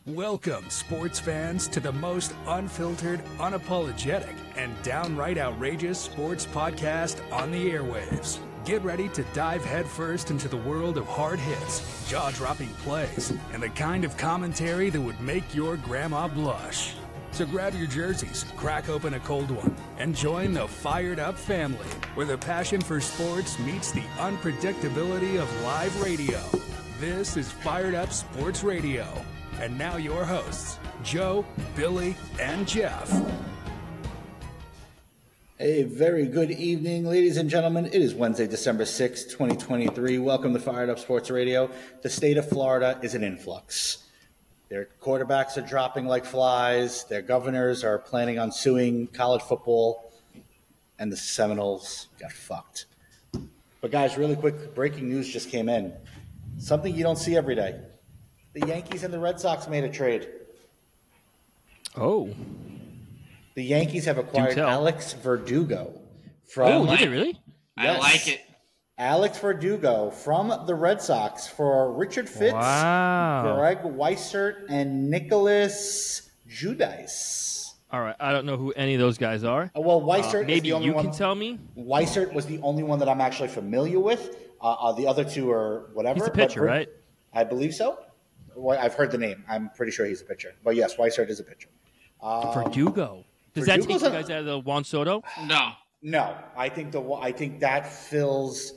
Welcome, sports fans, to the most unfiltered, unapologetic, and downright outrageous sports podcast on the airwaves. Get ready to dive headfirst into the world of hard hits, jaw-dropping plays, and the kind of commentary that would make your grandma blush. So grab your jerseys, crack open a cold one, and join the Fired Up family, where the passion for sports meets the unpredictability of live radio. This is Fired Up Sports Radio. And now your hosts, Joe, Billy, and Jeff. A very good evening, ladies and gentlemen. It is Wednesday, December 6th, 2023. Welcome to Fired Up Sports Radio. The state of Florida is in influx. Their quarterbacks are dropping like flies. Their governors are planning on suing college football. And the Seminoles got fucked. But guys, really quick, breaking news just came in. Something you don't see every day. The Yankees and the Red Sox made a trade. Oh. The Yankees have acquired Alex Verdugo. Did they really? Yes, I like it. Alex Verdugo from the Red Sox for Richard Fitz, Greg Weissert, and Nicholas Judice. All right. I don't know who any of those guys are. Well, Weissert maybe is the only you one. can tell me. Weissert was the only one that I'm actually familiar with. The other two are whatever. He's a pitcher, right? I believe so. Well, I've heard the name. I'm pretty sure he's a pitcher. But yes, Weissert is a pitcher. Verdugo. Does that take you guys out of the Juan Soto? No. I think that fills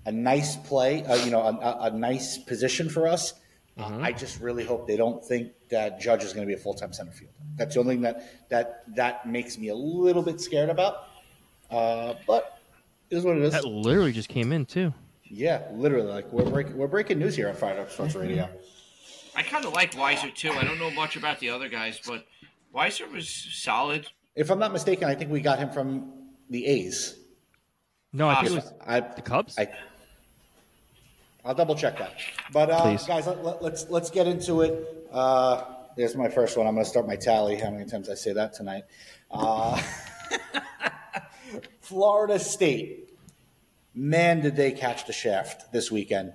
a nice play. A nice position for us. I just really hope they don't think that Judge is going to be a full-time center fielder. That's the only thing that makes me a little bit scared about. But it is what it is. That literally just came in too. Yeah, literally. Like we're breaking news here on Fired Up Sports Radio. I kind of like Weiser too. I don't know much about the other guys, but Weiser was solid. If I'm not mistaken, I think we got him from the A's. No, I think it was the Cubs. I'll double check that. But guys, let's get into it. There's my first one. I'm going to start my tally. How many times I say that tonight? Florida State. Man, did they catch the shaft this weekend.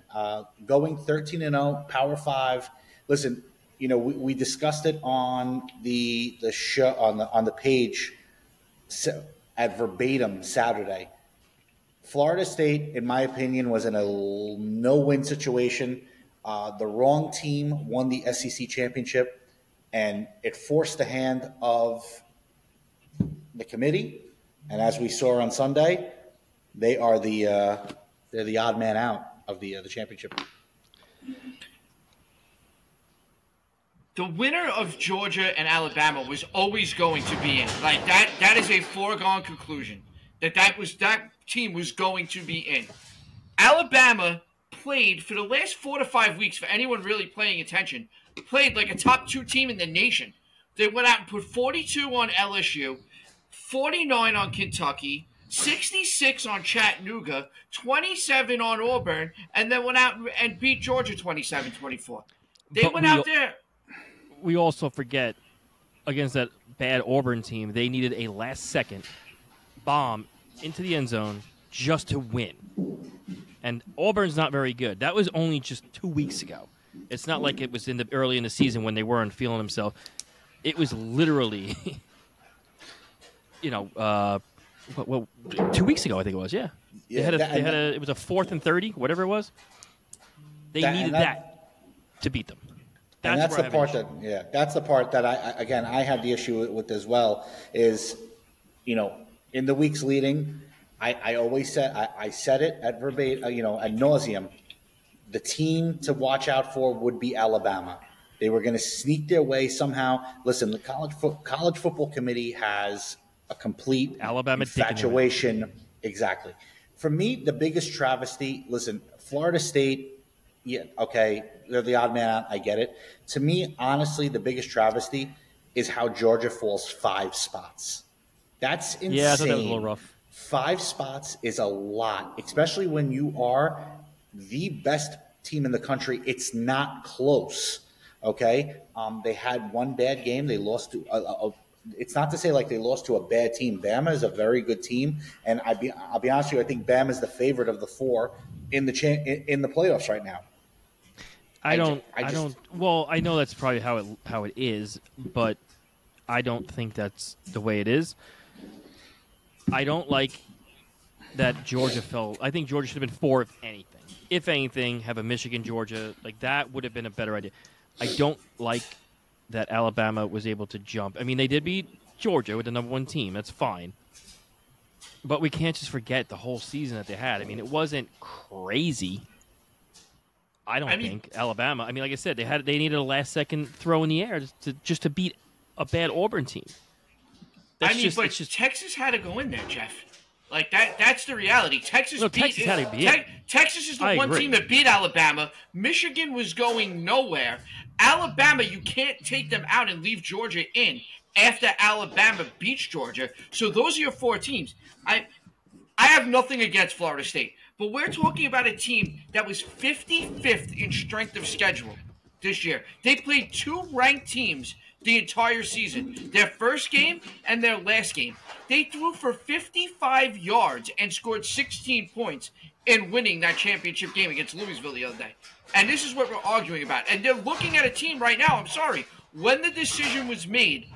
Going 13-0, Power 5. Listen, we discussed it on the show on the page at Verbatim Saturday. Florida State, in my opinion, was in a no-win situation. The wrong team won the SEC championship, and it forced the hand of the committee. And as we saw on Sunday, they are they're the odd man out of the championship. The winner of Georgia and Alabama was always going to be in. Like that is a foregone conclusion. That team was going to be in. Alabama played for the last 4 to 5 weeks, for anyone really paying attention, played like a top 2 team in the nation. They went out and put 42 on LSU, 49 on Kentucky, 66 on Chattanooga, 27 on Auburn, and then went out and beat Georgia 27-24. They went out there. We also forget, against that bad Auburn team, they needed a last-second bomb into the end zone just to win. And Auburn's not very good. That was only just 2 weeks ago. It's not like it was early in the season when they weren't feeling themselves. It was literally, 2 weeks ago, I think it was. Yeah, it was a 4th and 30, whatever it was. They needed that to beat them. That's the part that I had the issue with as well. Is in the weeks leading, I always said I said it at verbatim, ad nauseum. The team to watch out for would be Alabama. They were going to sneak their way somehow. Listen, the college football committee has a complete Alabama infatuation. Exactly. For me, the biggest travesty. Listen, Florida State. Yeah, okay, they're the odd man out. I get it. To me, honestly, the biggest travesty is how Georgia falls 5 spots. That's insane. Yeah, I thought that was a little rough. 5 spots is a lot, especially when you are the best team in the country. It's not close, okay? They had one bad game. They lost to it's not to say like they lost to a bad team. Bama is a very good team, and I'll be honest with you, I think Bama is the favorite of the 4 in the playoffs right now. I don't. Well, I know that's probably how it is, but I don't think that's the way it is. I don't like that Georgia fell. I think Georgia should have been 4 if anything. If anything, have a Michigan, Georgia. Like, that would have been a better idea. I don't like that Alabama was able to jump. I mean, they did beat Georgia with the number 1 team. That's fine. But we can't just forget the whole season that they had. I mean, it wasn't crazy. I don't think Alabama. I mean, like I said, they needed a last-second throw in the air to beat a bad Auburn team. Texas had to go in there, Jeff. Like that's the reality. Texas had to be in. Texas is the one team that beat Alabama. Michigan was going nowhere. Alabama, you can't take them out and leave Georgia in after Alabama beats Georgia. So those are your 4 teams. I have nothing against Florida State, but we're talking about a team that was 55th in strength of schedule this year. They played 2 ranked teams the entire season, their first game and their last game. They threw for 55 yards and scored 16 points in winning that championship game against Louisville the other day. And this is what we're arguing about. And they're looking at a team right now, I'm sorry, when the decision was made,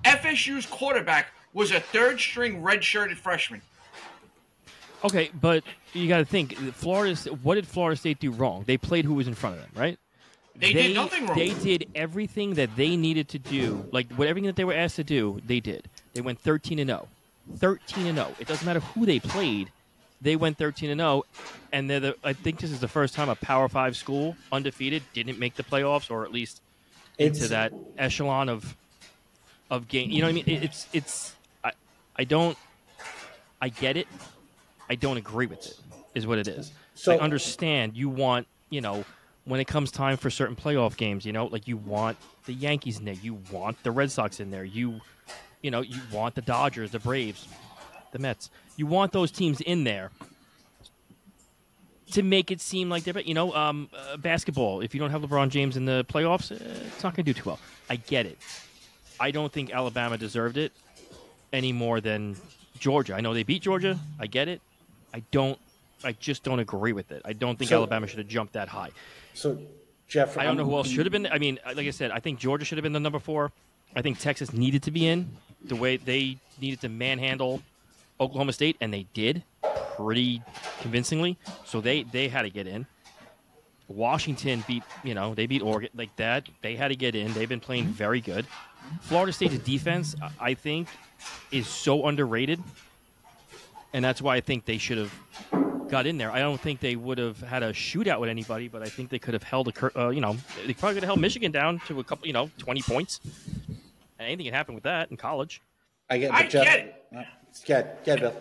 FSU's quarterback was a 3rd-string red-shirted freshman. Okay, but you got to think, what did Florida State do wrong? They played who was in front of them, right? They did nothing wrong. They did everything that they needed to do. Like, everything that they were asked to do, they did. They went 13-0. 13-0. It doesn't matter who they played. They went 13-0, and I think this is the first time a Power 5 school, undefeated, didn't make the playoffs, or at least into that echelon of game. You know what I mean? I get it. I don't agree with it, is what it is. So I understand you want, when it comes time for certain playoff games, like you want the Yankees in there, you want the Red Sox in there, you want the Dodgers, the Braves, the Mets. You want those teams in there to make it seem like they're, basketball. If you don't have LeBron James in the playoffs, it's not going to do too well. I get it. I don't think Alabama deserved it any more than Georgia. I know they beat Georgia. I get it. I just don't agree with it. I don't think Alabama should have jumped that high. So, Jeff, I don't know who else should have been. I mean, like I said, I think Georgia should have been the number 4. I think Texas needed to be in the way they needed to manhandle Oklahoma State, and they did pretty convincingly. So they had to get in. Washington beat Oregon like that. They had to get in. They've been playing very good. Florida State's defense, I think, is so underrated, and that's why I think they should have got in there. I don't think they would have had a shootout with anybody, but I think they could have held they probably could have held Michigan down to a couple, 20 points. And anything can happen with that in college. I get it. Get it, Bill.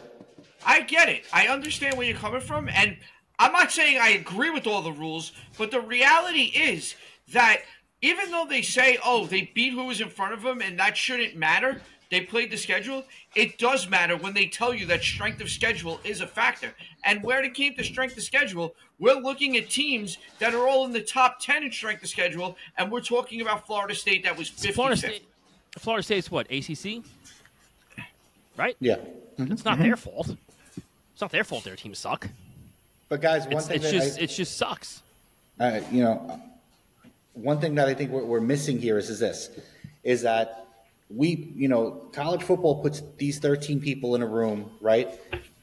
I get it. I understand where you're coming from, and I'm not saying I agree with all the rules, but the reality is that even though they say, they beat who was in front of them and that shouldn't matter, they played the schedule, it does matter when they tell you that strength of schedule is a factor. And where it came to strength of schedule, we're looking at teams that are all in the top 10 in strength of schedule, and we're talking about Florida State that was 55th. Florida State's what, ACC? Right? Yeah. Mm-hmm. It's not their fault. It's not their fault their teams suck. But guys, it just sucks. One thing that I think we're missing here is that college football puts these 13 people in a room, right,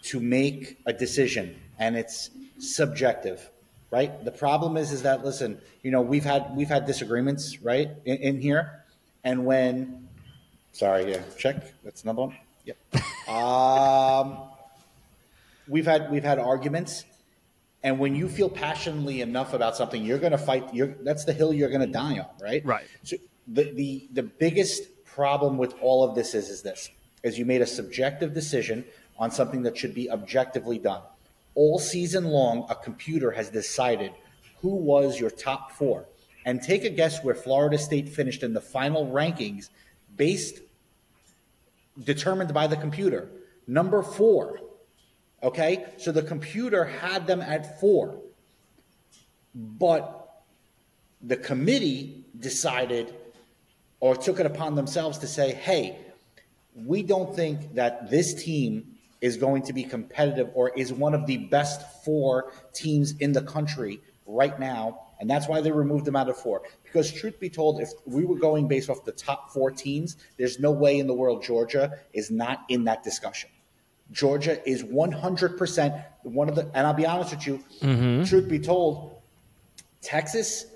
to make a decision, and it's subjective, right? The problem is that, listen, we've had disagreements, right, in here, and check, that's another one. Yep. We've had arguments, and when you feel passionately enough about something, you're going to fight. That's the hill you're going to die on, right? Right. So the biggest problem with all of this is you made a subjective decision on something that should be objectively done. All season long, a computer has decided who was your top 4. And take a guess where Florida State finished in the final rankings determined by the computer. Number 4. Okay? So the computer had them at 4. But the committee decided or took it upon themselves to say, hey, we don't think that this team is going to be competitive or is one of the best 4 teams in the country right now, And that's why they removed them out of 4. Because truth be told, if we were going based off the top 4 teams, there's no way in the world Georgia is not in that discussion. Georgia is 100% one of the, and I'll be honest with you, truth be told, Texas,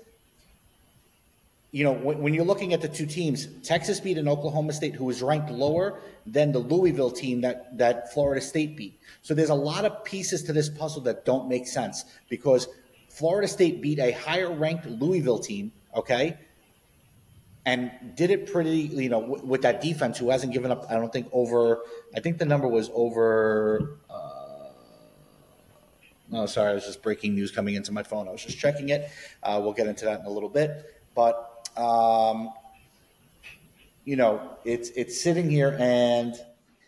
when you're looking at the 2 teams, Texas beat an Oklahoma State who was ranked lower than the Louisville team that Florida State beat. So there's a lot of pieces to this puzzle that don't make sense because Florida State beat a higher ranked Louisville team, okay, and did it pretty, with that defense who hasn't given up, I don't think I think the number was over, no, sorry, I was just breaking news coming into my phone. I was just checking it. We'll get into that in a little bit. But, it's sitting here and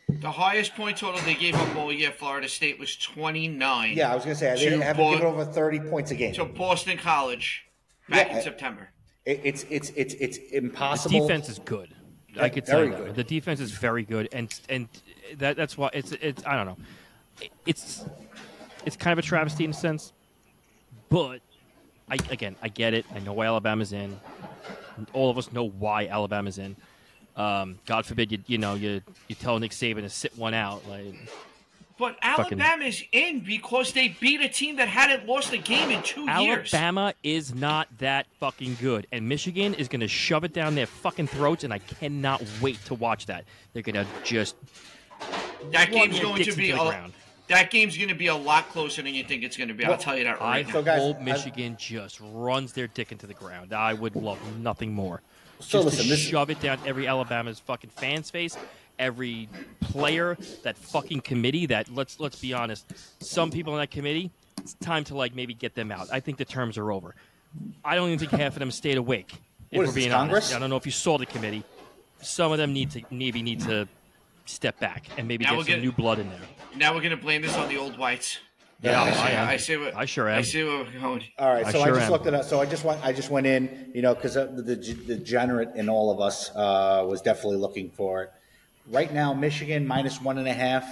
the highest point total they gave up all year, Florida State, was 29. Yeah, I was going to say, they haven't given over 30 points a game. To Boston College back in September. It's impossible. The defense is good. I could tell you that. The defense is very good, and that's why it's I don't know. It's kind of a travesty in a sense, but I get it. I know why Alabama's in. All of us know why Alabama's in. God forbid you tell Nick Saban to sit one out. But Alabama's in because they beat a team that hadn't lost a game in 2 years. Alabama is not that fucking good, and Michigan is going to shove it down their fucking throats, and I cannot wait to watch that. They're going to just that game's going to be that game's going to be a lot closer than you think it's going to be. I'll tell you that right now. I hope Michigan just runs their dick into the ground. I would love nothing more. So just to shove it down every Alabama's fucking fan's face, every player, that fucking committee. That let's be honest, some people in that committee, it's time to maybe get them out. I think the terms are over. I don't even think half of them stayed awake. If we're being honest, I don't know if you saw the committee. Some of them need to step back and maybe get some new blood in there. Now we're going to blame this on the old whites. Yeah, I sure am. I see where we're going. All right, so I just looked it up. So I just went in, because the degenerate in all of us was definitely looking for it. Right now, Michigan -1.5.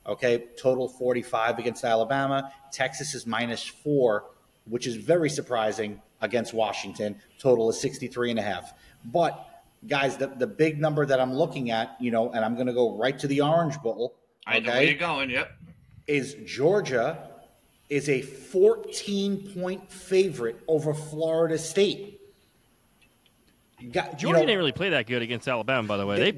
Okay, total 45 against Alabama. Texas is -4, which is very surprising against Washington. Total is 63.5. But guys, the big number that I'm looking at, and I'm going to go right to the Orange Bowl. I know where you're going. Yep. Is Georgia is a 14-point favorite over Florida State. Georgia didn't really play that good against Alabama, by the way.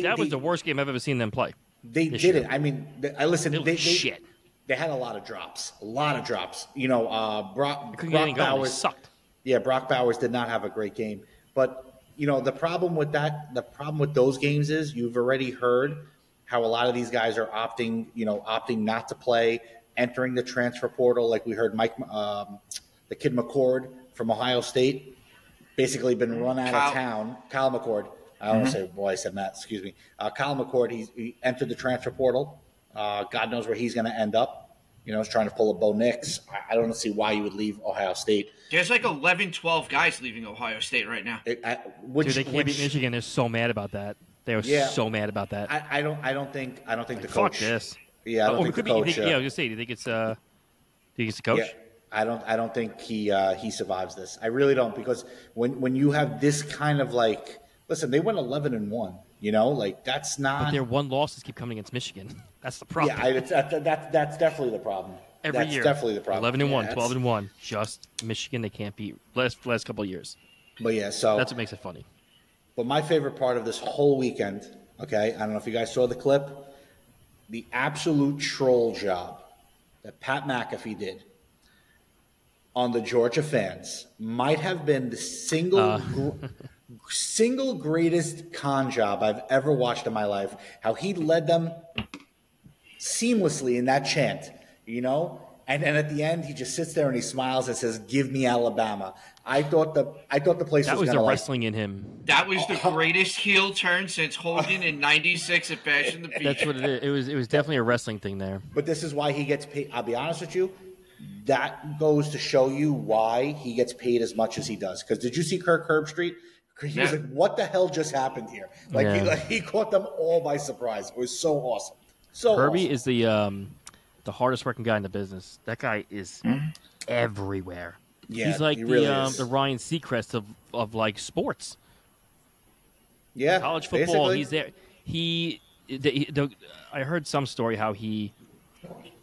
That was the worst game I've ever seen them play. They didn't. I mean, I listened. Shit. They had a lot of drops. Brock Bowers sucked. Yeah, Brock Bowers did not have a great game. But the problem with those games is you've already heard how a lot of these guys are opting not to play, entering the transfer portal. Like we heard the kid McCord from Ohio State, basically been run out of town. Kyle McCord. I don't want to say, boy, I said Matt, excuse me. Kyle McCord, he entered the transfer portal. God knows where he's going to end up. He's trying to pull a Bo Nix. I don't see why you would leave Ohio State. There's 11, 12 guys leaving Ohio State right now. Dude, they can't beat Michigan. They're so mad about that. They were so mad about that. I don't think the coach. Fuck this. Yeah, I don't think the coach. I was gonna say, do you think it's the coach? Yeah, I don't think he survives this. I really don't, because when you have this kind of listen, they went 11-1. That's not. But their one losses keep coming against Michigan. That's the problem. Yeah, that's definitely the problem. Every year, definitely the problem. 11-1, 12-1. Just Michigan, they can't beat last couple of years. But yeah, so that's what makes it funny. But my favorite part of this whole weekend, okay, I don't know if you guys saw the clip, the absolute troll job that Pat McAfee did on the Georgia fans might have been the single greatest con job I've ever watched in my life. How he led them seamlessly in that chant, And at the end, he just sits there and he smiles and says, "Give me Alabama." I thought the place that was the wrestling in him. That was the greatest heel turn since Hogan in '96 at Bash in the Beach. That's what it is. It was definitely a wrestling thing there. But this is why he gets paid. I'll be honest with you. That goes to show you why he gets paid as much as he does. Because did you see Kirk Herbstreit? He was like, "What the hell just happened here?" He caught them all by surprise. It was so awesome. Herbie is the hardest working guy in the business. That guy is everywhere. Yeah, he's like he really the Ryan Seacrest of like sports. Yeah, College football. basically. He's there. I heard some story how he,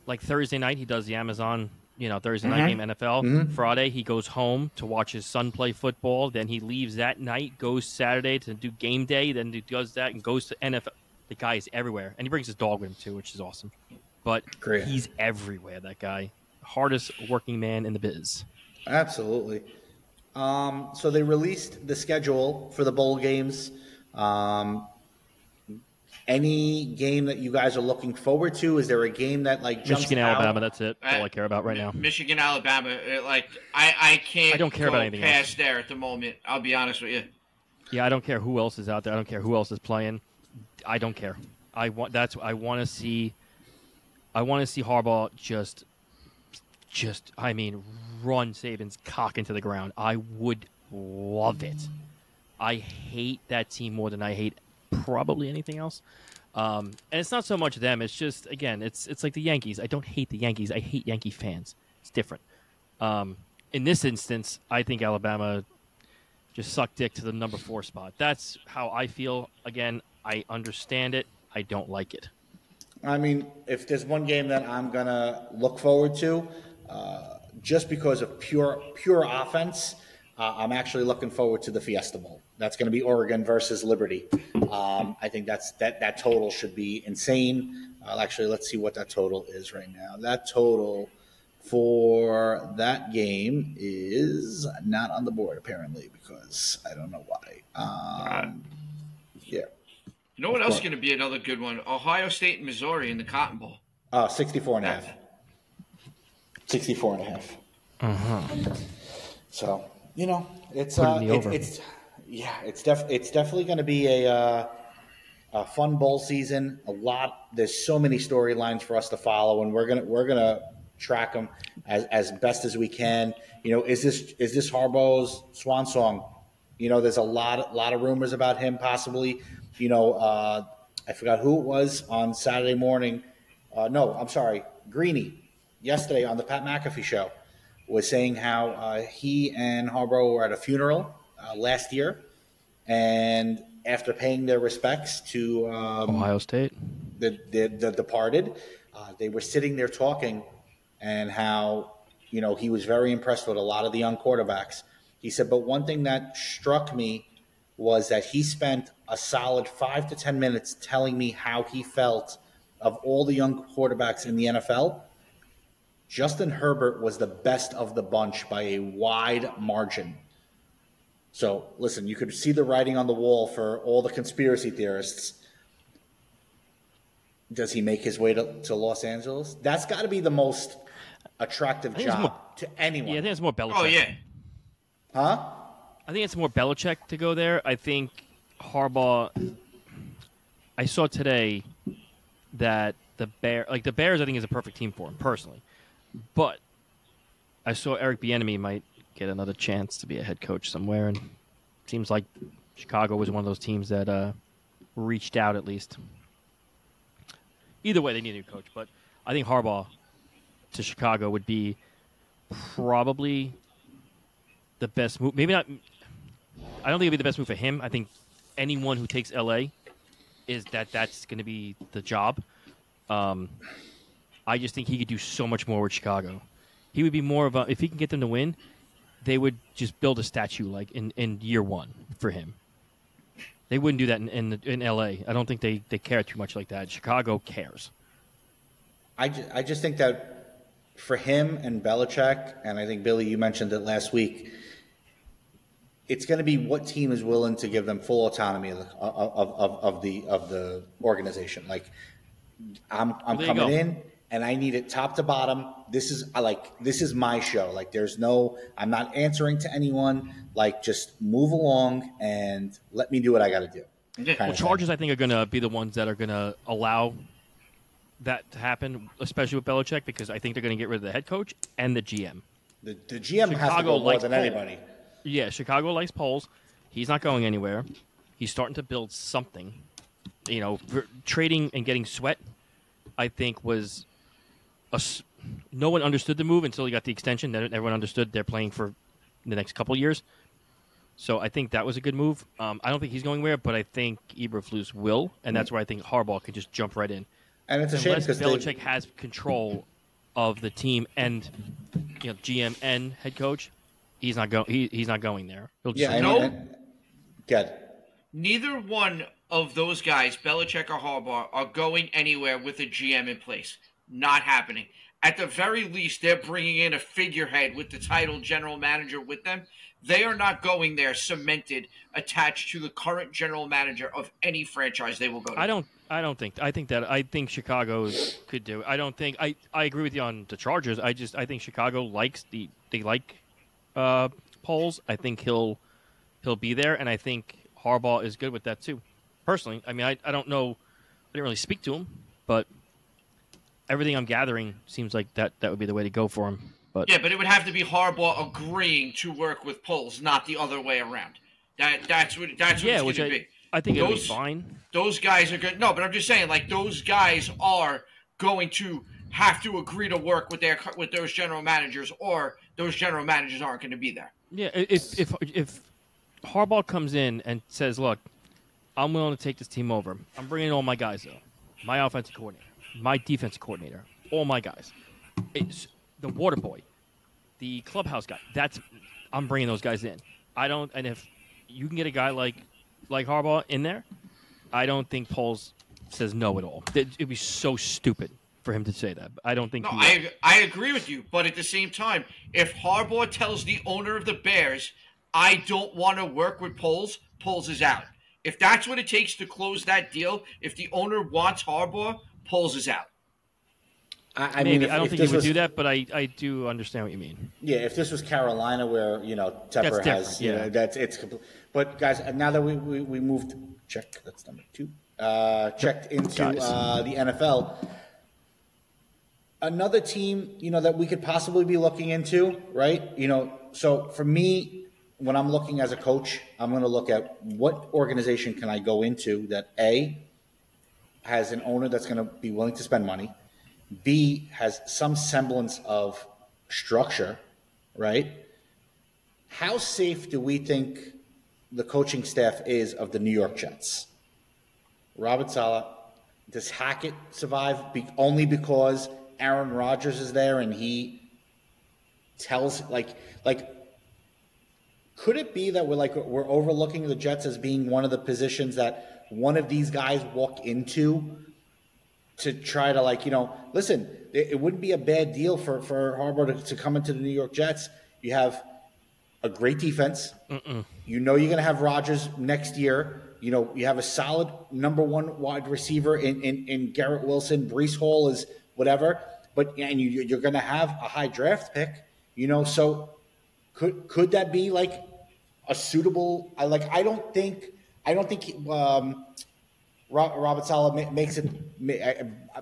like Thursday night, he does the Amazon, Thursday night game NFL. Friday, he goes home to watch his son play football. Then he leaves that night, goes Saturday to do game day. Then he does that and goes to NFL. The guy is everywhere, and he brings his dog with him too, which is awesome. But Great. He's everywhere. That guy, hardest working man in the biz. Absolutely. So they released the schedule for the bowl games. Any game that you guys are looking forward to? Is there a game that jumps Michigan, out? Alabama? That's it. That's all I care about right now. Michigan, Alabama. I can't. I don't care go about anything past else. there at the moment. I'll be honest with you. Yeah, I don't care who else is out there. I don't care who else is playing. I don't care. I want to see Harbaugh just run Saban's cock into the ground. I would love it. I hate that team more than I hate probably anything else. And it's not so much them. It's just, again, it's like the Yankees. I don't hate the Yankees. I hate Yankee fans. It's different. In this instance, I think Alabama just sucked dick to the number 4 spot. That's how I feel. Again, I understand it. I don't like it. I mean, if there's one game that I'm going to look forward to, just because of pure offense, I'm actually looking forward to the Fiesta Bowl. That's going to be Oregon versus Liberty. I think that total should be insane. Actually, let's see what that total is right now. That total for that game is not on the board, apparently, because I don't know why. Yeah. You know what else is going to be another good one? Ohio State and Missouri in the Cotton Bowl. 64.5. 64.5. Uh-huh. So, it's it's definitely going to be a fun bowl season. There's so many storylines for us to follow, and we're gonna track them as best as we can. Is this Harbaugh's swan song? There's a lot of rumors about him possibly. I forgot who it was on Saturday morning. No, I'm sorry, Greeny. Yesterday on the Pat McAfee show was saying how he and Harbaugh were at a funeral last year, and after paying their respects to Ohio State, the departed, they were sitting there talking, and how he was very impressed with a lot of the young quarterbacks. He said, but one thing that struck me was that he spent a solid 5 to 10 minutes telling me how he felt of all the young quarterbacks in the NFL. Justin Herbert was the best of the bunch by a wide margin. So, listen, you could see the writing on the wall for all the conspiracy theorists. Does he make his way to Los Angeles? That's got to be the most attractive job to anyone. Yeah, I think it's more Belichick. Oh, yeah. Huh? I think it's more Belichick to go there. I think Harbaugh. I saw today that the Bears, I think, is a perfect team for him personally. But I saw Eric Bieniemy might get another chance to be a head coach somewhere, and it seems like Chicago was one of those teams that reached out at least. Either way, they need a new coach, but I think Harbaugh to Chicago would be probably the best move. Maybe not. I don't think it'd be the best move for him. I think anyone who takes LA that's going to be the job. I just think he could do so much more with Chicago. He would be more of a, if he can get them to win, they would just build a statue like in year one for him. They wouldn't do that in LA. I don't think they care too much like that. Chicago cares. I just think that for him and Belichick, and I think, Billy, you mentioned it last week, it's going to be what team is willing to give them full autonomy of the organization. Like, I'm coming in, and I need it top to bottom. This is my show. Like, I'm not answering to anyone. Like, just move along and let me do what I got to do. Well, Chargers, I think, are going to be the ones that are going to allow that to happen, especially with Belichick, because I think they're going to get rid of the head coach and the GM. The GM has to go more than anybody. Yeah, Chicago likes polls. He's not going anywhere. He's starting to build something. Trading and getting Sweat, I think, was no one understood the move until he got the extension. Then everyone understood they're playing for the next couple of years. So I think that was a good move. I don't think he's going anywhere, but I think Eberflus will, and that's where I think Harbaugh can just jump right in. And it's a shame because Belichick has control of the team and GM and head coach. He's not going. He's not going there. Good. Neither one of those guys, Belichick or Harbaugh, are going anywhere with a GM in place. Not happening. At the very least, they're bringing in a figurehead with the title general manager with them. They are not going there cemented, attached to the current general manager of any franchise they will go to. I think Chicago could do it. I agree with you on the Chargers. I think Chicago they like Poles. I think he'll be there, and I think Harbaugh is good with that too. Personally, I mean, I don't know. I didn't really speak to him, but everything I'm gathering seems like that would be the way to go for him. But yeah, but it would have to be Harbaugh agreeing to work with Poles, not the other way around. That's what it's going to be. I think it'll be fine. Those guys are good. No, but I'm just saying, like, those guys are going to have to agree to work with those general managers, or those general managers aren't going to be there. Yeah, if Harbaugh comes in and says, "Look, I'm willing to take this team over. I'm bringing in all my guys, though. My offensive coordinator, my defensive coordinator, all my guys. It's the water boy, the clubhouse guy. I'm bringing those guys in. And if you can get a guy like Harbaugh in there, I don't think Poles says no at all. It'd be so stupid for him to say that. I don't think. No, I agree with you, but at the same time, if Harbaugh tells the owner of the Bears, "I don't want to work with Poles," Poles is out. If that's what it takes to close that deal, if the owner wants Harbaugh, Poles is out. I don't think he would do that, but I do understand what you mean. Yeah, if this was Carolina, where Tepper has, it's complete. But guys, now that we moved, that's number 2. Checked into the NFL. Another team, that we could possibly be looking into, right? So for me, when I'm looking as a coach, I'm going to look at what organization can I go into that A, has an owner that's going to be willing to spend money, B, has some semblance of structure, right? How safe do we think the coaching staff is of the New York Jets? Robert Saleh, does Hackett survive only because Aaron Rodgers is there and he tells could it be that we're overlooking the Jets as being one of the positions that one of these guys walk into to try to listen, it wouldn't be a bad deal for Harbaugh to come into the New York Jets. You have a great defense. You're going to have Rodgers next year. You have a solid number 1 wide receiver in Garrett Wilson. Breece Hall is whatever. And you're going to have a high draft pick. So could that be a suitable? I don't think Robert Saleh makes it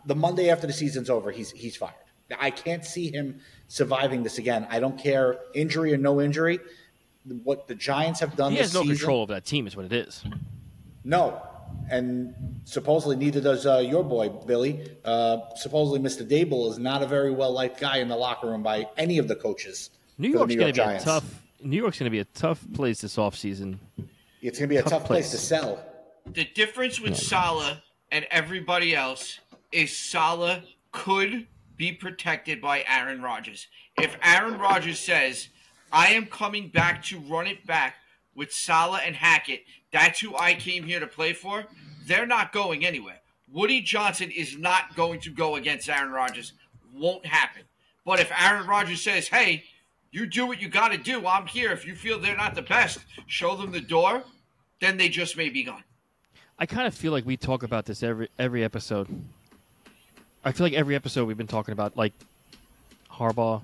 the Monday after the season's over. He's fired. I can't see him surviving this again. I don't care, injury or no injury. What the Giants have done this season. He has no control of that team is what it is. No. And supposedly neither does your boy, Billy. Supposedly Mr. Dable is not a very well-liked guy in the locker room by any of the coaches. New York's going to be a tough place this offseason. It's going to be a tough place to sell. The difference with Saleh and everybody else is Saleh could be protected by Aaron Rodgers. If Aaron Rodgers says, "I am coming back to run it back with Saleh and Hackett, that's who I came here to play for," they're not going anywhere. Woody Johnson is not going to go against Aaron Rodgers. Won't happen. But if Aaron Rodgers says, "Hey, you do what you got to do. I'm here. If you feel they're not the best, show them the door," then they just may be gone. I kind of feel like we talk about this every episode. I feel like every episode we've been talking about Harbaugh,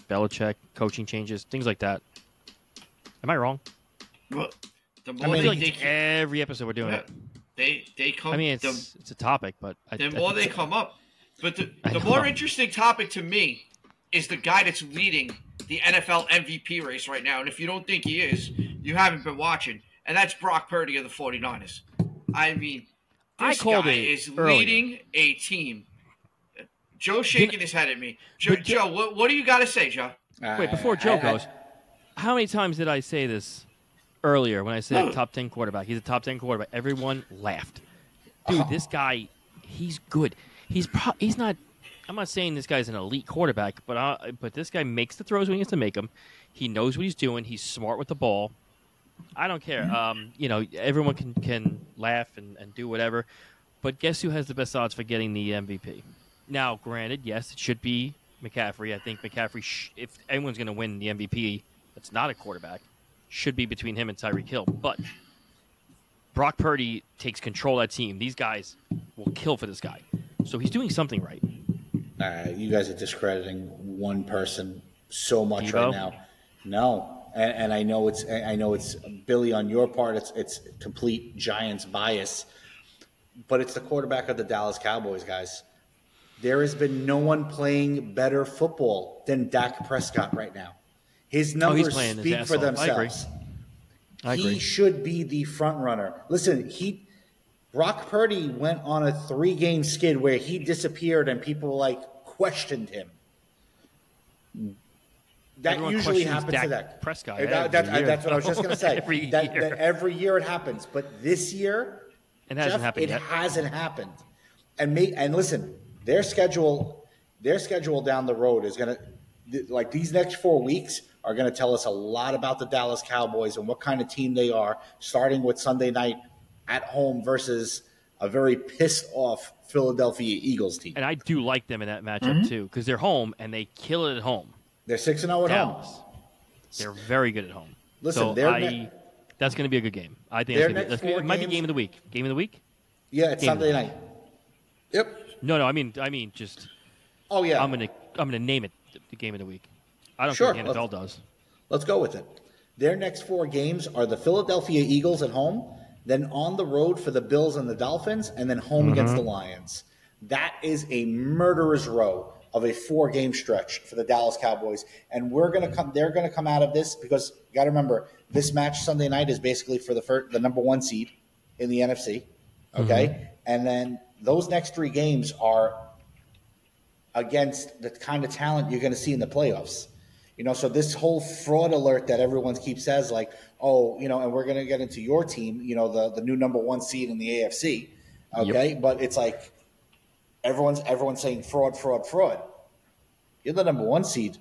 Belichick, coaching changes, things like that. Am I wrong? Well, every episode we're doing it. They come. I mean, it's a topic, but the more they come up. But the more interesting topic to me is the guy that's leading the NFL MVP race right now. And if you don't think he is, you haven't been watching. And that's Brock Purdy of the 49ers. I mean, this guy is leading a team. Joe's shaking his head at me. Joe, what do you got to say, Joe? Wait, before Joe goes, how many times did I say this earlier when I said top 10 quarterback? He's a top 10 quarterback. Everyone laughed. Dude, this guy, he's good. He's not. I'm not saying this guy's an elite quarterback, but this guy makes the throws when he has to make them. He knows what he's doing. He's smart with the ball. I don't care. Everyone can laugh and do whatever, but guess who has the best odds for getting the MVP? Now, granted, yes, it should be McCaffrey. I think McCaffrey, if anyone's going to win the MVP that's not a quarterback, should be between him and Tyreek Hill. But Brock Purdy takes control of that team. These guys will kill for this guy. So he's doing something right. You guys are discrediting one person so much Debo? right now. No, and I know it's Billy on your part. It's complete Giants bias, but it's the quarterback of the Dallas Cowboys, guys. There has been no one playing better football than Dak Prescott right now. His numbers speak for themselves. I agree. He should be the front runner. Listen, Brock Purdy went on a 3-game skid where he disappeared and people questioned him. That Everyone usually happens Dak to that Prescott. That's what I was just going to say. Every year it happens, but this year, it hasn't happened yet. It hasn't happened. And listen, their schedule down the road is going to these next 4 weeks are going to tell us a lot about the Dallas Cowboys and what kind of team they are. Starting with Sunday night at home versus a very pissed off Philadelphia Eagles team. And I do like them in that matchup too, because they're home and they kill it at home. They're 6-0 at Dallas. home. They're very good at home. Listen, that's going to be a good game. I think it might be game of the week. Game of the week? Yeah, it's Sunday night. Yep. No, I mean just. Oh yeah. I'm gonna name it the game of the week. I don't Sure, think the NFL does. Let's go with it. Their next 4 games are the Philadelphia Eagles at home, then on the road for the Bills and the Dolphins, and then home against the Lions. That is a murderer's row of a 4-game stretch for the Dallas Cowboys, and they're gonna come out of this because you got to remember this match Sunday night is basically for the number 1 seed in the NFC. Okay, and then those next 3 games are against the kind of talent you're going to see in the playoffs. So this whole fraud alert that everyone keeps says and we're going to get into your team, the new number 1 seed in the AFC. Okay. Yep. But it's everyone's saying fraud. You're the number 1 seed.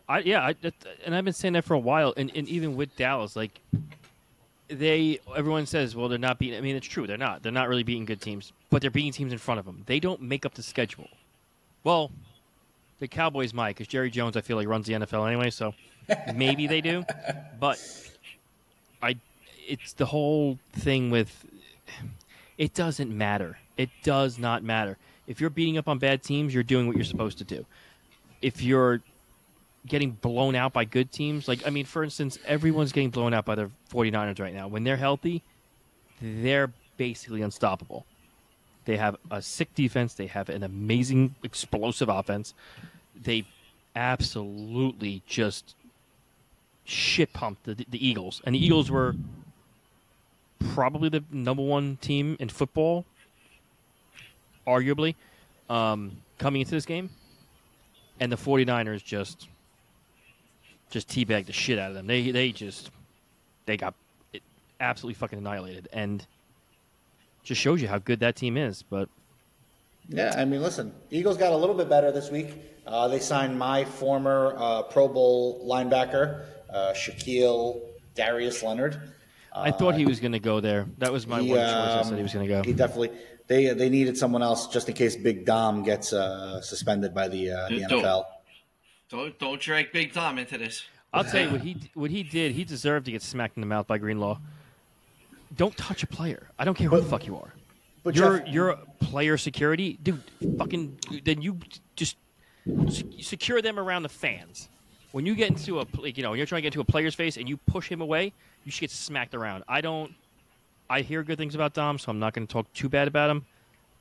And I've been saying that for a while. And even with Dallas, everyone says, well, they're not beating. I mean, it's true. They're not really beating good teams, but they're beating teams in front of them. They don't make up the schedule. Well, the Cowboys might, because Jerry Jones, I feel like, runs the NFL anyway, so maybe they do. But it's the whole thing with it doesn't matter. It does not matter. If you're beating up on bad teams, you're doing what you're supposed to do. If you're getting blown out by good teams, for instance, everyone's getting blown out by the 49ers right now. When they're healthy, they're basically unstoppable. They have a sick defense. They have an amazing, explosive offense. They absolutely just shit-pumped the Eagles. And the Eagles were probably the number 1 team in football, arguably, coming into this game. And the 49ers just teabagged the shit out of them. They got absolutely fucking annihilated. And just shows you how good that team is. But yeah, listen, Eagles got a little bit better this week. They signed my former Pro Bowl linebacker, Shaquille Darius Leonard. I thought he was going to go there. That was my one choice. I said he was going to go. He definitely. They needed someone else just in case Big Dom gets suspended by the NFL. Don't drag Big Dom into this. I'll tell you what he did. He deserved to get smacked in the mouth by Greenlaw. Don't touch a player. I don't care who the fuck you are. But you're a player security, dude. Fucking then you just secure them around the fans. When you get into when you're trying to get into a player's face and you push him away, you should get smacked around. I hear good things about Dom, so I'm not going to talk too bad about him.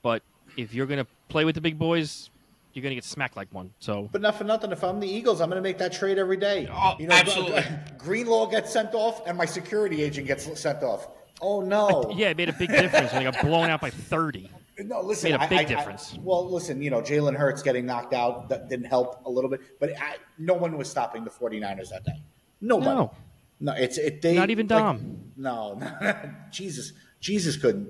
But if you're going to play with the big boys, you're going to get smacked like one. So, but not for nothing. If I'm the Eagles, I'm going to make that trade every day. Oh, absolutely. Greenlaw gets sent off, and my security agent gets sent off. Oh no! Yeah, it made a big difference when they got blown out by 30. No, listen, made a big difference. Well, listen, Jalen Hurts getting knocked out, that didn't help a little bit, but no one was stopping the 49ers that day. Nobody. No, they not even Dom. No, Jesus couldn't.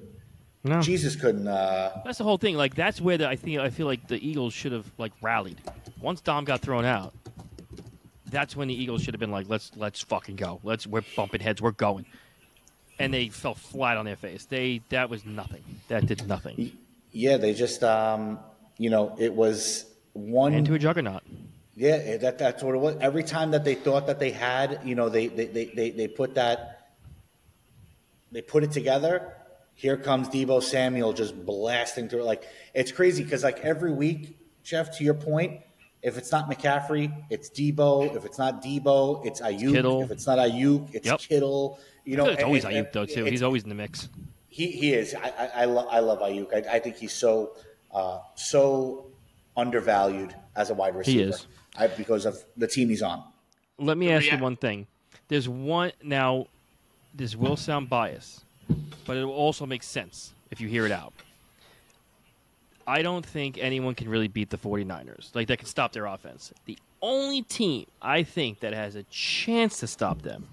No. Jesus couldn't. That's the whole thing. Like that's where I feel like the Eagles should have rallied. Once Dom got thrown out, that's when the Eagles should have been like, let's fucking go. We're bumping heads. We're going. And they fell flat on their face. That was nothing. That did nothing. Yeah, they just it was one into a juggernaut. Yeah, that's what it was. Every time that they thought that they had, they put it together. Here comes Deebo Samuel just blasting through it. Like, it's crazy because, every week, Jeff, to your point, if it's not McCaffrey, it's Deebo. If it's not Deebo, it's Ayuk. Kittle. If it's not Ayuk, it's Kittle. It's always Ayuk, though, too. He's always in the mix. He is. I love Ayuk. I think he's so undervalued as a wide receiver. He is. Because of the team he's on. Let me ask you one thing. There's one – now, this will sound biased, but it will also make sense if you hear it out. I don't think anyone can really beat the 49ers. That can stop their offense. The only team I think that has a chance to stop them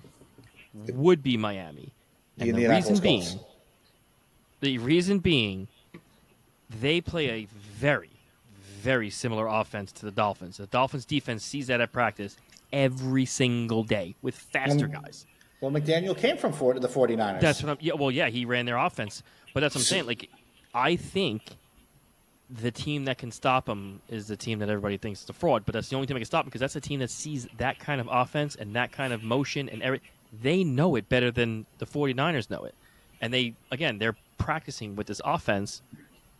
would be Miami. And the reason being, they play a very, very similar offense to the Dolphins. The Dolphins defense sees that at practice every single day with faster guys. Well, McDaniel came from the 49ers. That's what he ran their offense. But that's what I'm saying. I think the team that can stop them is the team that everybody thinks is a fraud, but that's the only team that can stop them because that's the team that sees that kind of offense and that kind of motion and they know it better than the 49ers know it. And they're practicing with this offense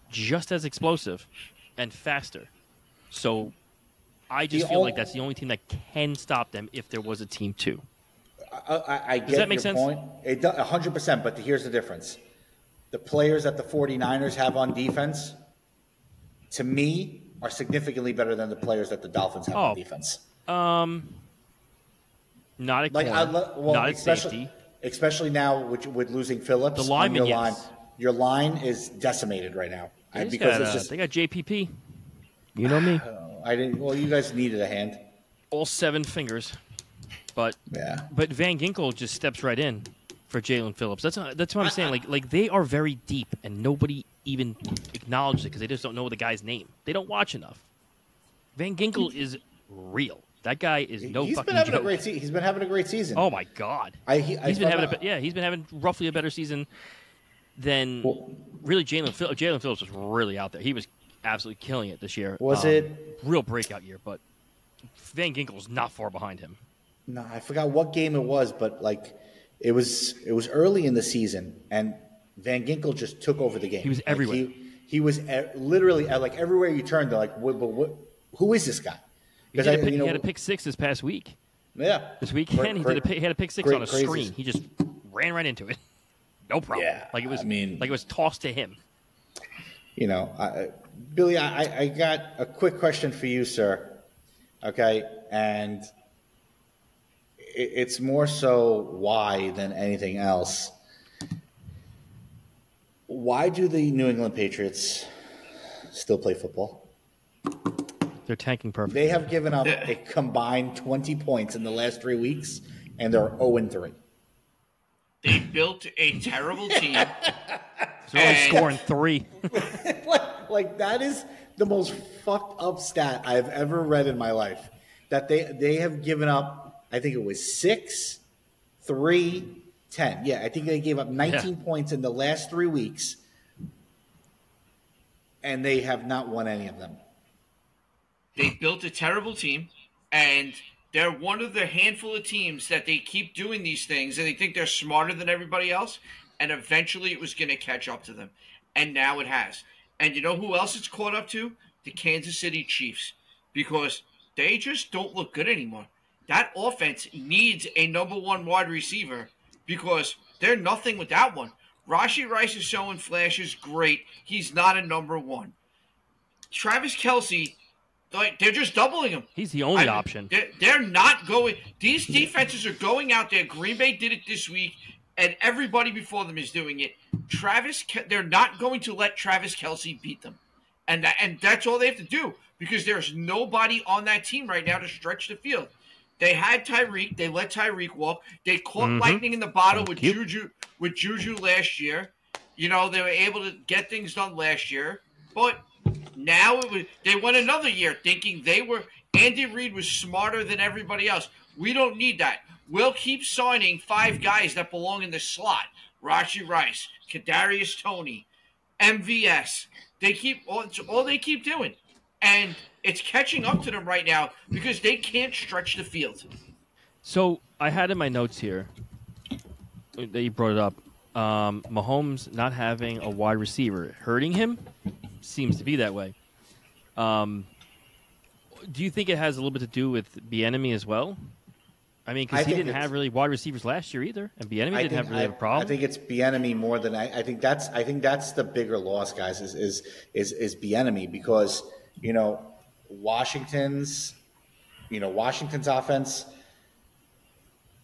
just as explosive and faster. So I just feel like that's the only team that can stop them if there was a team too. I get Does that make sense? Point. It does 100%, but here's the difference. The players that the 49ers have on defense, to me, are significantly better than the players that the Dolphins have on defense. Not at corner, not at safety. Especially now with losing Phillips. The lineman, line. Your line is decimated right now. They got JPP. You know me. You guys needed a hand. All 7 fingers. But Van Ginkel just steps right in for Jalen Phillips. That's what I'm saying. They are very deep, and nobody even acknowledges it because they just don't know the guy's name. They don't watch enough. Van Ginkel is real. That guy is fucking joke. He's been having a great season. Oh my God. He's been having roughly a better season than really Jalen Phillips. Jalen Phillips was really out there. He was absolutely killing it this year. Was it real breakout year? But Van Ginkel's not far behind him. No, I forgot what game it was, but it was early in the season, and Van Ginkel just took over the game. He was everywhere. He was literally everywhere you turned. They're like, who is this guy? He had a pick 6 this past week. Yeah, this weekend he had a pick 6 on a screen. He just ran right into it. No problem. Yeah, it was tossed to him. Billy, I got a quick question for you, sir. Okay, and it's more so why than anything else. Why do the New England Patriots still play football? They're tanking perfectly. They have given up a combined 20 points in the last 3 weeks, and they're 0-3. They built a terrible team. They're only scoring 3. That is the most fucked up stat I have ever read in my life. That they have given up, I think it was 6, 3, 10. Yeah, I think they gave up 19 points in the last 3 weeks, and they have not won any of them. They built a terrible team, and they're one of the handful of teams that they keep doing these things, and they think they're smarter than everybody else, and eventually it was going to catch up to them. And now it has. And you know who else it's caught up to? The Kansas City Chiefs, because they just don't look good anymore. That offense needs a number 1 wide receiver because they're nothing without one. Rashee Rice is showing flashes, great. He's not a number 1. Travis Kelce, they're just doubling him. He's the only option. They're not going. These defenses are going out there. Green Bay did it this week, and everybody before them is doing it. They're not going to let Travis Kelce beat them, and that's all they have to do because there's nobody on that team right now to stretch the field. They had Tyreek. They let Tyreek walk. They caught lightning in the bottle with Juju last year. They were able to get things done last year, but now they went another year thinking Andy Reid was smarter than everybody else. We don't need that. We'll keep signing 5 guys that belong in the slot. Rashee Rice, Kadarius Toney, MVS. All they keep doing. And it's catching up to them right now because they can't stretch the field. So I had in my notes here that you brought it up. Mahomes not having a wide receiver hurting him seems to be that way. Do you think it has a little bit to do with Bieniemy as well? I mean, because he didn't have really wide receivers last year either, and Bieniemy didn't have really a problem. I think it's Bieniemy more than I think that's the bigger loss, guys. Is Bieniemy because Washington's offense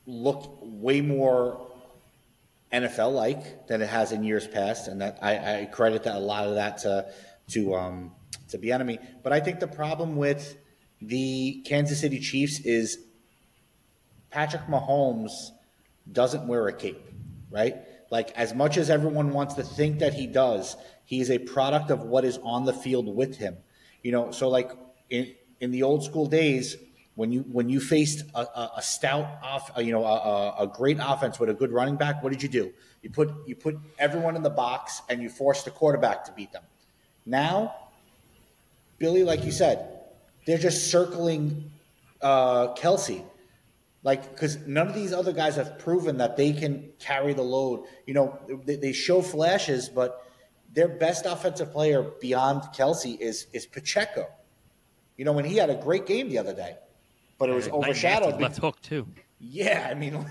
looked way more NFL-like than it has in years past, and that I credit a lot of that to Bieniemy. But I think the problem with the Kansas City Chiefs is Patrick Mahomes doesn't wear a cape, right? Like, as much as everyone wants to think that he does, he is a product of what is on the field with him. So like in the old school days, when you faced a stout a great offense with a good running back, what did you do? You put everyone in the box and you forced the quarterback to beat them. Now, Billy, like you said, they're just circling Kelce. Because none of these other guys have proven that they can carry the load. They show flashes, but their best offensive player beyond Kelce is Pacheco. When he had a great game the other day, but it was overshadowed. Left hook too. Yeah, I mean,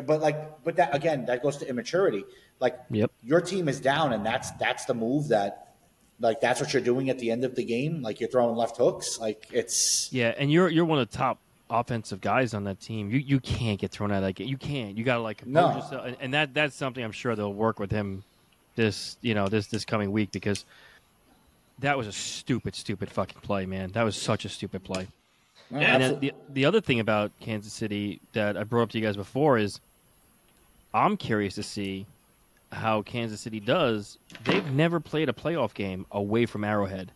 but that goes to immaturity. Your team is down, and that's the move that's what you're doing at the end of the game. Like, you're throwing left hooks. Yeah, and you're one of the top offensive guys on that team. You can't get thrown out of that game. You can't. You got to compose yourself, and that's something I'm sure they'll work with him this coming week, because that was a stupid fucking play, man. That was such a stupid play. And the other thing about Kansas City that I brought up to you guys before is I'm curious to see how Kansas City does. They've never played a playoff game away from Arrowhead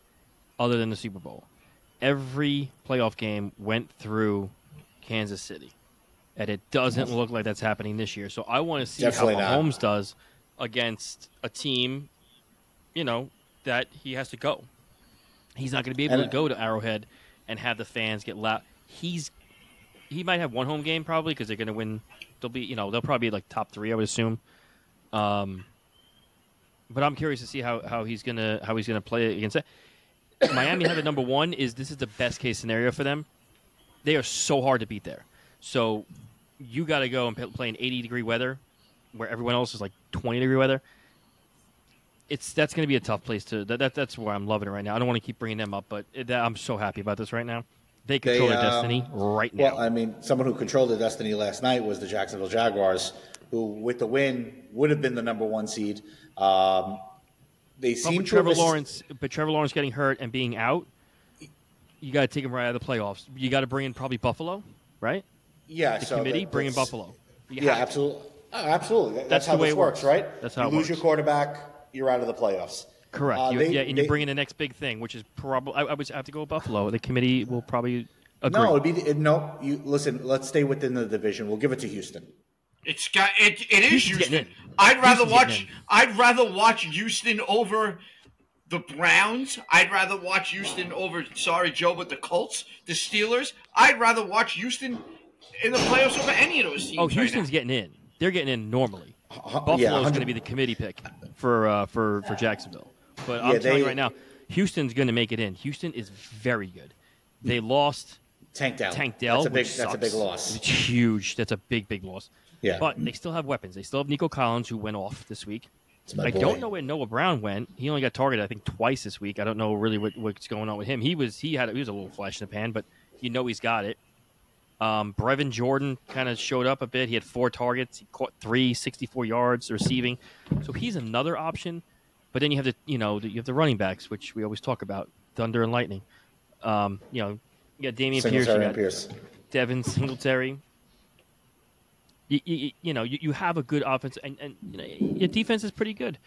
other than the Super Bowl. Every playoff game went through Kansas City, and it doesn't look like that's happening this year. So I want to see how Mahomes does against a team, that he has to go. He's not going to be able to go to Arrowhead and have the fans get loud. He might have one home game probably because they're going to win. They'll probably be top 3, I would assume. But I'm curious to see how he's gonna play against that. Miami have it number 1. This is the best case scenario for them. They are so hard to beat there. So you got to go and play in 80-degree weather where everyone else is 20-degree weather. That's going to be a tough place to. That's why I'm loving it right now. I don't want to keep bringing them up, but I'm so happy about this right now. They control their destiny right now. Well, I mean, someone who controlled their destiny last night was the Jacksonville Jaguars, who, with the win, would have been the number 1 seed. But Trevor Lawrence getting hurt and being out, you got to take him right out of the playoffs. You got to bring in probably Buffalo, right? Yeah. The committee bring in Buffalo. Absolutely. Absolutely. That's how this works, right? That's how you it works. lose your quarterback, you're out of the playoffs. Correct. And you bring in the next big thing, which is probably I would have to go with Buffalo. The committee will probably agree. Listen. Let's stay within the division. We'll give it to Houston. It is Houston. I'd rather watch Houston over the Browns. I'd rather watch Houston over, sorry, Joe, but the Colts, the Steelers. I'd rather watch Houston in the playoffs over any of those teams. Oh, Houston's getting in. They're getting in normally. Buffalo is going to be the committee pick for Jacksonville. But I'm telling you right now, Houston's going to make it in. Houston is very good. They lost Tank Dell. That's a big loss. It's huge. That's a big loss. Yeah. But they still have weapons. They still have Nico Collins, who went off this week. I don't know where Noah Brown went. He only got targeted, I think, twice this week. I don't know really what's going on with him. He was a little flash in the pan, but he's got it. Brevin Jordan kind of showed up a bit. He had 4 targets. He caught 64 yards receiving. So he's another option. But then you have the running backs, which we always talk about, Thunder and Lightning. You got Damian Pierce, you got Devin Singletary. You have a good offense, and your defense is pretty good.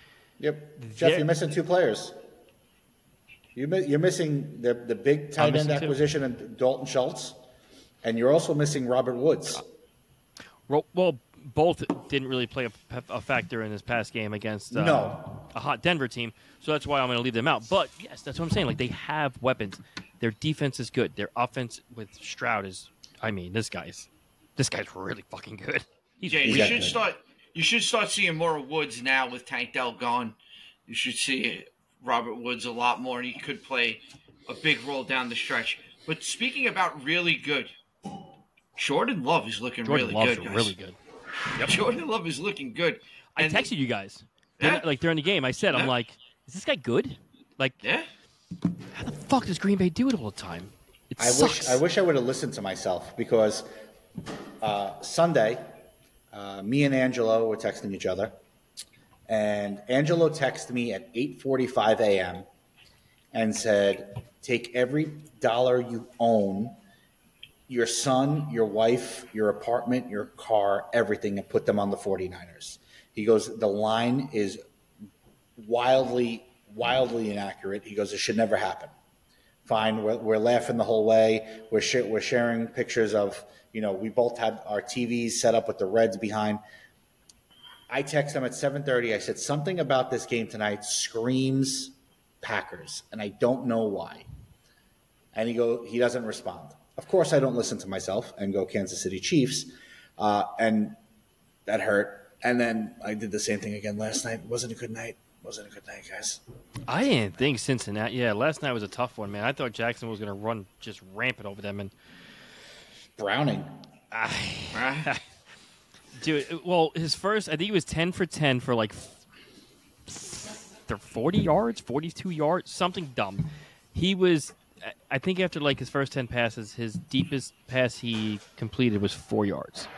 Yep, Jeff, you're missing 2 players. You're missing the big tight end acquisition of Dalton Schultz, and you're also missing Robert Woods. Well, both didn't really play a factor in this past game against a hot Denver team, so that's why I'm going to leave them out. But yes, that's what I'm saying. Like, they have weapons. Their defense is good. Their offense with Stroud is, this guy's really fucking good. You should start seeing more of Woods now with Tank Dell gone. You should see Robert Woods a lot more, and he could play a big role down the stretch. But speaking about really good, Jordan Love is looking really good, guys. Really good. Yep. Jordan Love is looking good. And I texted you guys. Yeah. Like, during the game, I said, I'm like, is this guy good? Like, how the fuck does Green Bay do it all the time? I wish I would have listened to myself, because Sunday, me and Angelo were texting each other, and Angelo texted me at 8:45 a.m. and said, take every dollar you own, your son, your wife, your apartment, your car, everything, and put them on the 49ers. He goes, the line is wildly inaccurate. He goes, it should never happen. Fine, we're laughing the whole way. We're sharing pictures of, we both had our TVs set up with the Reds behind. I text him at 7:30. I said, something about this game tonight screams Packers, and I don't know why. And he doesn't respond. Of course, I don't listen to myself and go Kansas City Chiefs, and that hurt. And then I did the same thing again last night. Wasn't a good night, guys. I didn't think Cincinnati. Yeah, last night was a tough one, man. I thought Jackson was going to run just rampant over them. And Browning. Dude, well, his first, I think he was 10 for 10 for like 40 yards, 42 yards, something dumb. He was, I think after like his first 10 passes, his deepest pass he completed was 4 yards.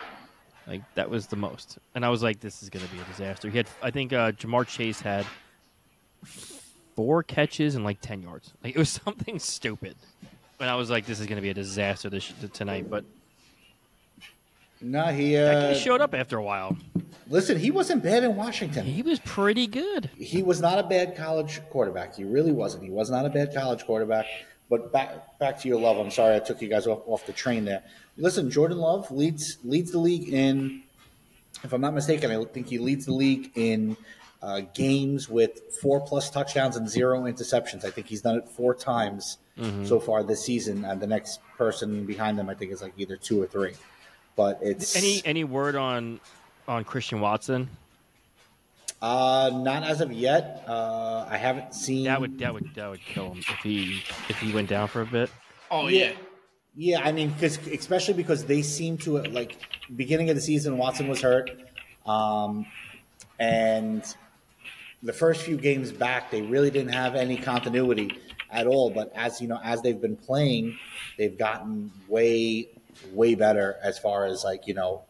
Like, that was the most. And I was like, this is going to be a disaster. He had, I think Jamar Chase had 4 catches and like 10 yards. Like, it was something stupid. And I was like, this is going to be a disaster tonight. But no, he showed up after a while. Listen, he wasn't bad in Washington. He was pretty good. He was not a bad college quarterback. He really wasn't. He was not a bad college quarterback. But back to your Love. I'm sorry I took you guys off the train there. Listen, Jordan Love leads the league in, if I'm not mistaken, I think he leads the league in games with 4+ touchdowns and 0 interceptions. I think he's done it 4 times so far this season. And the next person behind him, I think, is like either 2 or 3. But it's any word on Christian Watson? Not as of yet. I haven't seen. That would kill him if he went down for a bit. Oh yeah. Yeah, I mean, especially because they seem to, like, beginning of the season, Watson was hurt, and the first few games back, they really didn't have any continuity at all. But as they've been playing, they've gotten way better as far as no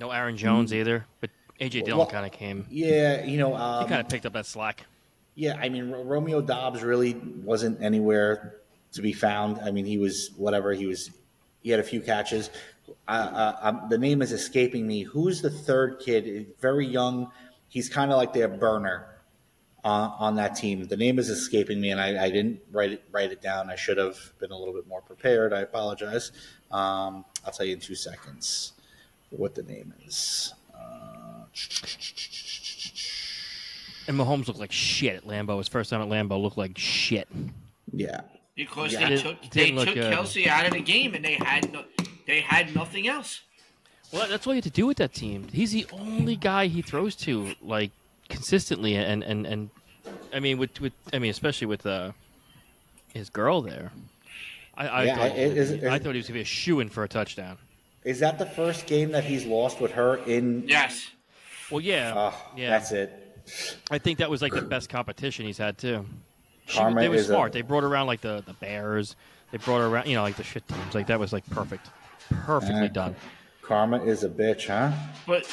Aaron Jones either, but AJ Dillon kind of came. Yeah, he kind of picked up that slack. Yeah, I mean, Romeo Doubs really wasn't anywhere to be found. I mean, he was whatever. He had a few catches. The name is escaping me. Who's the third kid? Very young. He's kind of like their burner on that team. The name is escaping me, and I didn't write it down. I should have been a little bit more prepared. I apologize. I'll tell you in 2 seconds what the name is. And Mahomes looked like shit at Lambeau. His first time at Lambeau looked like shit. Yeah. Because they took Kelsey out of the game, and they had nothing else. Well, that's what you have to do with that team. He's the only guy he throws to, like, consistently, and I mean especially with his girl there. I thought he was going to be a shoo-in for a touchdown. Is that the first game that he's lost with her in? Yes. Well, yeah. Yeah. That's it. I think that was like the best competition he's had too. Karma they were smart. They brought around like the Bears. They brought around like the shit teams. Like that was like perfect. perfectly done. Karma is a bitch, huh? But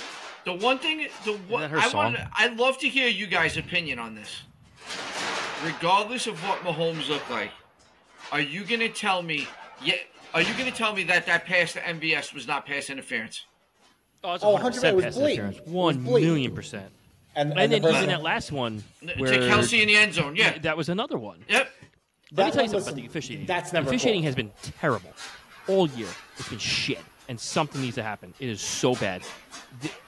the one thing, that her song? I'd love to hear you guys' opinion on this. Regardless of what Mahomes looked like, are you gonna tell me? Are you gonna tell me that pass to MVS was not pass interference? Oh, it's 100% pass interference. 1,000,000%. And then the even that last one where to Kelsey in the end zone, yeah, that was another one. Yep. Let me tell you something about the officiating. That's never the officiating called. has been terrible all year. It's been shit, and something needs to happen. It is so bad.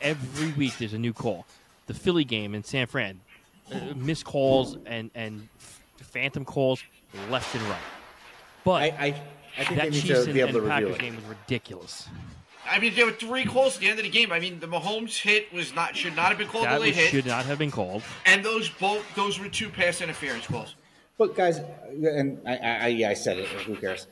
Every week there's a new call. The Philly game in San Fran, missed calls and phantom calls left and right. But I think that they need Chiefs to be able to and review Packers it. game was ridiculous. I mean, there were 3 calls at the end of the game. I mean, the Mahomes hit should not have been called That a late hit, should not have been called. and those were 2 pass interference calls. But guys, and I said it. Who cares?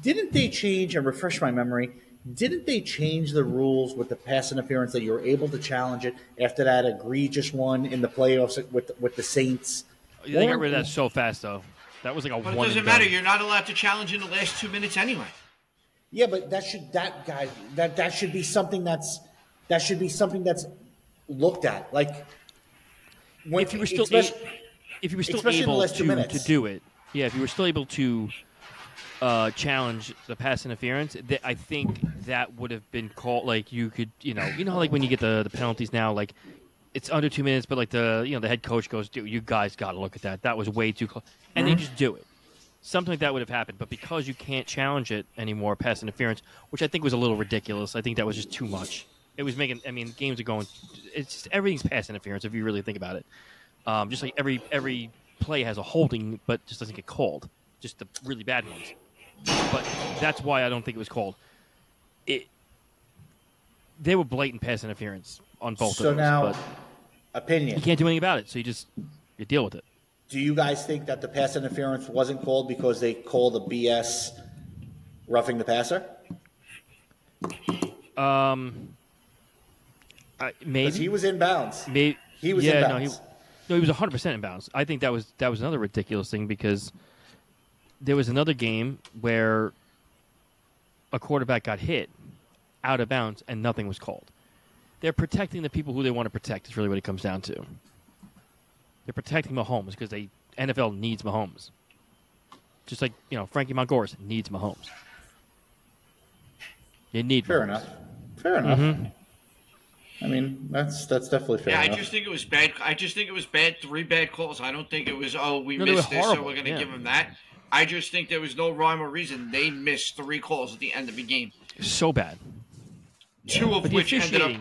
Didn't they change and refresh my memory? Didn't they change the rules with the pass interference that you were able to challenge it after that egregious one in the playoffs with the Saints? They got rid of that so fast, though. That was like a But one. it doesn't matter. You're not allowed to challenge in the last 2 minutes anyway. Yeah, but that should be something that's looked at. Like when, if you were still especially in the able last 2 minutes. to do it, yeah. If you were still able to challenge the pass interference, I think that would have been called. Like you could, like when you get the penalties now, like it's under 2 minutes, but like the head coach goes, "Dude, you guys got to look at that. That was way too close," and they just do it. Something like that would have happened, but because you can't challenge it anymore, pass interference, which I think was a little ridiculous. I think that was just too much. It was making. I mean, games are going. It's just everything's pass interference if you really think about it. Just like every play has a holding, but just doesn't get called. Just the really bad ones. But that's why I don't think it was called. They were blatant pass interference on both of those. So now, but opinion. you can't do anything about it, so you deal with it. Do you guys think that the pass interference wasn't called because they called the BS roughing the passer? Maybe Because he was in bounds. Maybe He was in bounds. he was 100% in bounds. I think that was another ridiculous thing because there was another game where a quarterback got hit out of bounds and nothing was called. They're protecting the people who they want to protect is really what it comes down to. They're protecting Mahomes because NFL needs Mahomes. Just like, Frankie Mongoris needs Mahomes. You need Fair Mahomes. enough. Fair enough. Mm-hmm. I mean, that's definitely fair Yeah, enough. I just think it was bad. I just think it was bad. 3 bad calls. I don't think it was, we No, they missed were this, so horrible. we're going to Yeah. give them that. I just think there was no rhyme or reason. They missed 3 calls at the end of the game. So bad. 2 of But the which ended up.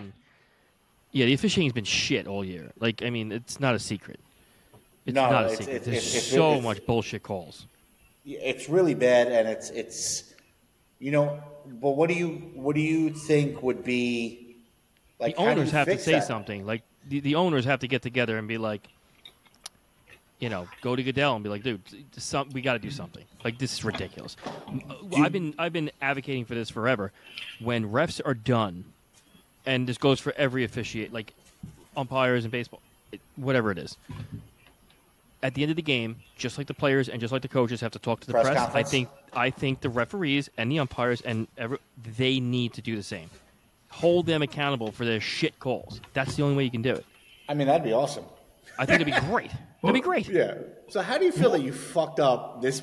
the officiating's been shit all year. Like, I mean, it's not a secret. It's No, not a it's- secret. it's- There's it's- so it's- much bullshit calls. It's really bad, and it's But what do you think would be like? The how do owners you have to fix say that? something. Like, the owners have to get together and be like, go to Goodell and be like, dude, we got to do something. Like, this is ridiculous. I've been advocating for this forever. When refs are done, and this goes for every officiate, like umpires in baseball, whatever it is. At the end of the game, just like the players and just like the coaches have to talk to the Press press, conference. I think the referees and the umpires they need to do the same. Hold them accountable for their shit calls. That's the only way you can do it. I mean, that'd be awesome. I think it'd be great. That'd be great. Yeah. So how do you feel that you fucked up this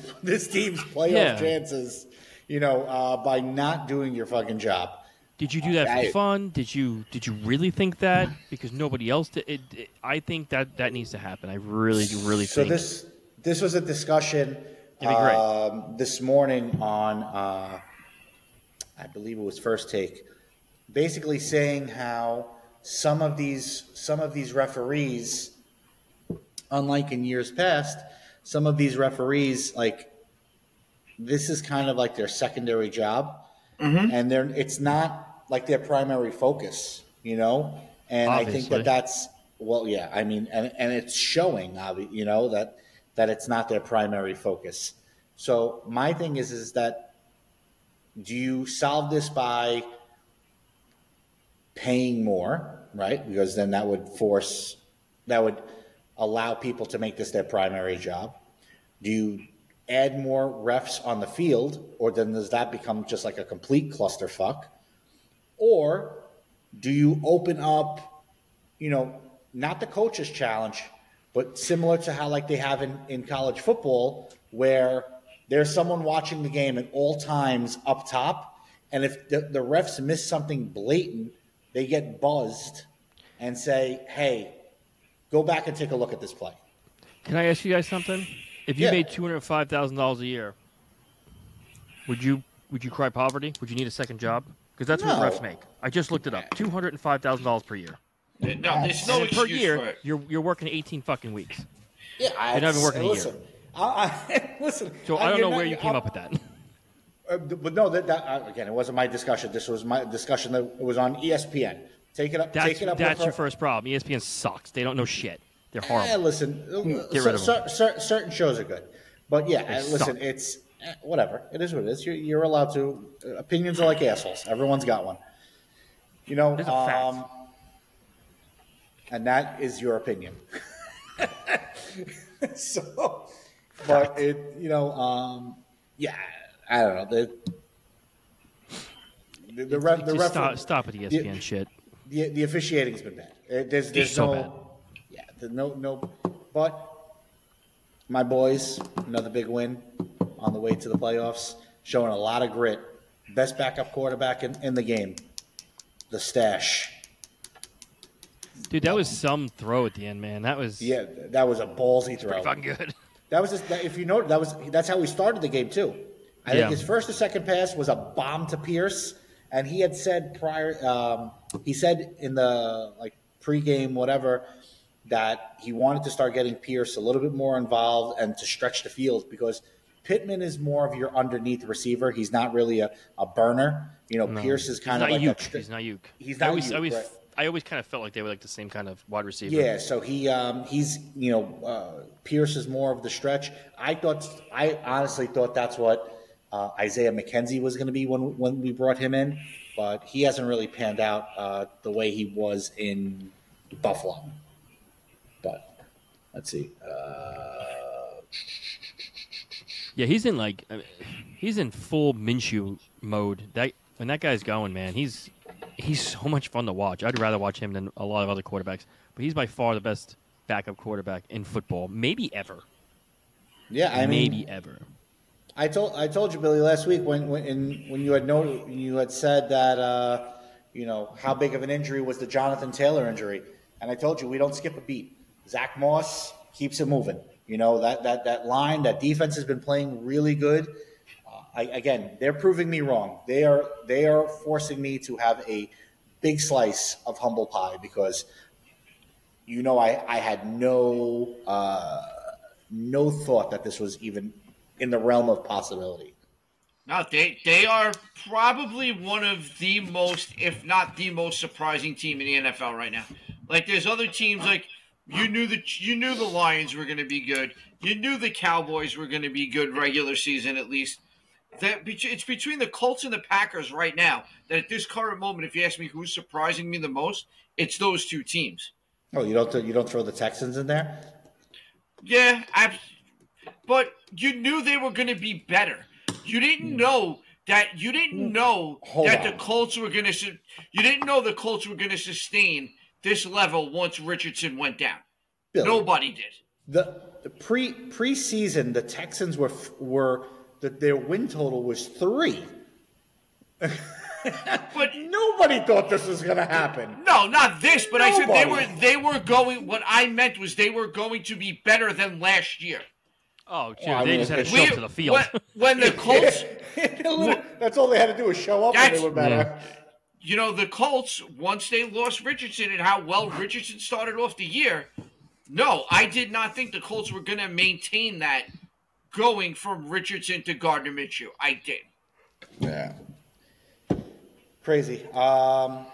team's playoff Yeah. chances? By not doing your fucking job. Did you do that for fun? Did you really think that? Because nobody else did. I think that needs to happen. I really So think. this was a discussion It'd be great. this morning on I believe it was First Take, basically saying how some of these referees, unlike in years past, some of these referees, like, this is kind of like their secondary job, and it's not like their primary focus, And I think Obviously. that's I mean, and it's showing, that it's not their primary focus. So my thing is that, do you solve this by paying more, right? Because then that would allow people to make this their primary job. Do you add more refs on the field, or then does that become just like a complete clusterfuck? Or do you open up, not the coach's challenge, but similar to how like they have in college football, where there's someone watching the game at all times up top, and if the refs miss something blatant, they get buzzed and say, hey, go back and take a look at this play. Can I ask you guys something? If you made $205,000 a year, would you cry poverty? Would you need a second job? Because that's what refs make. I just looked it up. $205,000 per year. No, there's no excuse per year, for it. You're working 18 fucking weeks. Yeah, you're not even working a year. Listen. So I don't know where you came up with that. But no, again, it wasn't my discussion. This was my discussion that was on ESPN. Take it up. That's your first problem. ESPN sucks. They don't know shit. They're horrible. Listen, Get rid of them. certain shows are good, but listen, it's whatever. It is what it is. You're allowed to. Opinions are like assholes. Everyone's got one. It's a fact. And that is your opinion. So, but I don't know. The ref. Stop with the ESPN shit. The officiating's been bad. There's so no bad. Yeah, there's no. But my boys, another big win on the way to the playoffs, showing a lot of grit. Best backup quarterback in the game. The stash. Dude, that was some throw at the end, man. That was that was a ballsy throw. pretty fucking good. That was just, if you know, that's how we started the game too. I think his first or second pass was a bomb to Pierce, and he had said he said in the pregame whatever that he wanted to start getting Pierce a little bit more involved and to stretch the field because Pittman is more of your underneath receiver. He's not really a burner. No. Pierce is kind of like he's not Uke. He's not Uke. Right? I always kind of felt like they were like the same kind of wide receiver. Yeah, so he's Pierce is more of the stretch. I honestly thought that's what Isaiah McKenzie was going to be when we brought him in, but he hasn't really panned out the way he was in Buffalo. But let's see. Yeah, he's in full Minshew mode. When that guy's going, man, he's so much fun to watch. I'd rather watch him than a lot of other quarterbacks. But he's by far the best backup quarterback in football, maybe ever. Yeah, maybe ever. I told you, Billy, last week when you had said that how big of an injury was the Jonathan Taylor injury, and I told you we don't skip a beat. Zach Moss keeps it moving. That line, that defense has been playing really good. Again, they're proving me wrong. They are forcing me to have a big slice of humble pie because, I had no thought that this was even in the realm of possibility. No, they are probably one of the most, if not the most surprising team in the NFL right now. Like there's other teams like you knew the Lions were going to be good. You knew the Cowboys were going to be good regular season at least. It's between the Colts and the Packers right now that at this current moment, if you ask me who's surprising me the most, it's those two teams. Oh, you don't throw the Texans in there? Yeah, but you knew they were going to be better. You didn't know that. You didn't know the Colts were going to. You didn't know the Colts were going to sustain this level once Richardson went down. Billy, nobody did. The preseason, the Texans were their win total was 3. But nobody thought this was going to happen. No, not this. But nobody. I said they were going. What I meant was they were going to be better than last year. Oh, dude, they just had to show up to the field. When the Colts, that's all they had to do was show up, and they were better. The Colts once they lost Richardson and how well Richardson started off the year. No, I did not think the Colts were going to maintain that going from Richardson to Gardner Minshew. I did. Yeah. Crazy. But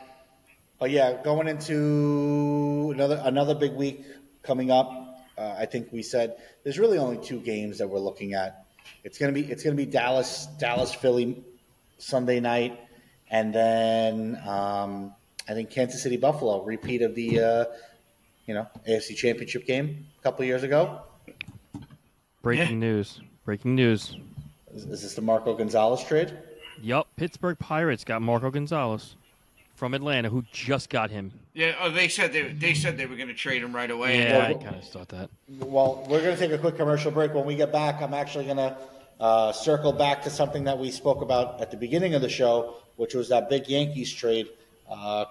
yeah, going into another big week coming up. I think we said there's really only 2 games that we're looking at. It's gonna be Dallas Philly Sunday night, and then I think Kansas City Buffalo, repeat of the AFC Championship game a couple of years ago. Breaking news. Breaking news. Is this the Marco Gonzalez trade? Yup, Pittsburgh Pirates got Marco Gonzalez from Atlanta, who just got him. Yeah, they said they were going to trade him right away. Yeah, I kind of thought that. Well, we're going to take a quick commercial break. When we get back, I'm actually going to circle back to something that we spoke about at the beginning of the show, which was that big Yankees trade. A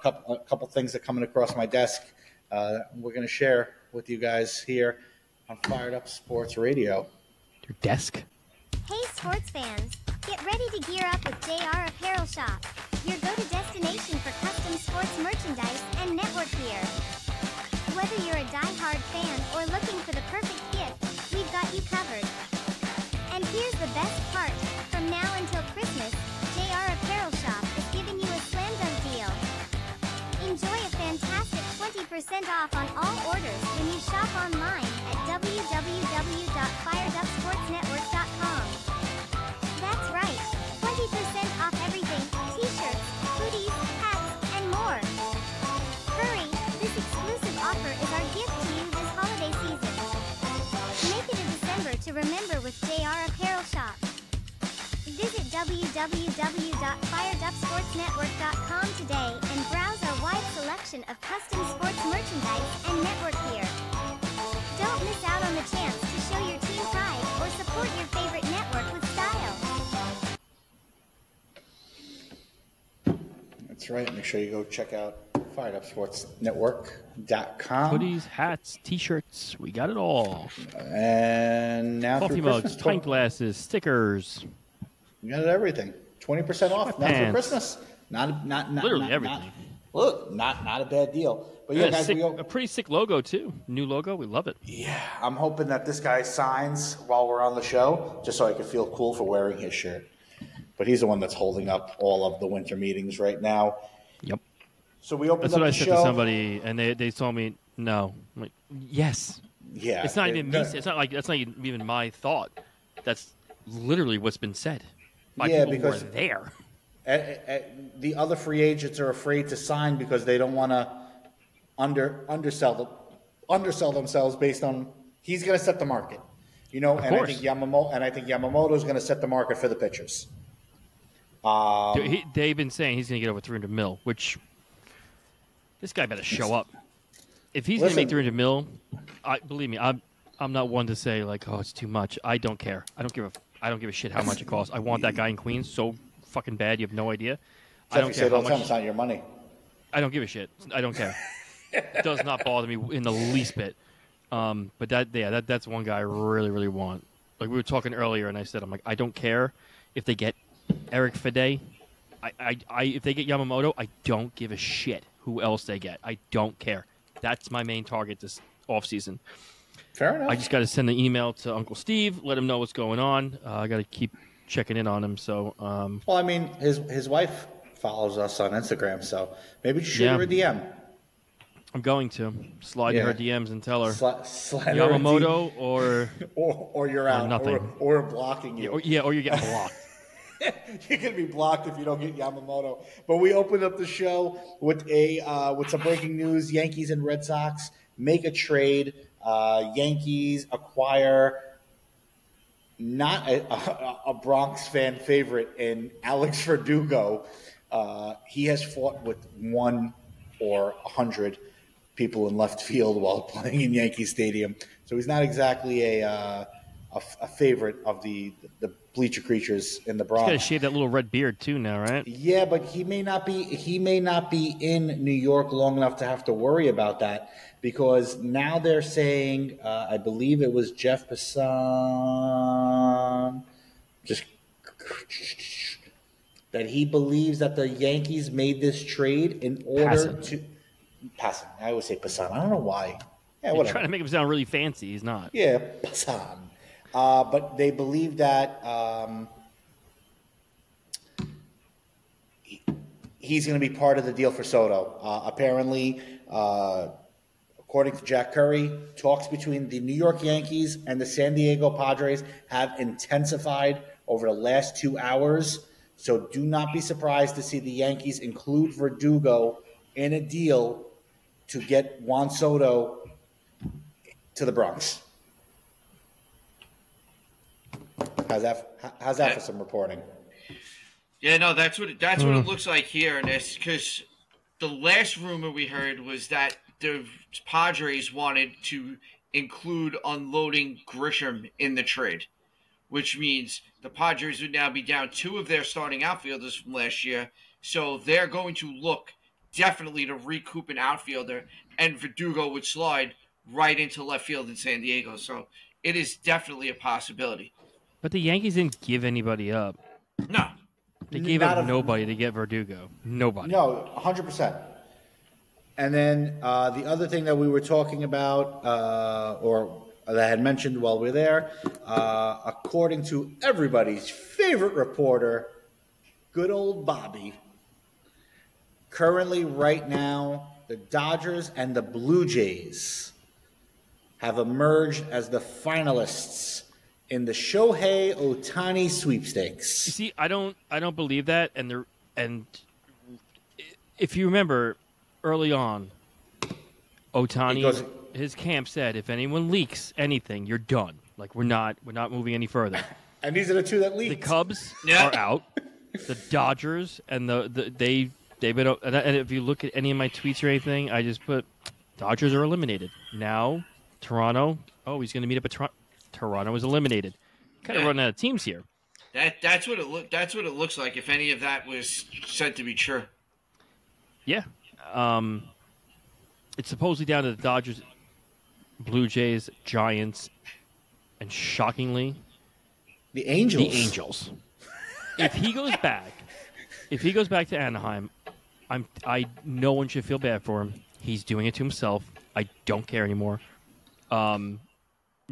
couple things that are coming across my desk. We're going to share with you guys here on Fired Up Sports Radio. Your desk? Hey sports fans, get ready to gear up with JR Apparel Shop, your go-to destination for custom sports merchandise and network gear. Whether you're a die-hard fan or looking for the perfect gift, we've got you covered. And here's the best part, from now until Christmas, JR Apparel Shop is giving you a slam dunk deal. Enjoy a fantastic 20% off on all orders when you shop online at www.firedupsportsnetwork.com. That's right, 20% off everything, t-shirts, hoodies, hats, and more. Hurry, this exclusive offer is our gift to you this holiday season. Make it a December to remember with JR Apparel Shop. Visit www.firedupsportsnetwork.com today and browse our wide selection of custom sports merchandise and network gear. Don't miss out on the chance to show your team pride or support your favorite network with style. That's right. Make sure you go check out firedupsportsnetwork.com. Hoodies, hats, t-shirts. We got it all. And now Coffee through mugs, Christmas, pint glasses, stickers. we got everything. 20% off now for Christmas. Not Literally everything. Not a bad deal. But yeah, guys, a pretty sick logo too. New logo, we love it. Yeah, I'm hoping that this guy signs while we're on the show, just so I can feel cool for wearing his shirt. But he's the one that's holding up all of the winter meetings right now. Yep. So we opened That's up what I the said show. to somebody, and they told me no. I'm like, yes. Yeah, It's not even me. It's not like that's not even my thought. That's literally what's been said by people who are there. The other free agents are afraid to sign because they don't want to undersell themselves based on he's going to set the market, and I think Yamamoto is going to set the market for the pitchers. They've been saying he's going to get over 300 mil, which this guy better show up. If he's going to make 300 mil, believe me, I'm not one to say like, oh, it's too much. I don't care. I don't give a shit how much it costs. I want that guy in Queens so fucking bad. You have no idea. I don't care how much. It's not your money. I don't give a shit. I don't care. It does not bother me in the least bit. But that's one guy I really, really want. Like we were talking earlier, and I said, I'm like, I don't care if they get Eric Fede. If they get Yamamoto, I don't give a shit who else they get. I don't care. That's my main target this offseason. Fair enough. I just got to send an email to Uncle Steve, let him know what's going on. I got to keep checking in on him. So, well, I mean, his wife follows us on Instagram, so maybe you should shoot her a DM. I'm going to slide in her DMs and tell her slide Yamamoto or you're out, nothing, or blocking you. Or you're getting blocked. You're gonna be blocked if you don't get Yamamoto. But we opened up the show with some breaking news: Yankees and Red Sox make a trade. Yankees acquire not a Bronx fan favorite in Alex Verdugo. He has fought with 1 or 100 people in left field while playing in Yankee Stadium, so he's not exactly a favorite of the bleacher creatures in the Bronx. He's got to shave that little red beard too now, right? Yeah, but he may not be in New York long enough to have to worry about that, because now they're saying, I believe it was Jeff Passan, that he believes that the Yankees made this trade in order to Passan. I always say Passan. I don't know why. Yeah, You're trying to make him sound really fancy. He's not. Yeah, Passan. But they believe that he's going to be part of the deal for Soto. Apparently, according to Jack Curry, talks between the New York Yankees and the San Diego Padres have intensified over the last 2 hours. So do not be surprised to see the Yankees include Verdugo in a deal to get Juan Soto to the Bronx. How's that for some reporting? Yeah, no, that's what it looks like here, and it's because the last rumor we heard was that the Padres wanted to include unloading Grisham in the trade, which means the Padres would now be down 2 of their starting outfielders from last year, so they're going to look definitely to recoup an outfielder, and Verdugo would slide right into left field in San Diego. So it is definitely a possibility. But the Yankees didn't give anybody up. No. They gave up nobody to get Verdugo. Nobody. No, 100%. And then the other thing that we were talking about, or that I had mentioned while we were there, according to everybody's favorite reporter, good old Bobby, currently right now, the Dodgers and the Blue Jays have emerged as the finalists in the Shohei Ohtani sweepstakes. You see, I don't believe that, and if you remember early on, Ohtani, his camp said, if anyone leaks anything, you're done. Like we're not moving any further. And these are the 2 that leaked. The Cubs are out. The Dodgers and they've been, and if you look at any of my tweets or anything, I just put Dodgers are eliminated. Now Toronto, he's going to meet up at Toronto. Toronto is eliminated. Kind of running out of teams here. That's what it looks like. If any of that was said to be true. Yeah, it's supposedly down to the Dodgers, Blue Jays, Giants, and shockingly, the Angels. The Angels. If he goes back to Anaheim, no one should feel bad for him. He's doing it to himself. I don't care anymore.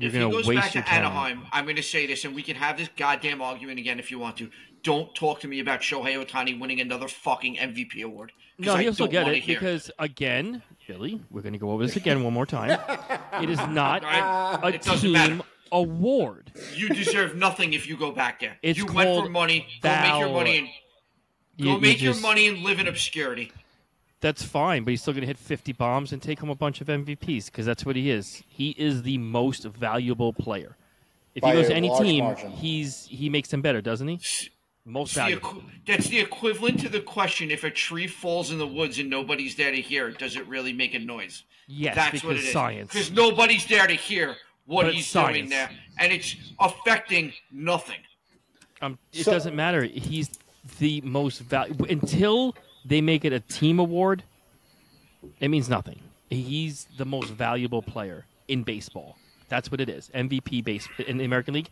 If he goes back to Anaheim, I'm going to say this, and we can have this goddamn argument again if you want to. Don't talk to me about Shohei Ohtani winning another fucking MVP award. No, he'll still get it because, again, Billy, we're going to go over this again one more time. It is not a team award. You deserve nothing if you go back there. You went for money. Go make your money and your money and live in obscurity. That's fine, but he's still going to hit 50 bombs and take home a bunch of MVPs because that's what he is. He is the most valuable player. If he goes to any team, he makes them better, doesn't he? Most valuable. That's the equivalent to the question: if a tree falls in the woods and nobody's there to hear it, does it really make a noise? Yes, that's because what it is. Science. Because nobody's there to hear what he's doing there, and it's affecting nothing. It doesn't matter. He's the most valuable until they make it a team award. It means nothing. He's the most valuable player in baseball. That's what it is. MVP base in the American League.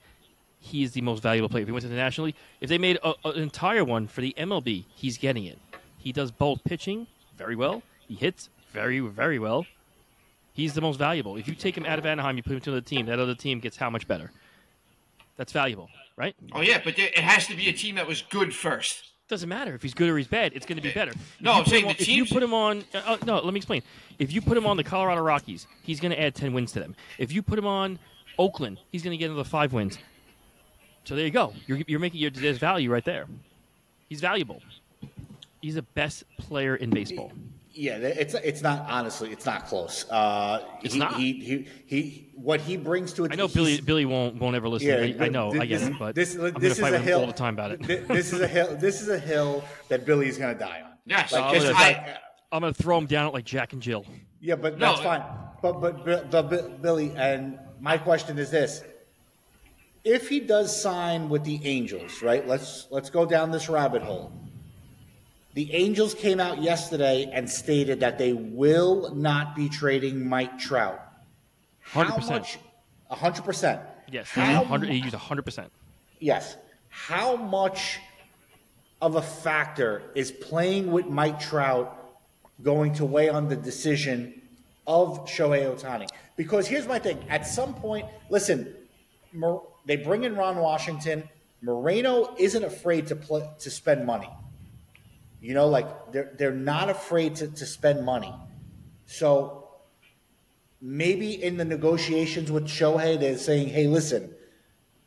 He is the most valuable player. If he went to the National League, if they made an entire one for the MLB, he's getting it. He does both pitching very well. He hits very, very well. He's the most valuable. If you take him out of Anaheim, you put him to another team, that other team gets how much better? That's valuable, right? Oh, yeah, but it has to be a team that was good first. Doesn't matter if he's good or he's bad. It's going to be better. No, I'm saying if you put him on, no, let me explain. If you put him on the Colorado Rockies, he's going to add 10 wins to them. If you put him on Oakland, he's going to get another 5 wins. So there you go. You're making there's value right there. He's valuable. He's the best player in baseball. Yeah, it's not, honestly, it's not close. It's not. He what he brings to it. I know Billy won't ever listen. Yeah, I know, I get it, but this I'm going to fight with him all the time about it. This is a hill that Billy's going to die on. Yes, I'm going to throw him down like Jack and Jill. Yeah, but that's fine. But Billy, and my question is this: if he does sign with the Angels, right? Let's go down this rabbit hole. The Angels came out yesterday and stated that they will not be trading Mike Trout. 100%. 100%. Yes, he used 100%. Yes. How much of a factor is playing with Mike Trout going to weigh on the decision of Shohei Ohtani? Because here's my thing. At some point, listen, they bring in Ron Washington. Moreno isn't afraid to spend money. You know, like they're not afraid to spend money. So maybe in the negotiations with Shohei, they're saying, "Hey, listen,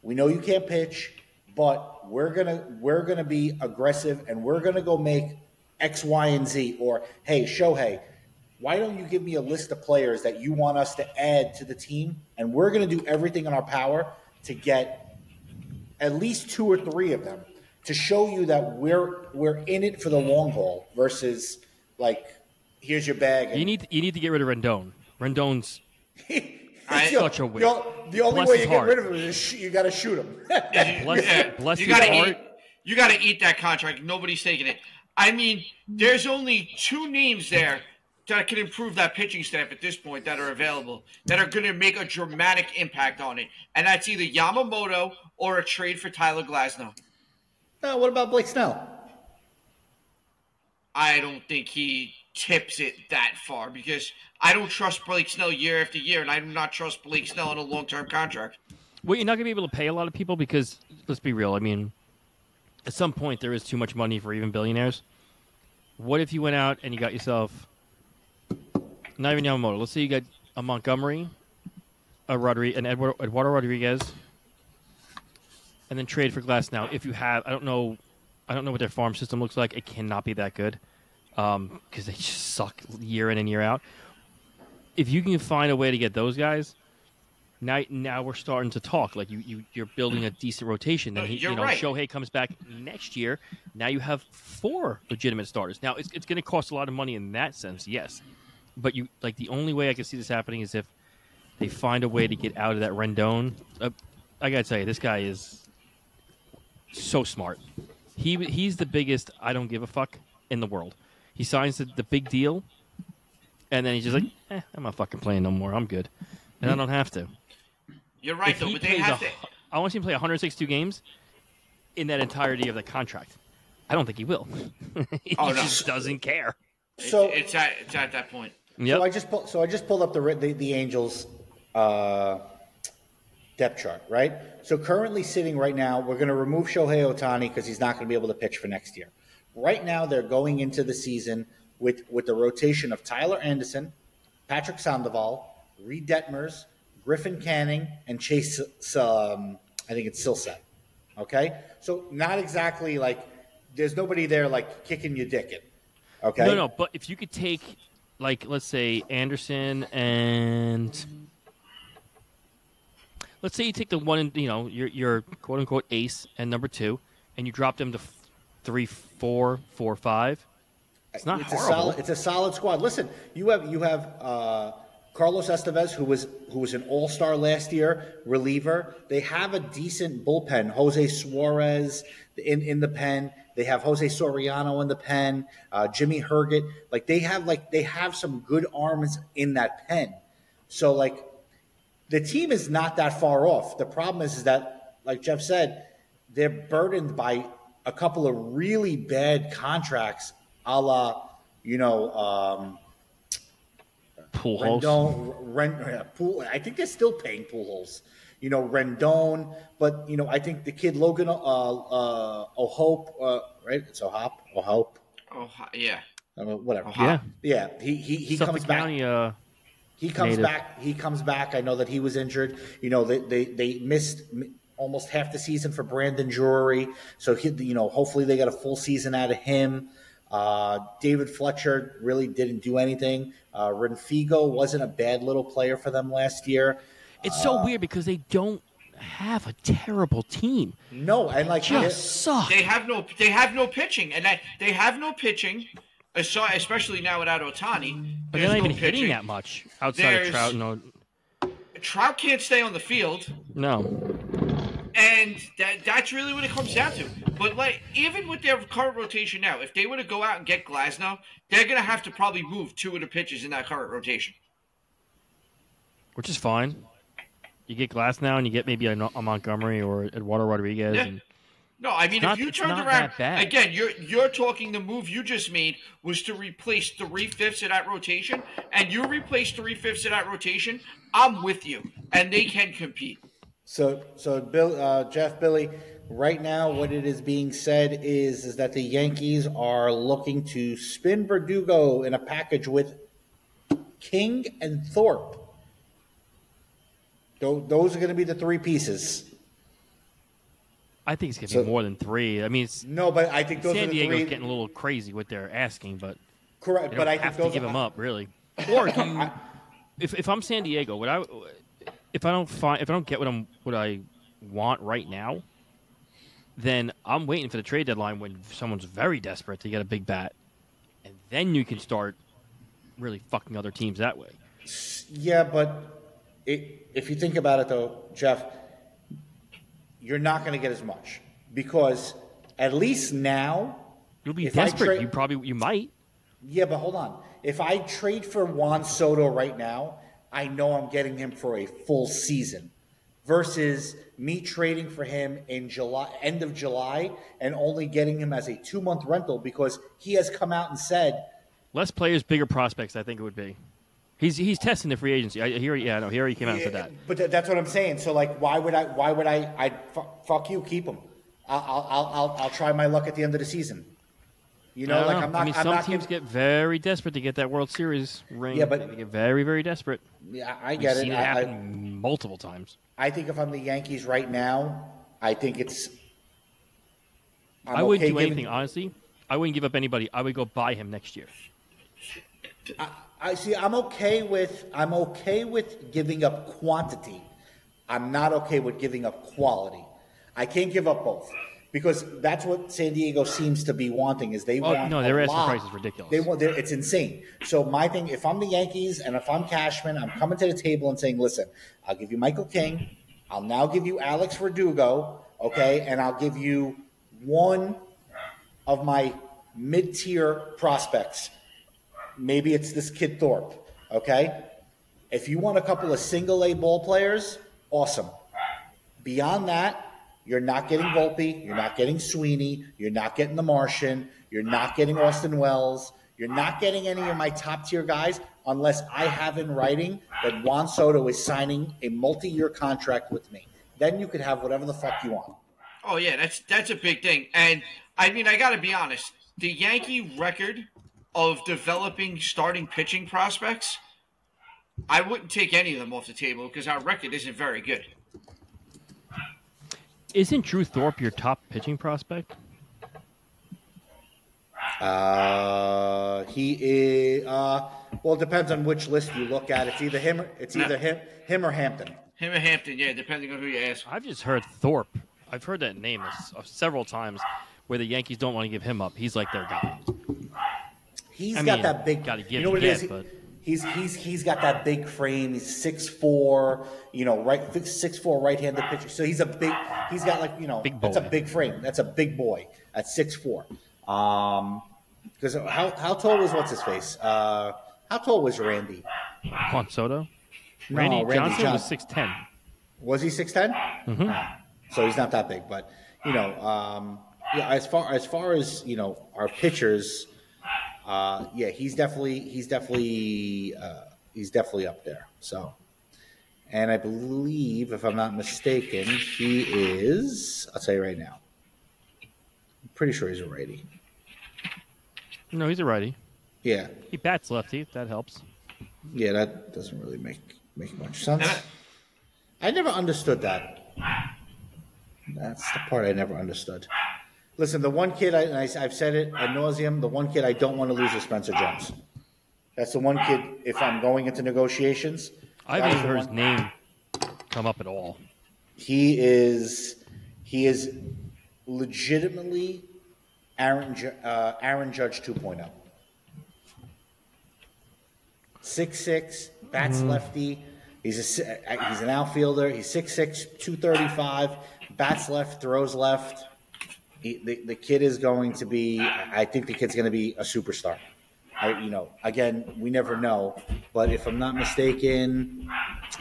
we know you can't pitch, but we're gonna be aggressive and we're gonna go make X, Y, and Z." Or, "Hey, Shohei, why don't you give me a list of players that you want us to add to the team, and we're gonna do everything in our power to get at least 2 or 3 of them to show you that we're in it for the long haul versus like here's your bag. You need to get rid of Rendon. Rendon's such a win. The only way you get rid of him is you got to shoot him. Bless you his heart. You got to eat that contract. Nobody's taking it. I mean, there's only 2 names there that can improve that pitching staff at this point that are available, that are going to make a dramatic impact on it. And that's either Yamamoto or a trade for Tyler Glasnow. What about Blake Snell? I don't think he tips it that far because I don't trust Blake Snell year after year, and I do not trust Blake Snell on a long-term contract. Well, you're not going to be able to pay a lot of people because, let's be real, I mean, at some point there is too much money for even billionaires. What if you went out and you got yourself, not even Yamamoto, let's say you got a Montgomery, an Eduardo Rodriguez, and then trade for Glass now. If you have, I don't know what their farm system looks like. It cannot be that good because they just suck year in and year out. If you can find a way to get those guys, now we're starting to talk. Like you're building a decent rotation. Then right. Shohei comes back next year. Now you have 4 legitimate starters. Now it's going to cost a lot of money in that sense, yes. But the only way I can see this happening is if they find a way to get out of that Rendon. I gotta tell you, this guy is so smart. He's the biggest I don't give a fuck in the world. He signs the big deal, and then he's just like, I'm not fucking playing no more. I'm good, and I don't have to. You're right, though, but they have to. I want to see him play 162 games in that entirety of the contract. I don't think he will. He just doesn't care. So it's at that point. Yep. So I just pulled up the Angels depth chart, right? So currently sitting right now, we're going to remove Shohei Ohtani because he's not going to be able to pitch for next year. Right now, they're going into the season with the rotation of Tyler Anderson, Patrick Sandoval, Reed Detmers, Griffin Canning, and Chase, I think it's Silseth. Okay? So not exactly like there's nobody there like kicking your dick in. Okay? No, but if you could take, like, let's say Anderson and let's say you take the one, your quote-unquote ace and number 2, and you drop them to 3, 4, 4, 5. It's not horrible. It's a solid squad. Listen, you have Carlos Estevez, who was an all-star last year, reliever. They have a decent bullpen. Jose Suarez in the pen. They have Jose Soriano in the pen. Jimmy Herget. They have some good arms in that pen. So the team is not that far off. The problem is that, like Jeff said, they're burdened by a couple of really bad contracts, a la, Pujols. I think they're still paying Pujols. Rendon, but I think the kid Logan O'Hope, right? It's O'Hope. Oh yeah. Whatever. Yeah. Yeah. He comes back. He comes back. He comes back. I know that he was injured. They missed almost half the season for Brandon Drury, so hopefully they got a full season out of him. David Fletcher really didn't do anything. Renfigo wasn't a bad little player for them last year. It's so weird because they don't have a terrible team. No, and just suck. They have no pitching, and they have no pitching. Especially now without Ohtani, but they're not even hitting that much outside of Trout. No, Trout can't stay on the field. No, and that's really what it comes down to. But even with their current rotation now, if they were to go out and get Glasnow, they're going to have to probably move 2 of the pitchers in that current rotation, which is fine. You get Glasnow and you get maybe a Montgomery or Eduardo Rodriguez. Yeah. And no, I mean, if you turned around, again, you're talking the move you just made was to replace 3/5 of that rotation, and you replace 3/5 of that rotation, I'm with you, and they can compete. So Bill, Jeff, Billy, right now what it is being said is that the Yankees are looking to spin Verdugo in a package with King and Thorpe. Those are going to be the 3 pieces. I think it's going to be more than 3. I mean, but I think those San are the Diego's 3. getting a little crazy what they're asking, but correct. But I think have those to give them up really. Or do you, if I'm San Diego, if I don't get what I want right now, then I'm waiting for the trade deadline when someone's very desperate to get a big bat, and then you can start really fucking other teams that way. Yeah, but if you think about it, though, Jeff, you're not going to get as much because at least now you'll be desperate. You might. Yeah, but hold on. If I trade for Juan Soto right now, I know I'm getting him for a full season versus me trading for him in July, end of July, and only getting him as a 2-month rental because he has come out and said less players, bigger prospects. I think it would be. He's testing the free agency. He came out and said that. But that's what I'm saying. So like, why would I? Fuck you, keep him. I'll try my luck at the end of the season. You know, like I'm not. Some teams get very desperate to get that World Series ring. Yeah, but they get very, very desperate. Yeah, I get it. We've seen it happen multiple times. I think if I'm the Yankees right now, I think it's. I wouldn't do anything, honestly. I wouldn't give up anybody. I would go buy him next year. I see. I'm okay with giving up quantity. I'm not okay with giving up quality. I can't give up both because that's what San Diego seems to be wanting. Is they want their asking price is ridiculous. It's insane. So my thing, if I'm the Yankees and if I'm Cashman, I'm coming to the table and saying, listen, I'll give you Michael King. I'll now give you Alex Verdugo, okay, and I'll give you one of my mid-tier prospects. Maybe it's this kid Thorpe, okay? If you want a couple of single-A ball players, awesome. Beyond that, you're not getting Volpe, you're not getting Sweeney, you're not getting the Martian, you're not getting Austin Wells, you're not getting any of my top-tier guys unless I have in writing that Juan Soto is signing a multi-year contract with me. Then you could have whatever the fuck you want. Oh, yeah, that's a big thing. And, I mean, I got to be honest. The Yankee record of developing starting pitching prospects, I wouldn't take any of them off the table because our record isn't very good. Isn't Drew Thorpe your top pitching prospect? He is. Well, it depends on which list you look at. It's either him. Him or Hampton. Him or Hampton, yeah, depending on who you ask. I've just heard Thorpe. I've heard that name several times where the Yankees don't want to give him up. He's like their guy. He's got that big. You know what it is? But he's got that big frame. He's 6'4", 6'4" right-handed pitcher. So he's a big. He's got that's a big frame. That's a big boy at 6'4". Because how tall was what's his face? How tall was Randy? Juan Soto. No, Randy Johnson John. was 6'10". Was he 6'10"? Mm-hmm. So he's not that big, but as far as our pitchers. He's definitely up there. So, and I believe, if I'm not mistaken, he is. I'll tell you right now. I'm pretty sure he's a righty. No, he's a righty. Yeah. He bats lefty. If that helps. Yeah, that doesn't really make much sense. I never understood that. That's the part I never understood. Listen, the one kid, I've said it ad nauseum, the one kid I don't want to lose is Spencer Jones. That's the one kid, if I'm going into negotiations. I haven't heard his name come up at all. He is legitimately Aaron Judge 2.0. 6'6", bats lefty. He's an outfielder. He's 6'6", 235, bats left, throws left. The kid is going to be. I think the kid's going to be a superstar. Again, we never know. But if I'm not mistaken,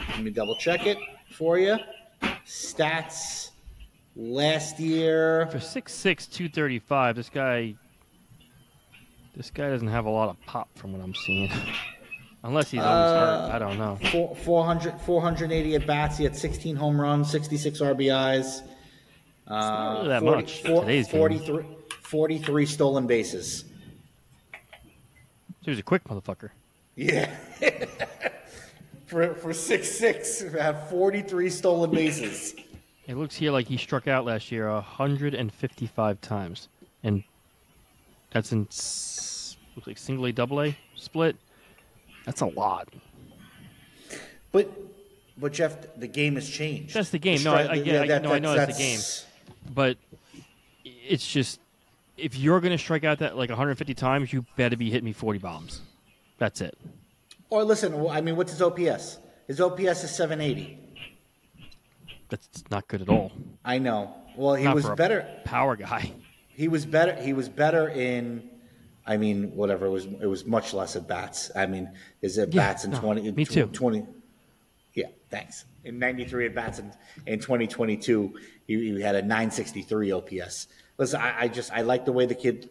let me double check it for you. Stats last year for 6'6", 235. This guy doesn't have a lot of pop from what I'm seeing. Unless he's always hurt. I don't know. 480 at bats. He had 16 home runs, 66 RBIs. Not really that much. 43 stolen bases. He was a quick motherfucker. Yeah. for 6'6", have 43 stolen bases. It looks here like he struck out last year 155 times. And that's in looks like single A, double A split. That's a lot. But Jeff, the game has changed. That's the game. I know that's the game. But it's just if you're going to strike out that like 150 times, you better be hitting me 40 bombs. That's it. Or listen, I mean, what's his OPS? His OPS is 780. That's not good at all. I know. Well, he Not was for a better. Power guy. He was better. He was better in. I mean, whatever it was. It was much less at bats. I mean, his at bats in 20. Me too. 20. Yeah, thanks. In 93 at bats in 2022, he had a 963 OPS. Listen, I like the way the kid.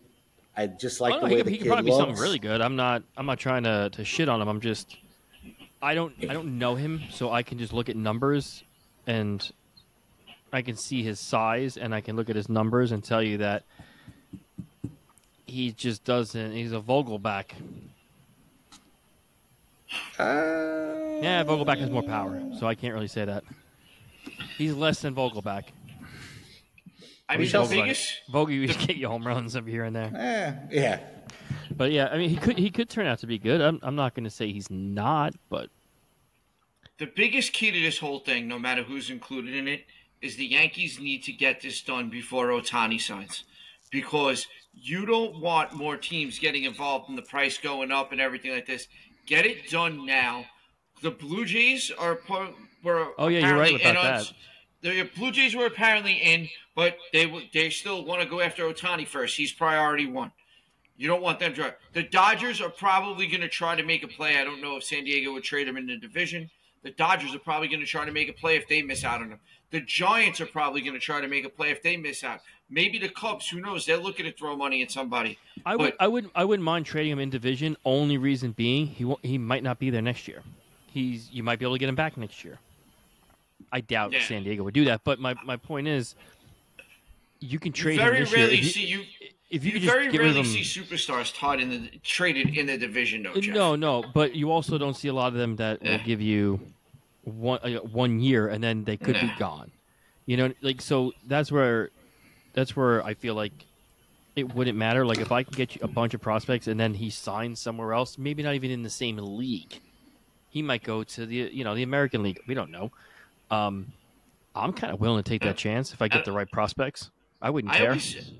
I just like the way the kid He could probably looks. be something really good. I'm not trying to shit on him. I'm just I don't know him, so I can just look at numbers and I can see his size and I can look at his numbers and tell you that he just doesn't. He's a Vogelback. Yeah, Vogelback has more power, so I can't really say that. He's less than Vogelback. I mean, the biggest. Vogel used to get you home runs every here and there. Yeah. But yeah, I mean, he could turn out to be good. I'm not going to say he's not, but The biggest key to this whole thing, no matter who's included in it, is the Yankees need to get this done before Ohtani signs. Because you don't want more teams getting involved in the price going up and everything like this. Get it done now. The Blue Jays were oh yeah, you're right about that. The Blue Jays were apparently in, but they still want to go after Ohtani first. He's priority one. You don't want them to. The Dodgers are probably going to try to make a play. I don't know if San Diego would trade him in the division. The Dodgers are probably going to try to make a play if they miss out on him. The Giants are probably going to try to make a play if they miss out. Maybe the Cubs, who knows? They're looking to throw money at somebody. I wouldn't mind trading him in division. Only reason being, he might not be there next year. You might be able to get him back next year. I doubt San Diego would do that. But my point is, you can trade him this year. If you could just very get rid of rarely him, see superstars traded in the division, though, Jeff. No, but you also don't see a lot of them that will give you 1 year and then they could be gone. You know, like so that's where I feel like it wouldn't matter. Like if I can get you a bunch of prospects and then he signs somewhere else, maybe not even in the same league, he might go to the American League. We don't know. I'm kind of willing to take that chance if I get the right prospects. I wouldn't care.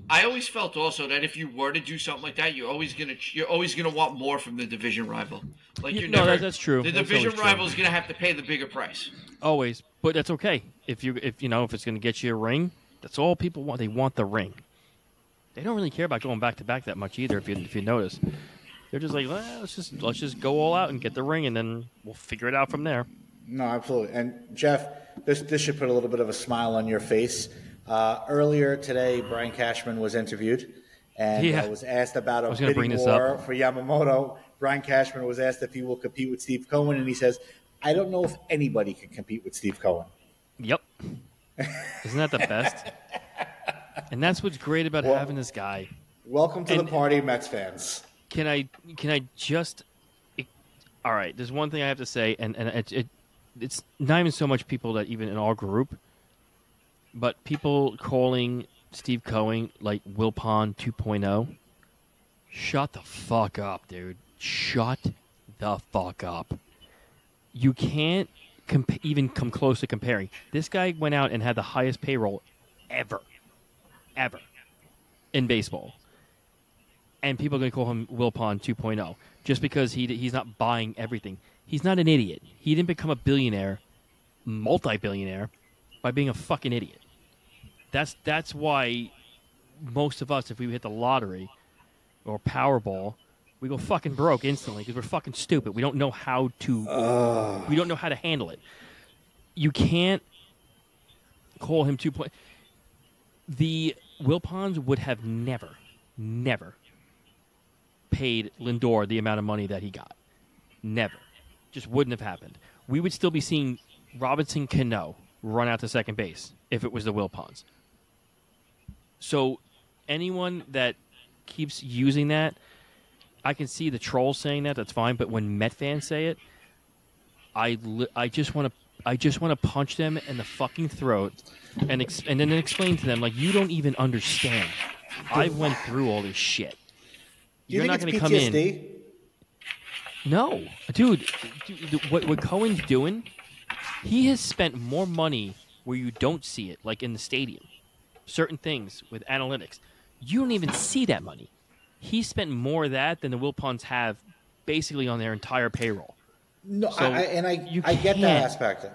I always felt also that if you were to do something like that, you're always gonna want more from the division rival. Like that's true. The division rival is gonna have to pay the bigger price. Always, but that's okay. If it's gonna get you a ring, that's all people want. They want the ring. They don't really care about going back to back that much either. If you notice, they're just like, well, let's just go all out and get the ring, and then we'll figure it out from there. No, absolutely. And Jeff, this should put a little bit of a smile on your face. Earlier today, Brian Cashman was interviewed and was asked about a bidding war for Yamamoto. Brian Cashman was asked if he will compete with Steve Cohen, and he says, I don't know if anybody can compete with Steve Cohen. Yep. Isn't that the best? And that's what's great about having this guy. Welcome to the party, Mets fans. Can I just – all right, there's one thing I have to say, and it's not even so much people that even in our group – but people calling Steve Cohen like Wilpon 2.0, shut the fuck up, dude. Shut the fuck up. You can't even come close to comparing. This guy went out and had the highest payroll ever in baseball. And people are going to call him Wilpon 2.0 just because he's not buying everything. He's not an idiot. He didn't become a billionaire, multi-billionaire, by being a fucking idiot. That's why most of us, if we hit the lottery or Powerball, we go fucking broke instantly because we're fucking stupid. We don't know how to. We don't know how to handle it. You can't call him 2.0. The Wilpons would have never paid Lindor the amount of money that he got. Never. Just wouldn't have happened. We would still be seeing Robinson Cano run out to second base if it was the Wilpons. So anyone that keeps using that, I can see the trolls saying that. That's fine. But when Met fans say it, I just want to punch them in the fucking throat and then explain to them like you don't even understand. I went through all this shit. You're not going to come in. No, dude. What Cohen's doing, he has spent more money where you don't see it, like in the stadium. certain things with analytics. You don't even see that money. He spent more of that than the Wilpons have basically on their entire payroll. No, So I get that aspect.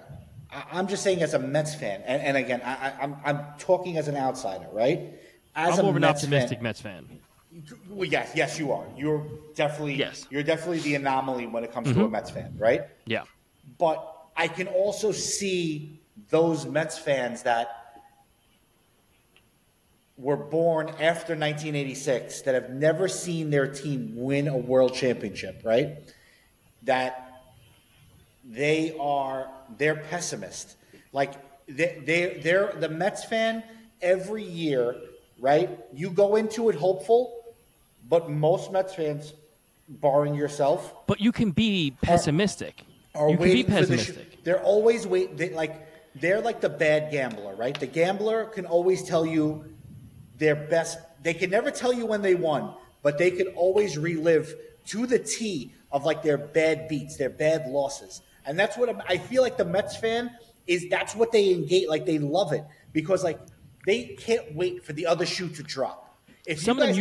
I'm just saying as a Mets fan, and again, I'm talking as an outsider, right? As I'm more of an Mets optimistic Mets fan. Well, yes, you are. You're definitely the anomaly when it comes to a Mets fan, right? Yeah. But I can also see those Mets fans that were born after 1986 that have never seen their team win a world championship, right? That they're pessimist. Like they're the Mets fan every year, right? You go into it hopeful, but most Mets fans, barring yourself, but you can be pessimistic. You can be pessimistic. They're always they're like the bad gambler, right? The gambler can always tell you their best. They can never tell you when they won, but they can always relive to the T of like their bad beats, their bad losses. And that's what I feel like the Mets fan is. That's what they engage. Like they love it because like they can't wait for the other shoe to drop. Some of them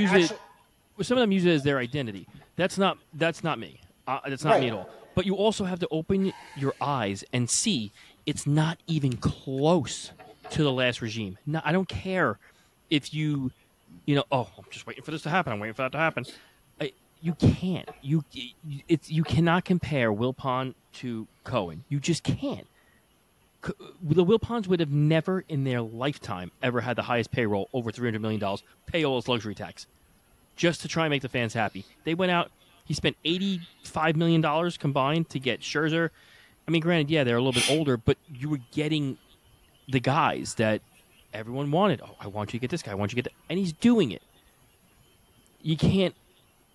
use it as their identity. That's not me. That's not me at all. But you also have to open your eyes and see it's not even close to the last regime. No, I don't care if I'm just waiting for this to happen. I'm waiting for that to happen. You can't. You cannot compare Wilpon to Cohen. You just can't. The Wilpons would have never in their lifetime ever had the highest payroll, over $300 million, pay all his luxury tax, just to try and make the fans happy. They went out. He spent $85 million combined to get Scherzer. I mean, granted, yeah, they're a little bit older, but you were getting the guys that everyone wanted. Oh, I want you to get this guy. I want you to get that. And he's doing it. You can't.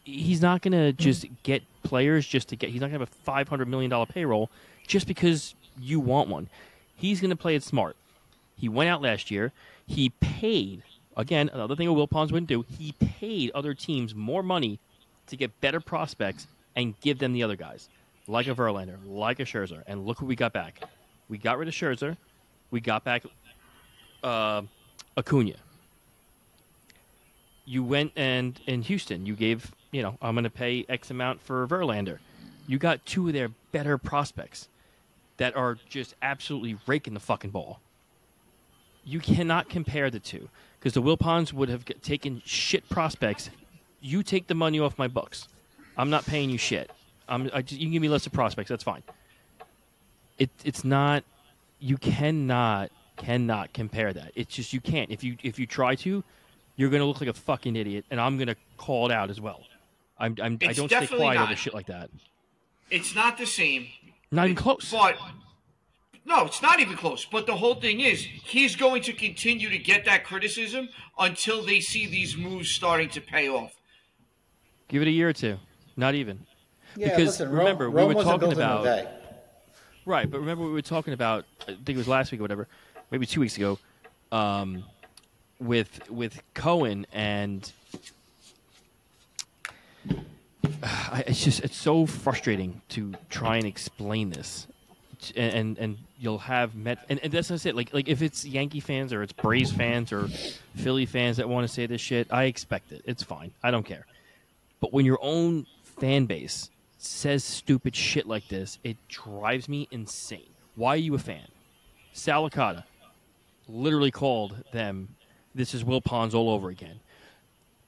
He's not going to just get players just to get. He's not going to have a $500 million payroll just because you want one. He's going to play it smart. He went out last year. He paid, again, another thing a Wilpons wouldn't do, he paid other teams more money to get better prospects and give them the other guys, like a Verlander, like a Scherzer. And look who we got back. We got rid of Scherzer. We got back Acuna. You went and in Houston, you gave, I'm going to pay X amount for Verlander. You got two of their better prospects that are just absolutely raking the fucking ball. You cannot compare the two because the Wilpons would have taken shit prospects. You take the money off my books. I'm not paying you shit. You can give me a list of prospects. That's fine. It's not. You cannot compare that. It's just you can't. If you try to, you're going to look like a fucking idiot, and I'm going to call it out as well. I don't stay quiet over shit like that. It's not the same. Not even close. But no, it's not even close. But the whole thing is, he's going to continue to get that criticism until they see these moves starting to pay off. Give it a year or two. Not even. Yeah, because listen, remember, Rome we were talking about. In a day. Right, but remember we were talking about, I think it was last week or whatever, maybe 2 weeks ago, with Cohen, and it's so frustrating to try and explain this, and you'll have and that's not it. Like if it's Yankee fans or it's Braves fans or Philly fans that want to say this shit, I expect it. It's fine. I don't care. But when your own fan base says stupid shit like this, it drives me insane. Why are you a fan? Sal Licata literally called them, this is Wilpons all over again.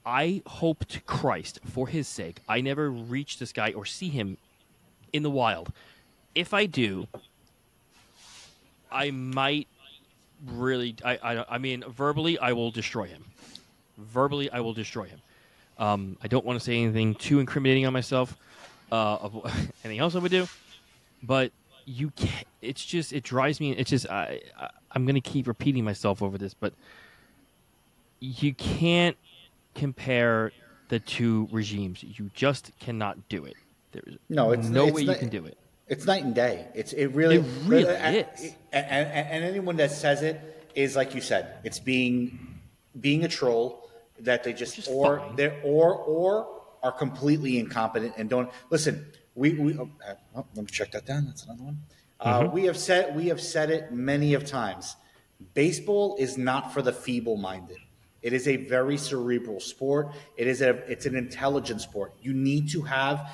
I hope to Christ, for his sake, I never reach this guy or see him in the wild. If I do, I might really, I mean, verbally, I will destroy him. Verbally, I will destroy him. I don't want to say anything too incriminating on myself of anything else I would do, but you can't, it's just, it drives me, it's just, I'm going to keep repeating myself over this, but you can't compare the two regimes. You just cannot do it. There's no way you can do it. It's night and day. It really is. And anyone that says it is, like you said, it's being a troll that they just or are completely incompetent and don't listen. Let me check that down. That's another one. We have said it many of times. Baseball is not for the feeble-minded. It is a very cerebral sport. It's an intelligent sport. You need to have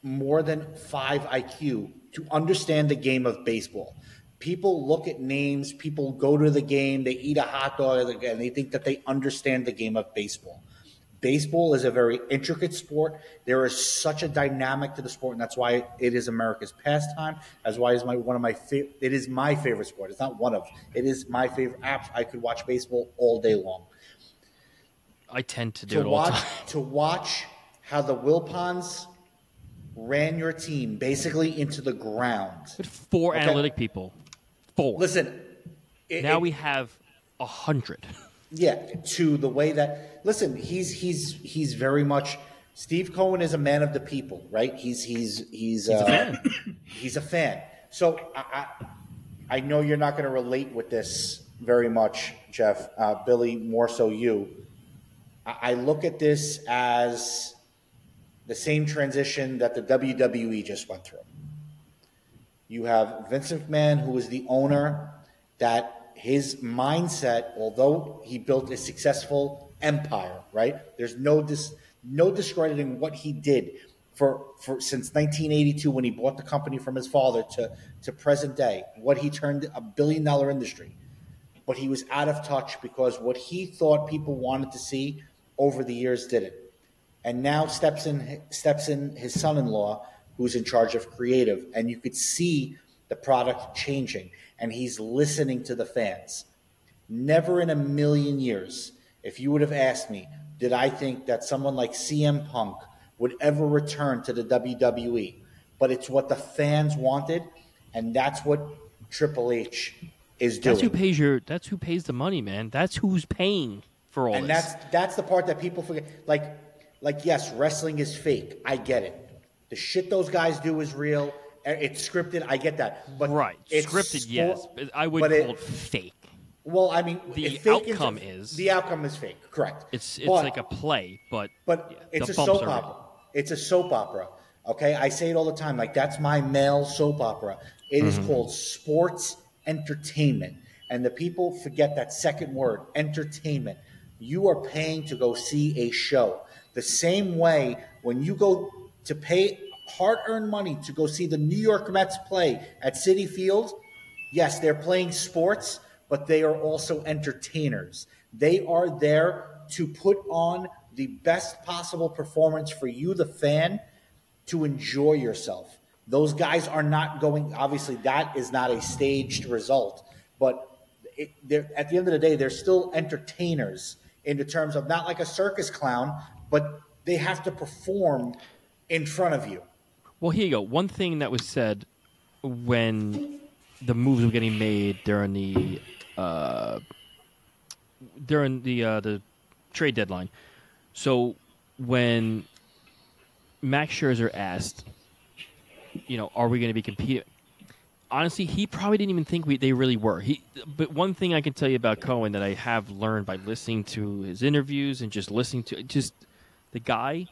more than 5 IQ to understand the game of baseball. People look at names, people go to the game, they eat a hot dog, and they think that they understand the game of baseball. Baseball is a very intricate sport. There is such a dynamic to the sport, and that's why it is America's pastime. That's why it is my favorite sport. It's not one of. It is my favorite. I could watch baseball all day long. I tend to do it all the time. To watch how the Wilpons ran your team basically into the ground. With 4 analytic people. 4. Listen. Now we have 100. Yeah, to the way that listen, he's very much Steve Cohen is a man of the people, right? He's a fan. He's a fan. So I know you're not going to relate with this very much, Jeff. Billy, more so you. I look at this as the same transition that the WWE just went through. You have Vince McMahon, who is the owner, that his mindset, although he built a successful empire, right? There's no discrediting what he did for since 1982 when he bought the company from his father to present day, what he turned a $1 billion industry. But he was out of touch because what he thought people wanted to see over the years didn't. And now steps in his son-in-law, who's in charge of creative, and you could see the product changing, and he's listening to the fans. Never in a million years, if you would have asked me, did I think that someone like CM Punk would ever return to the WWE? But it's what the fans wanted, and that's what Triple H is doing. That's who pays the money, man. That's who's paying for all this. And that's the part that people forget. Like, yes, wrestling is fake. I get it. The shit those guys do is real. It's scripted. I get that. But right. It's scripted, yes. I would call it fake. Well, I mean, the outcome is fake. Correct. It's like a play, but it's a soap opera. It's a soap opera. Okay, I say it all the time. Like, that's my male soap opera. It is called sports entertainment, and the people forget that second word, entertainment. You are paying to go see a show. The same way when you go to pay hard-earned money to go see the New York Mets play at Citi Field, yes, they're playing sports, but they are also entertainers. They are there to put on the best possible performance for you, the fan, to enjoy yourself. Those guys are not going – obviously, that is not a staged result, but at the end of the day, they're still entertainers in the terms of not like a circus clown, but they have to perform in front of you. Well, here you go. One thing that was said when the moves were getting made during the trade deadline. So when Max Scherzer asked, are we going to be competing? Honestly, he probably didn't even think they really were. But one thing I can tell you about Cohen that I have learned by listening to his interviews and just listening to the guy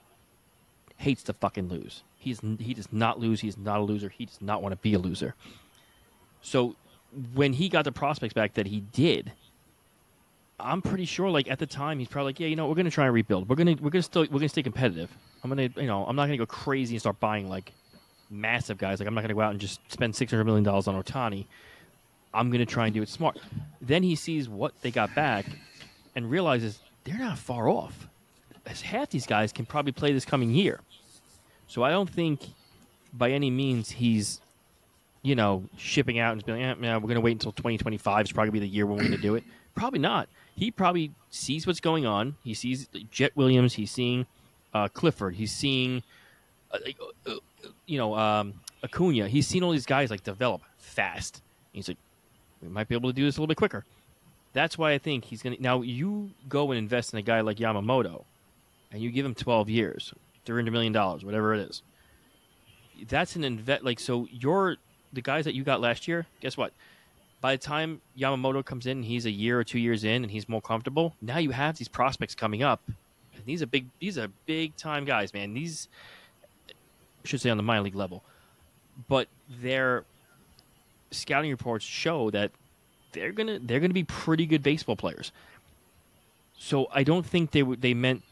hates to fucking lose. He does not lose. He's not a loser. He does not want to be a loser. So when he got the prospects back that he did, I'm pretty sure, like at the time, he's probably like, yeah, we're gonna try and rebuild. We're gonna stay competitive. I'm not gonna go crazy and start buying like massive guys. Like I'm not gonna go out and just spend $600 million on Ohtani. I'm gonna try and do it smart. Then he sees what they got back and realizes they're not far off. As half these guys can probably play this coming year. So I don't think by any means he's, shipping out and being like, we're going to wait until 2025 is probably the year when we're going to do it. Probably not. He probably sees what's going on. He sees Jet Williams. He's seeing Clifford. He's seeing, Acuna. He's seen all these guys like develop fast. He's like, we might be able to do this a little bit quicker. That's why I think he's going to. Now, you go and invest in a guy like Yamamoto, and you give him 12 years, $300 million, whatever it is. That's an invest. Like, so the guys that you got last year, guess what? By the time Yamamoto comes in and he's a year or 2 years in and he's more comfortable, now you have these prospects coming up. And these are big time guys, man. These, I should say on the minor league level. But their scouting reports show that they're gonna be pretty good baseball players. So I don't think they meant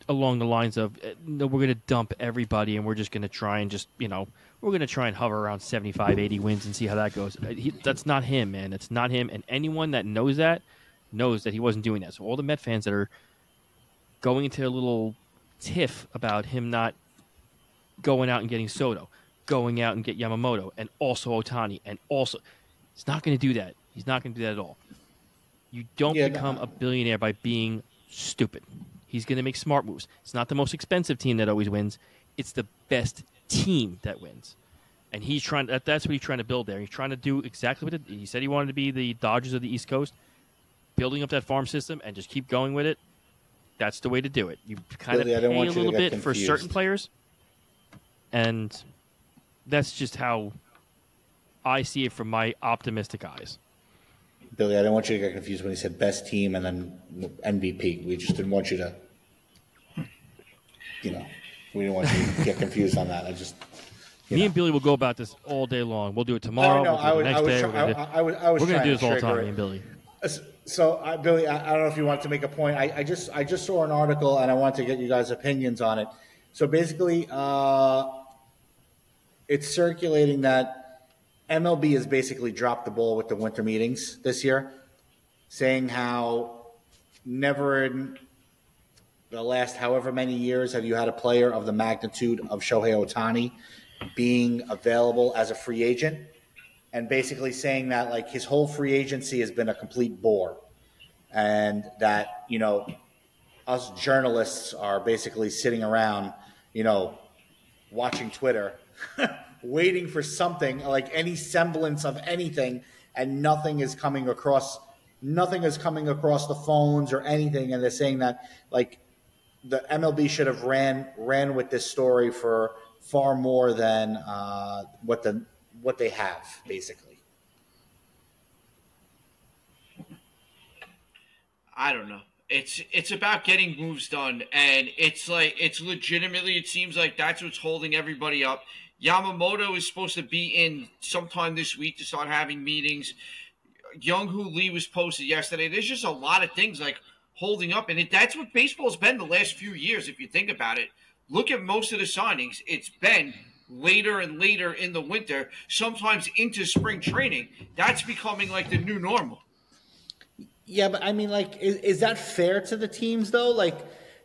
along the lines of, no, we're gonna dump everybody and we're just gonna try and we're gonna try and hover around 75, 80 wins and see how that goes. That's not him, man. It's not him. And anyone that knows that he wasn't doing that. So all the Met fans that are going into a little tiff about him not going out and getting Soto, going out and get Yamamoto, and also Ohtani, and also... He's not going to do that. He's not going to do that at all. You don't become a billionaire by being stupid. He's going to make smart moves. It's not the most expensive team that always wins. It's the best team that wins. And he's trying. That's what he's trying to build there. He's trying to do exactly what he said he wanted to be, the Dodgers of the East Coast, building up that farm system and just keep going with it. That's the way to do it. You kind of pay a little bit for certain players, and that's just how I see it from my optimistic eyes. Billy, I didn't want you to get confused when he said best team and then MVP. We just didn't want you to, we didn't want you to get confused on that. Me and Billy will go about this all day long. We'll do it tomorrow. We're going to do this all the time, me and Billy. So, Billy, I don't know if you want to make a point. I just saw an article, and I wanted to get you guys' opinions on it. So basically, it's circulating that MLB has basically dropped the ball with the winter meetings this year, saying how never in the last however many years have you had a player of the magnitude of Shohei Ohtani being available as a free agent, and basically saying that like his whole free agency has been a complete bore, and that us journalists are basically sitting around watching Twitter waiting for something, like any semblance of anything, and nothing is coming across the phones or anything. And they're saying that like the MLB should have ran with this story for far more than what they have, basically. I don't know. It's about getting moves done, and it's legitimately, it seems like that's what's holding everybody up. Yamamoto is supposed to be in sometime this week to start having meetings. Young-Hoo Lee was posted yesterday. There's just a lot of things like holding up, and that's what baseball's been the last few years, if you think about it. Look at most of the signings. It's been later and later in the winter, sometimes into spring training. That's becoming like the new normal. Yeah, but I mean, like, is that fair to the teams, though? Like,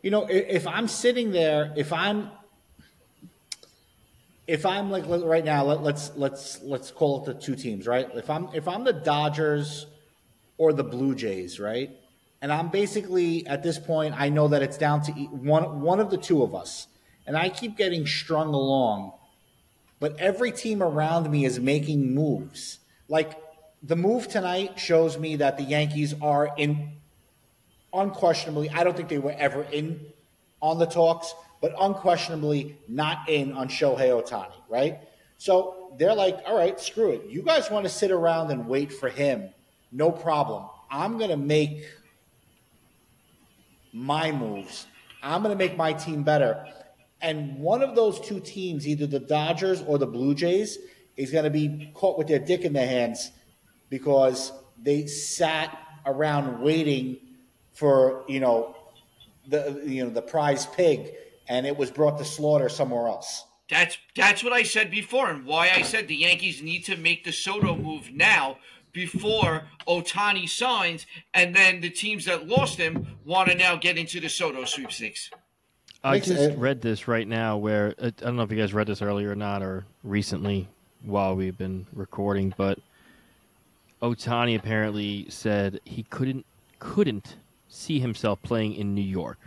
if I'm sitting there, if I'm like right now, let's call it the two teams, right? If I'm the Dodgers or the Blue Jays, right? And I'm basically at this point, I know that it's down to one of the two of us, and I keep getting strung along, but every team around me is making moves. Like the move tonight shows me that the Yankees are unquestionably. I don't think they were ever in on the talks, but unquestionably not in on Shohei Ohtani, right? So they're like, all right, screw it. You guys want to sit around and wait for him? No problem. I'm going to make my moves. I'm going to make my team better. And one of those two teams, either the Dodgers or the Blue Jays, is going to be caught with their dick in their hands because they sat around waiting for, the prize pig, and it was brought to slaughter somewhere else. That's what I said before, and why I said the Yankees need to make the Soto move now before Ohtani signs, and then the teams that lost him want to now get into the Soto sweepstakes. I just read this right now where, I don't know if you guys read this earlier or not, or recently while we've been recording, but Ohtani apparently said he couldn't see himself playing in New York.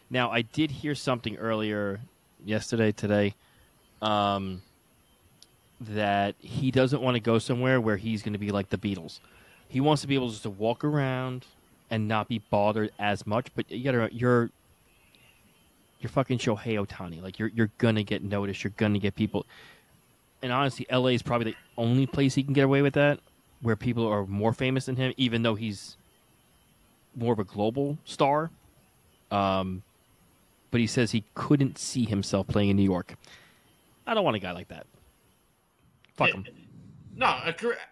Now, I did hear something earlier today, that he doesn't want to go somewhere where he's going to be like the Beatles. He wants to be able just to walk around and not be bothered as much. But you're fucking Shohei Ohtani. Like you're gonna get noticed. You're gonna get people. And honestly, LA is probably the only place he can get away with that, where people are more famous than him, even though he's more of a global star. But he says he couldn't see himself playing in New York. I don't want a guy like that. Fuck him. No,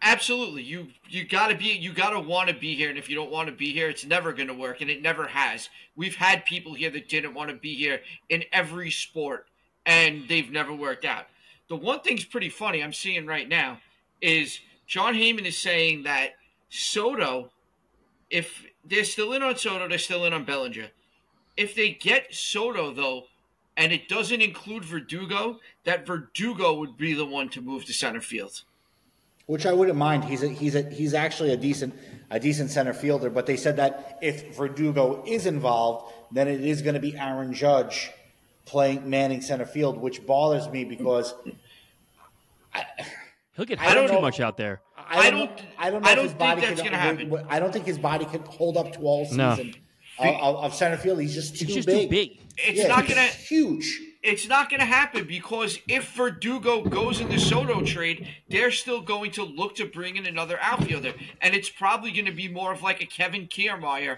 absolutely. You gotta want to be here, and if you don't want to be here, it's never going to work, and it never has. We've had people here that didn't want to be here in every sport, and they've never worked out. The one thing's pretty funny I'm seeing right now is John Heyman is saying that Soto, if they're still in on Soto, they're still in on Bellinger. If they get Soto, though, and it doesn't include Verdugo, that Verdugo would be the one to move to center field. Which I wouldn't mind. He's actually a decent center fielder. But they said that if Verdugo is involved, then it is going to be Aaron Judge manning center field, which bothers me because he'll get hit too much out there. I don't know if his body think that's going to happen. I don't think his body can hold up to all season of center field. He's just too big. It's not going to huge. It's not going to happen because if Verdugo goes in the Soto trade, they're still going to look to bring in another outfielder. And it's probably going to be more of like a Kevin Kiermaier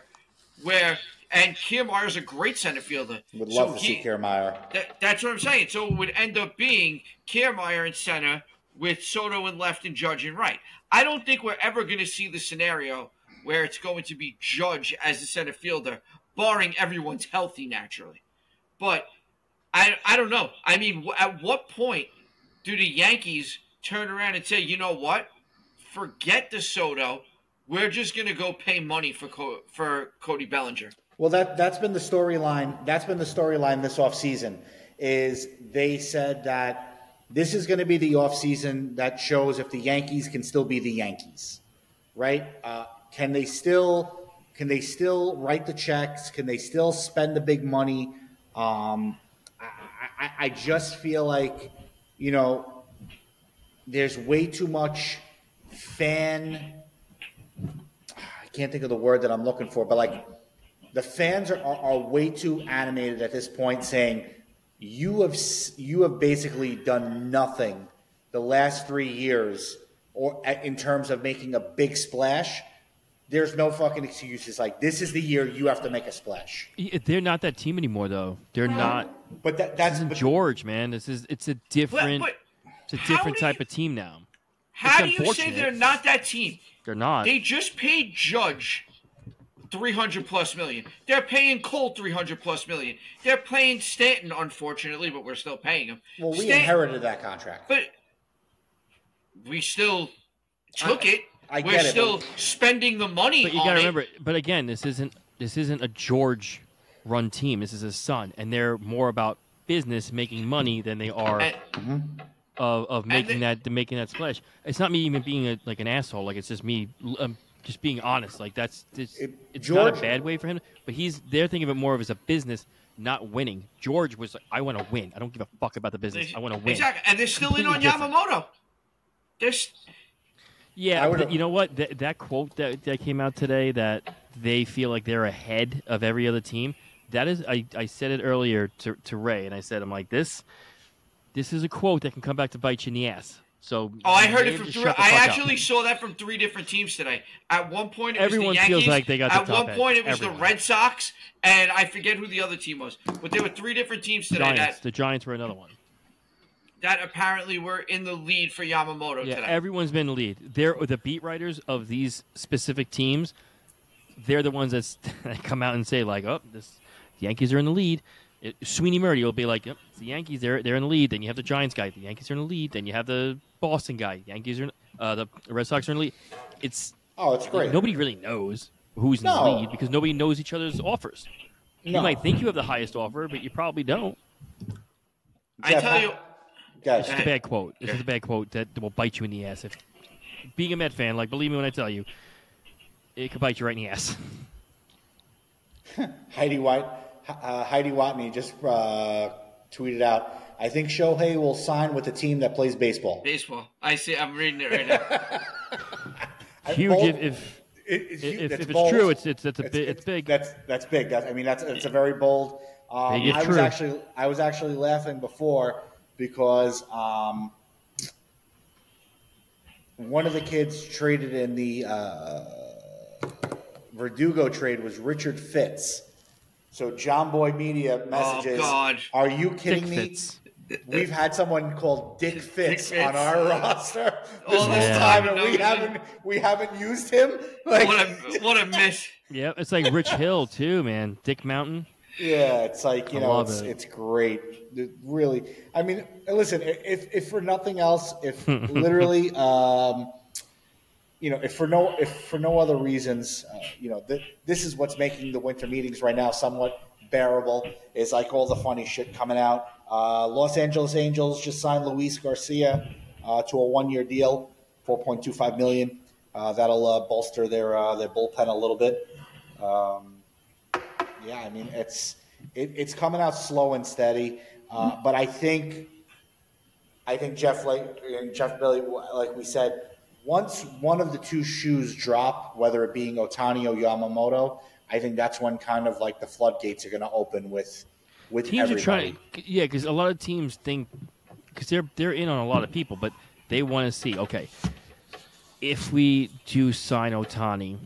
and Kiermaier's a great center fielder. Would love to see Kiermaier. That's what I'm saying. So it would end up being Kiermaier in center with Soto in left and Judge in right. I don't think we're ever going to see the scenario where it's going to be Judge as the center fielder, barring everyone's healthy naturally. But I don't know. I mean, at what point do the Yankees turn around and say, you know what? Forget the Soto. We're just going to go pay money for Cody Bellinger. Well, that's been the storyline. That's been the storyline this offseason is they said that this is going to be the offseason that shows if the Yankees can still be the Yankees, right? Can they still write the checks? Can they still spend the big money? I just feel like, there's way too much I can't think of the word that I'm looking for, but like the fans are way too animated at this point saying you have basically done nothing the last 3 years or in terms of making a big splash. There's no fucking excuses. Like, this is the year you have to make a splash. They're not that team anymore, though. They're not. But that's George, man. It's a different type of team now. How do you say they're not that team? They're not. They just paid Judge $300+ million. They're paying Cole $300+ million. They're paying Stanton, unfortunately, but we're still paying him. Well, we inherited that contract, but we still took it. We're still spending the money. But you got to remember. But again, this isn't a George-run team. This is his son, and they're more about business, making money, than they are of making that splash. It's not me even being an asshole. Like, it's just me just being honest. Like, it's not a bad way for him. But they're thinking of it more of as a business, not winning. George was like, I want to win. I don't give a fuck about the business. I want to win. Exactly, and they're still in on Yamamoto. Yeah, you know what? That quote that came out today, that they feel like they're ahead of every other team, that is, I said it earlier to Ray, and I said, I'm like, this is a quote that can come back to bite you in the ass. So I heard it from I actually saw that from 3 different teams today. At one point, it was the Yankees. Feels like they got the top At one point, it was the Red Sox, and I forget who the other team was. But there were 3 different teams today. The Giants were another one. That apparently were in the lead for Yamamoto today. Yeah, everyone's been in the lead. They're the beat writers of these specific teams. They're the ones that come out and say, like, the Yankees are in the lead. Sweeney Murdy will be like, yep, it's the Yankees, they're in the lead. Then you have the Giants guy, the Yankees are in the lead. Then you have the Boston guy, Yankees are the Red Sox are in the lead. It's great. Nobody really knows who's in the lead because nobody knows each other's offers. No. You might think you have the highest offer, but you probably don't. I tell you. It's just a bad quote. This is a bad quote that will bite you in the ass. If being a Met fan, like, believe me when I tell you, it could bite you right in the ass. Heidi Watney just tweeted out, I think Shohei will sign with a team that plays baseball. Baseball. I see. I'm reading it right now. Huge. If it's true, it's big. That's big. That's a very bold. I was actually laughing before because one of the kids traded in the Verdugo trade was Richard Fitz. So John Boy Media messages, oh, God. Are you kidding me? we've had someone called Dick Fitz on our roster All this this time, time, and we haven't used him. Like, what a miss. Yeah, it's like Rich Hill too, man. Dick Mountain. yeah, it's like, it's great. It really, I mean, listen, if for nothing else, if literally, if for no other reasons, this is what's making the winter meetings right now somewhat bearable. Is like all the funny shit coming out. Los Angeles Angels just signed Luis Garcia to a 1-year deal, $4.25 million. That'll bolster their bullpen a little bit. Yeah, I mean it's coming out slow and steady, but I think Jeff Billy, like we said, once one of the two shoes drop, whether it being Ohtani or Yamamoto, I think that's when kind of like the floodgates are going to open with teams everybody. Are trying, yeah, because a lot of teams think because they're in on a lot of people, but they want to see, okay, if we do sign Ohtani,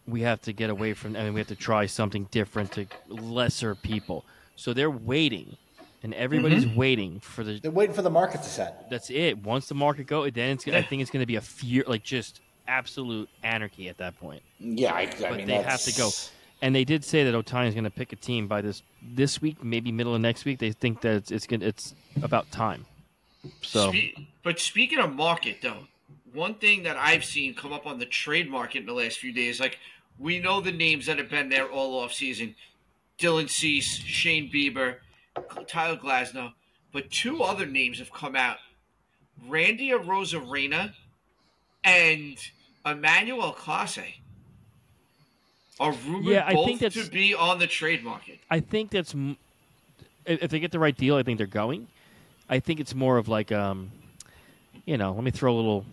we have to get away from. I mean, we have to try something different to lesser people. So they're waiting, and everybody's waiting for the. They're waiting for the market to set. That's it. Once the market goes, then I think it's going to be a fear, like just absolute anarchy at that point. Yeah, I but mean, they have to go. And they did say that Ohtani is going to pick a team by this week, maybe middle of next week. They think that it's about time. So, but speaking of market, though, one thing that I've seen come up on the trade market in the last few days, like we know the names that have been there all off season: Dylan Cease, Shane Bieber, Tyler Glasnow. But two other names have come out: Randy Arozarena and Emmanuel Clase. Are rumored both to be on the trade market. I think that's if they get the right deal. I think they're going. I think it's more of like, let me throw a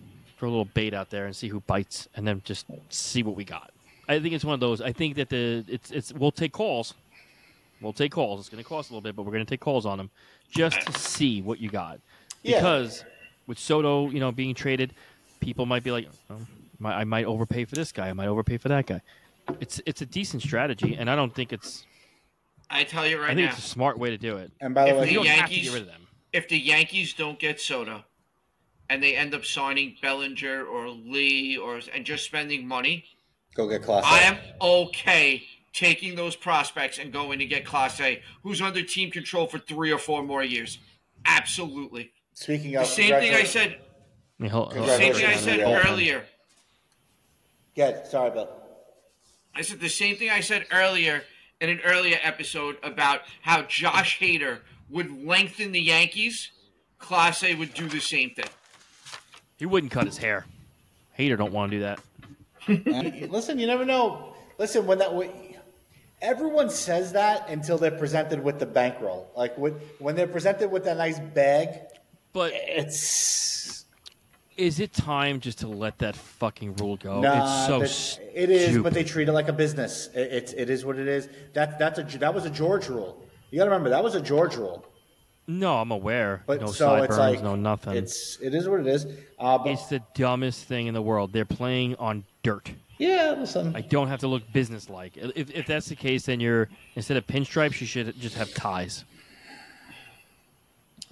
little bait out there and see who bites, and then just see what we got. I think it's one of those. I think that we'll take calls. We'll take calls. It's going to cost a little bit, but we're going to take calls on them just to see what you got. Yeah. Because with Soto, being traded, people might be like, I might overpay for this guy. I might overpay for that guy. It's a decent strategy, and I don't think it's. I tell you right now, I think it's a smart way to do it. And by the way, you don't have to get rid of them. If the Yankees don't get Soto, and they end up signing Bellinger or Lee and just spending money, go get Clase. I am okay taking those prospects and going to get Clase, who's under team control for 3 or 4 more years. Absolutely. Speaking of the same thing I said. Same thing I said earlier. Good. Sorry, Bill. I said the same thing I said earlier in an earlier episode about how Josh Hader would lengthen the Yankees. Clase would do the same thing. He wouldn't cut his hair. Hader don't want to do that. Listen, you never know. Listen, everyone says that until they're presented with the bankroll. Like when they're presented with that nice bag, but is it time just to let that fucking rule go? Nah, it's so stupid. It is, but they treat it like a business. It is what it is. That was a George rule. You got to remember that was a George rule. No, I'm aware. But no so sideburns, it's like no nothing. It is what it is. It's the dumbest thing in the world. They're playing on dirt. Yeah, listen. I don't have to look businesslike. If that's the case, then instead of pinstripes, you should just have ties.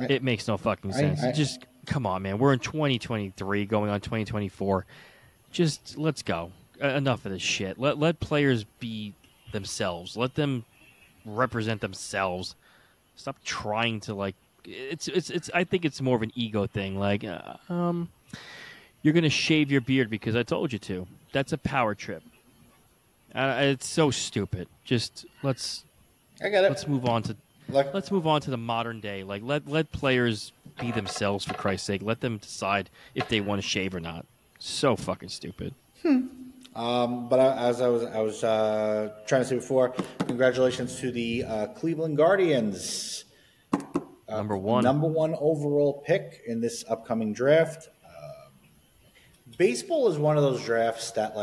It makes no fucking sense. Just come on, man. We're in 2023, going on 2024. Just let's go. Enough of this shit. Let players be themselves. Let them represent themselves. Stop trying to it's. I think it's more of an ego thing. Like, you're gonna shave your beard because I told you to. That's a power trip. It's so stupid. Just I got it. Let's move on to. Let's move on to the modern day. Like, let players be themselves, for Christ's sake. Let them decide if they want to shave or not. So fucking stupid. But as I was trying to say before, congratulations to the Cleveland Guardians. Number one overall pick in this upcoming draft. Baseball is one of those drafts that,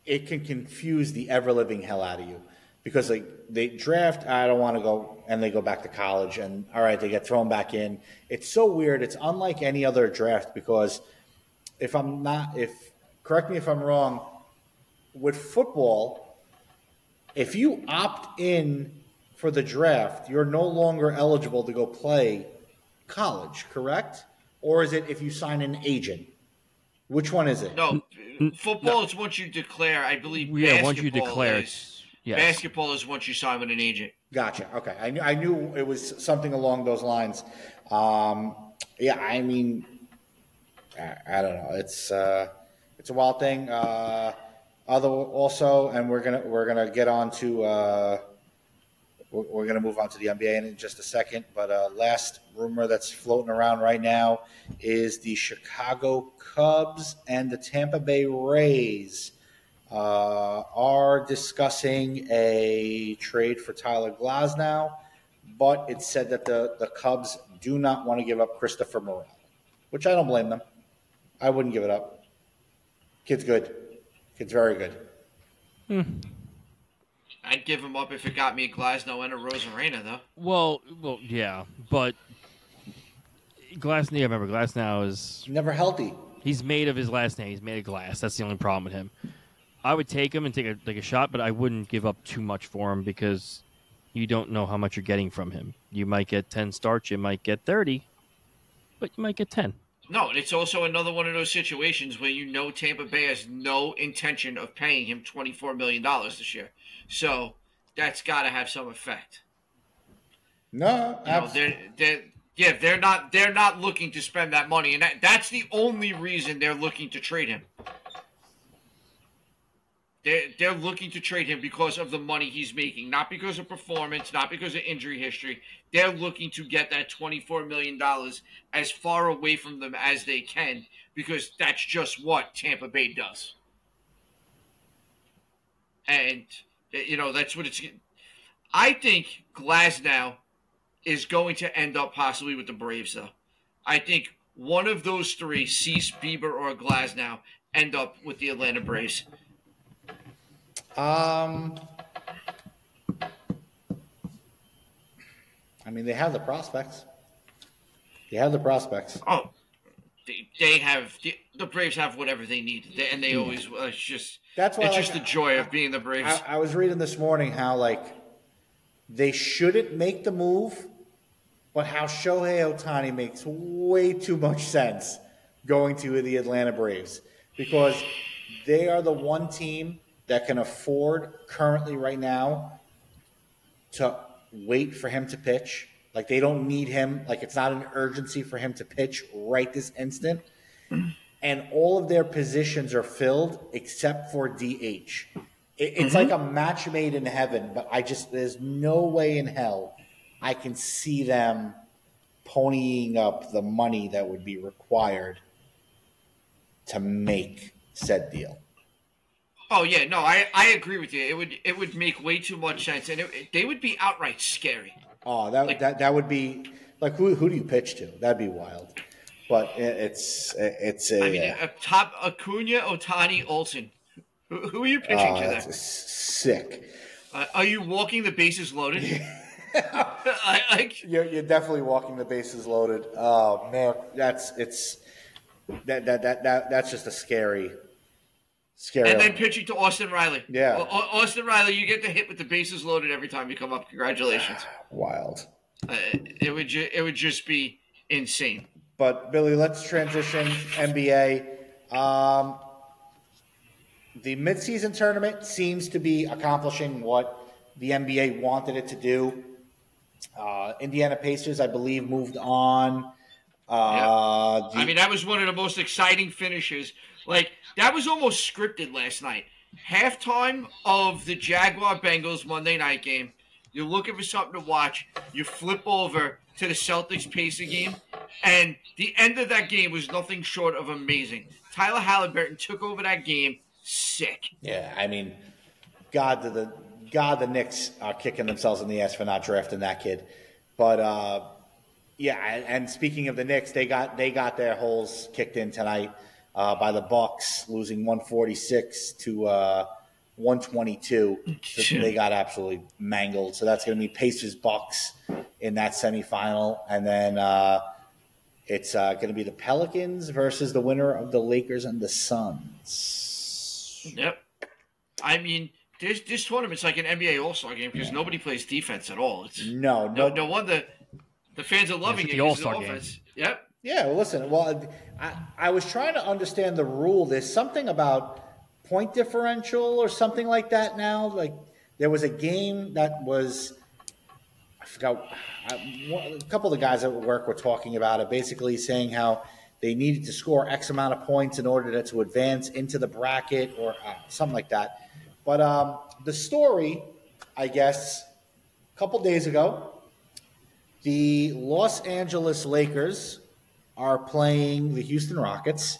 it can confuse the ever-living hell out of you. Because they draft, I don't want to go, and they go back to college, and all right, they get thrown back in. It's so weird. It's unlike any other draft because correct me if I'm wrong, with football, if you opt in for the draft, you're no longer eligible to go play college, correct? Or is it if you sign an agent? Which one is it? No, football is once you declare. I believe. Yeah, once you basketball declare, is, yes. basketball is once you sign with an agent. Gotcha. Okay, I knew it was something along those lines. Yeah, I mean, I don't know. It's a wild thing. Also, and we're gonna get on to. We're going to move on to the NBA in just a second, but last rumor that's floating around right now is the Chicago Cubs and the Tampa Bay Rays are discussing a trade for Tyler Glasnow, but it's said that the Cubs do not want to give up Christopher Morel, which I don't blame them. I wouldn't give it up. Kid's good. Kid's very good. I'd give him up if it got me a Glasnow and a Rosarena, though. Well, yeah, but Glasnow is Never healthy. he's made of his last name. He's made of glass. That's the only problem with him. I would take him and take a shot, but I wouldn't give up too much for him because you don't know how much you're getting from him. You might get 10 starts, you might get 30, but you might get 10. No, and it's also another one of those situations where you know Tampa Bay has no intention of paying him $24 million this year. So that's got to have some effect. No, they're not looking to spend that money, and that's the only reason they're looking to trade him. They're looking to trade him because of the money he's making, not because of performance, not because of injury history. They're looking to get that $24 million as far away from them as they can because that's just what Tampa Bay does. And, that's what it's – I think Glasnow is going to end up possibly with the Braves, though. I think one of those three, Cease, Bieber, or Glasnow, end up with the Atlanta Braves. I mean, they have the prospects. Oh, they have the Braves have whatever they need, and they always. It's just the joy of being the Braves. I was reading this morning how they shouldn't make the move, but how Shohei Ohtani makes way too much sense going to the Atlanta Braves because they are the one team that can afford currently right now to wait for him to pitch. Like they don't need him. Like it's not an urgency for him to pitch right this instant. And all of their positions are filled except for DH. It's like a match made in heaven, but there's no way in hell I can see them ponying up the money that would be required to make said deal. Oh yeah, no, I agree with you. It would make way too much sense, and they would be outright scary. Oh, that would be like who do you pitch to? That'd be wild. But it's top Acuna, Ohtani, Olsen. Who are you pitching to there? Sick. Are you walking the bases loaded? You're definitely walking the bases loaded. Oh man, that's just a scary. And then pitching to Austin Riley. Yeah. Austin Riley, you get the hit with the bases loaded every time you come up. Congratulations. Wild. It would just be insane. But Billy, let's transition NBA. The midseason tournament seems to be accomplishing what the NBA wanted it to do. Indiana Pacers, I believe, moved on. That was one of the most exciting finishes. That was almost scripted last night. Halftime of the Jaguar-Bengals Monday night game. You're looking for something to watch. You flip over to the Celtics-Pacer game, and the end of that game was nothing short of amazing. Tyler Halliburton took over that game sick. Yeah, I mean, God, the Knicks are kicking themselves in the ass for not drafting that kid. But and speaking of the Knicks, they got their holes kicked in tonight by the Bucks, losing 146 to 122. So they got absolutely mangled. So that's going to be Pacers Bucks in that semifinal, and then it's going to be the Pelicans versus the winner of the Lakers and the Suns. Yep. I mean, This tournament's like an NBA All-Star game because nobody plays defense at all. It's No wonder the fans are loving it. The All-Star game. Yep. Yeah, well, listen. Well, I was trying to understand the rule. There's something about point differential or something like that now. Like there was a game that was, I forgot. A couple of the guys at work were talking about it, basically saying how they needed to score X amount of points in order to advance into the bracket or something like that. But the story, I guess, a couple days ago, the Los Angeles Lakers are playing the Houston Rockets,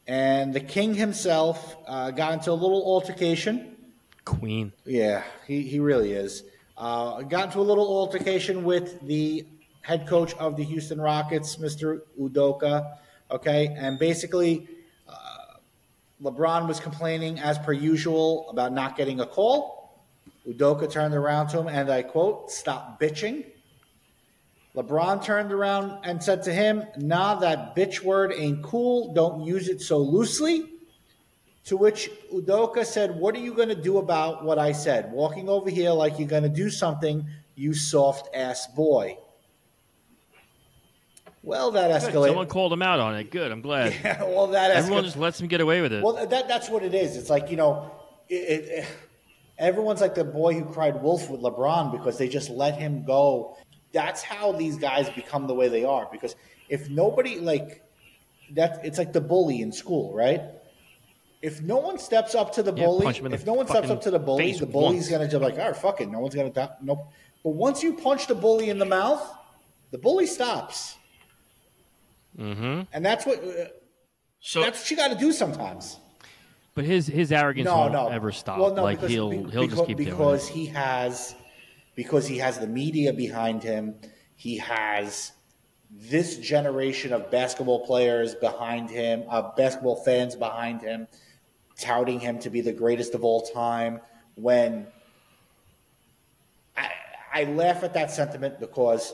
and the king himself got into a little altercation. Queen. Yeah, he really is. Got into a little altercation with the head coach of the Houston Rockets, Mr. Udoka, okay? And basically, LeBron was complaining, as per usual, about not getting a call. Udoka turned around to him, and I quote, "Stop bitching." LeBron turned around and said to him, "Nah, that bitch word ain't cool. Don't use it so loosely." To which Udoka said, "What are you going to do about what I said? Walking over here like you're going to do something, you soft-ass boy." Well, that escalated. Someone called him out on it. Good. I'm glad. Yeah, well, that Everyone just lets him get away with it. Well, that's what it is. It's like, everyone's like the boy who cried wolf with LeBron because they just let him go. That's how these guys become the way they are. Because if nobody, it's like the bully in school, right? If no one steps up to the bully, the bully's going to just like, "Oh, fuck it, no one's going to nope." But once you punch the bully in the mouth, the bully stops. Mm-hmm. And that's what you got to do sometimes. But his arrogance won't ever stop. Well, no, he'll just keep doing it. Because he has the media behind him. He has this generation of basketball players behind him, basketball fans behind him, touting him to be the greatest of all time. When I laugh at that sentiment because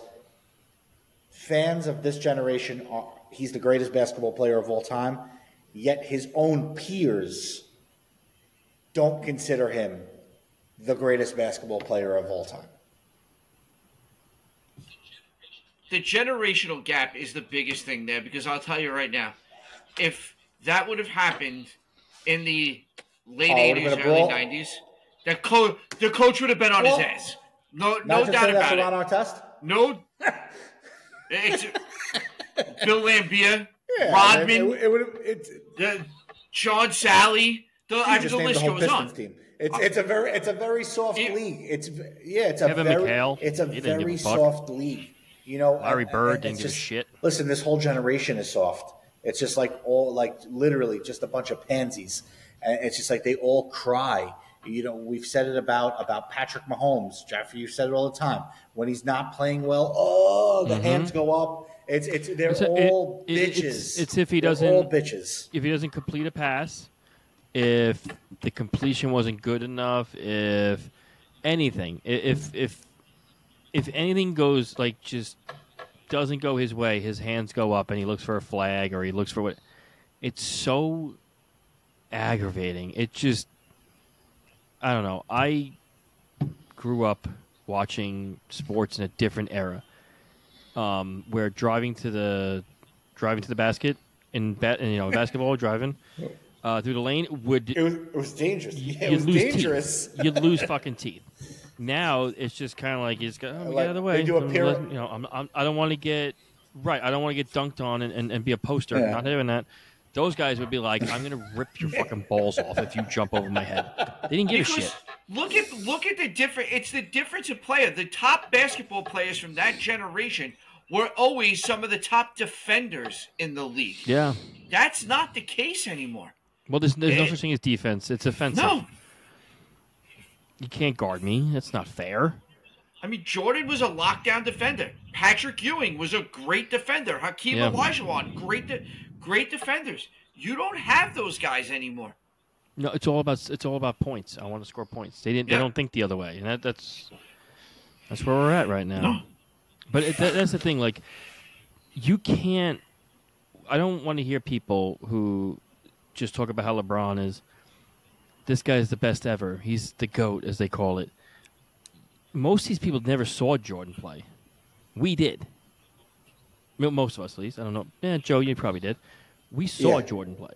fans of this generation he's the greatest basketball player of all time, yet his own peers don't consider him the greatest basketball player of all time. The generational gap is the biggest thing there because I'll tell you right now, if that would have happened in the late 80s, early 90s, the coach would have been on his ass. No doubt about it. Our test? No. It's Bill Lambier, Rodman, John Sally. The list goes on. Team. It's a very soft league. It's a very soft league. Larry Bird didn't give a shit. Listen, this whole generation is soft. It's just literally just a bunch of pansies, and it's just like they all cry. We've said it about Patrick Mahomes. Jeffrey, you've said it all the time. When he's not playing well, the hands go up. They're all bitches. It's if he doesn't. All bitches. If he doesn't complete a pass, if the completion wasn't good enough, if anything, if anything goes just doesn't go his way, his hands go up and he looks for a flag or he looks for what. It's so aggravating. It just. I don't know. I grew up watching sports in a different era, where driving to the basket in basketball, driving through the lane it was dangerous. Yeah, it was dangerous. You'd lose fucking teeth. Now it's just kind of like you just go, get out of the way. They do I don't want to get I don't want to get dunked on and be a poster. Yeah. Not having that. Those guys would be like, "I'm going to rip your fucking balls off if you jump over my head." They didn't give a shit. Look at the difference. It's the difference of player. The top basketball players from that generation were always some of the top defenders in the league. Yeah, that's not the case anymore. Well, there's no such thing as defense. It's offensive. No, you can't guard me. That's not fair. I mean, Jordan was a lockdown defender. Patrick Ewing was a great defender. Hakeem Olajuwon, great defenders. You don't have those guys anymore. No, it's all about points. I want to score points. They don't think the other way, and that's where we're at right now. No. But that's the thing. Like, you can't. I don't want to hear people who just talk about how LeBron is. this guy's the best ever. He's the GOAT, as they call it. Most of these people never saw Jordan play. We did. Most of us, at least. I don't know. Joe, you probably did. We saw Jordan play.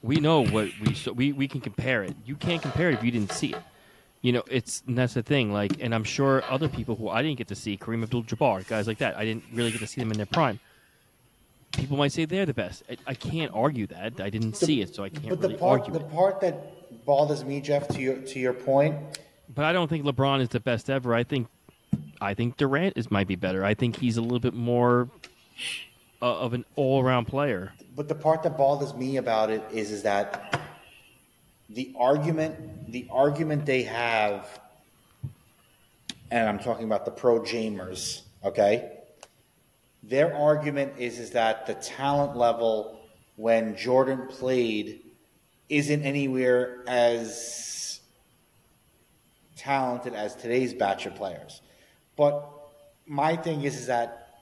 We know what we saw. We can compare it. You can't compare it if you didn't see it. And that's the thing. Like, and I'm sure other people who I didn't get to see, Kareem Abdul-Jabbar, guys like that, I didn't really get to see them in their prime. People might say they're the best. I can't argue that. I didn't see it, so I can't argue the part that bothers me, Jeff, to your point. But I don't think LeBron is the best ever. I think Durant might be better. I think he's a little bit more of an all-around player. But the part that bothers me about it is that the argument they have, and I'm talking about the pro-Jamers, okay? Their argument is that the talent level when Jordan played isn't anywhere as talented as today's batch of players. But my thing is that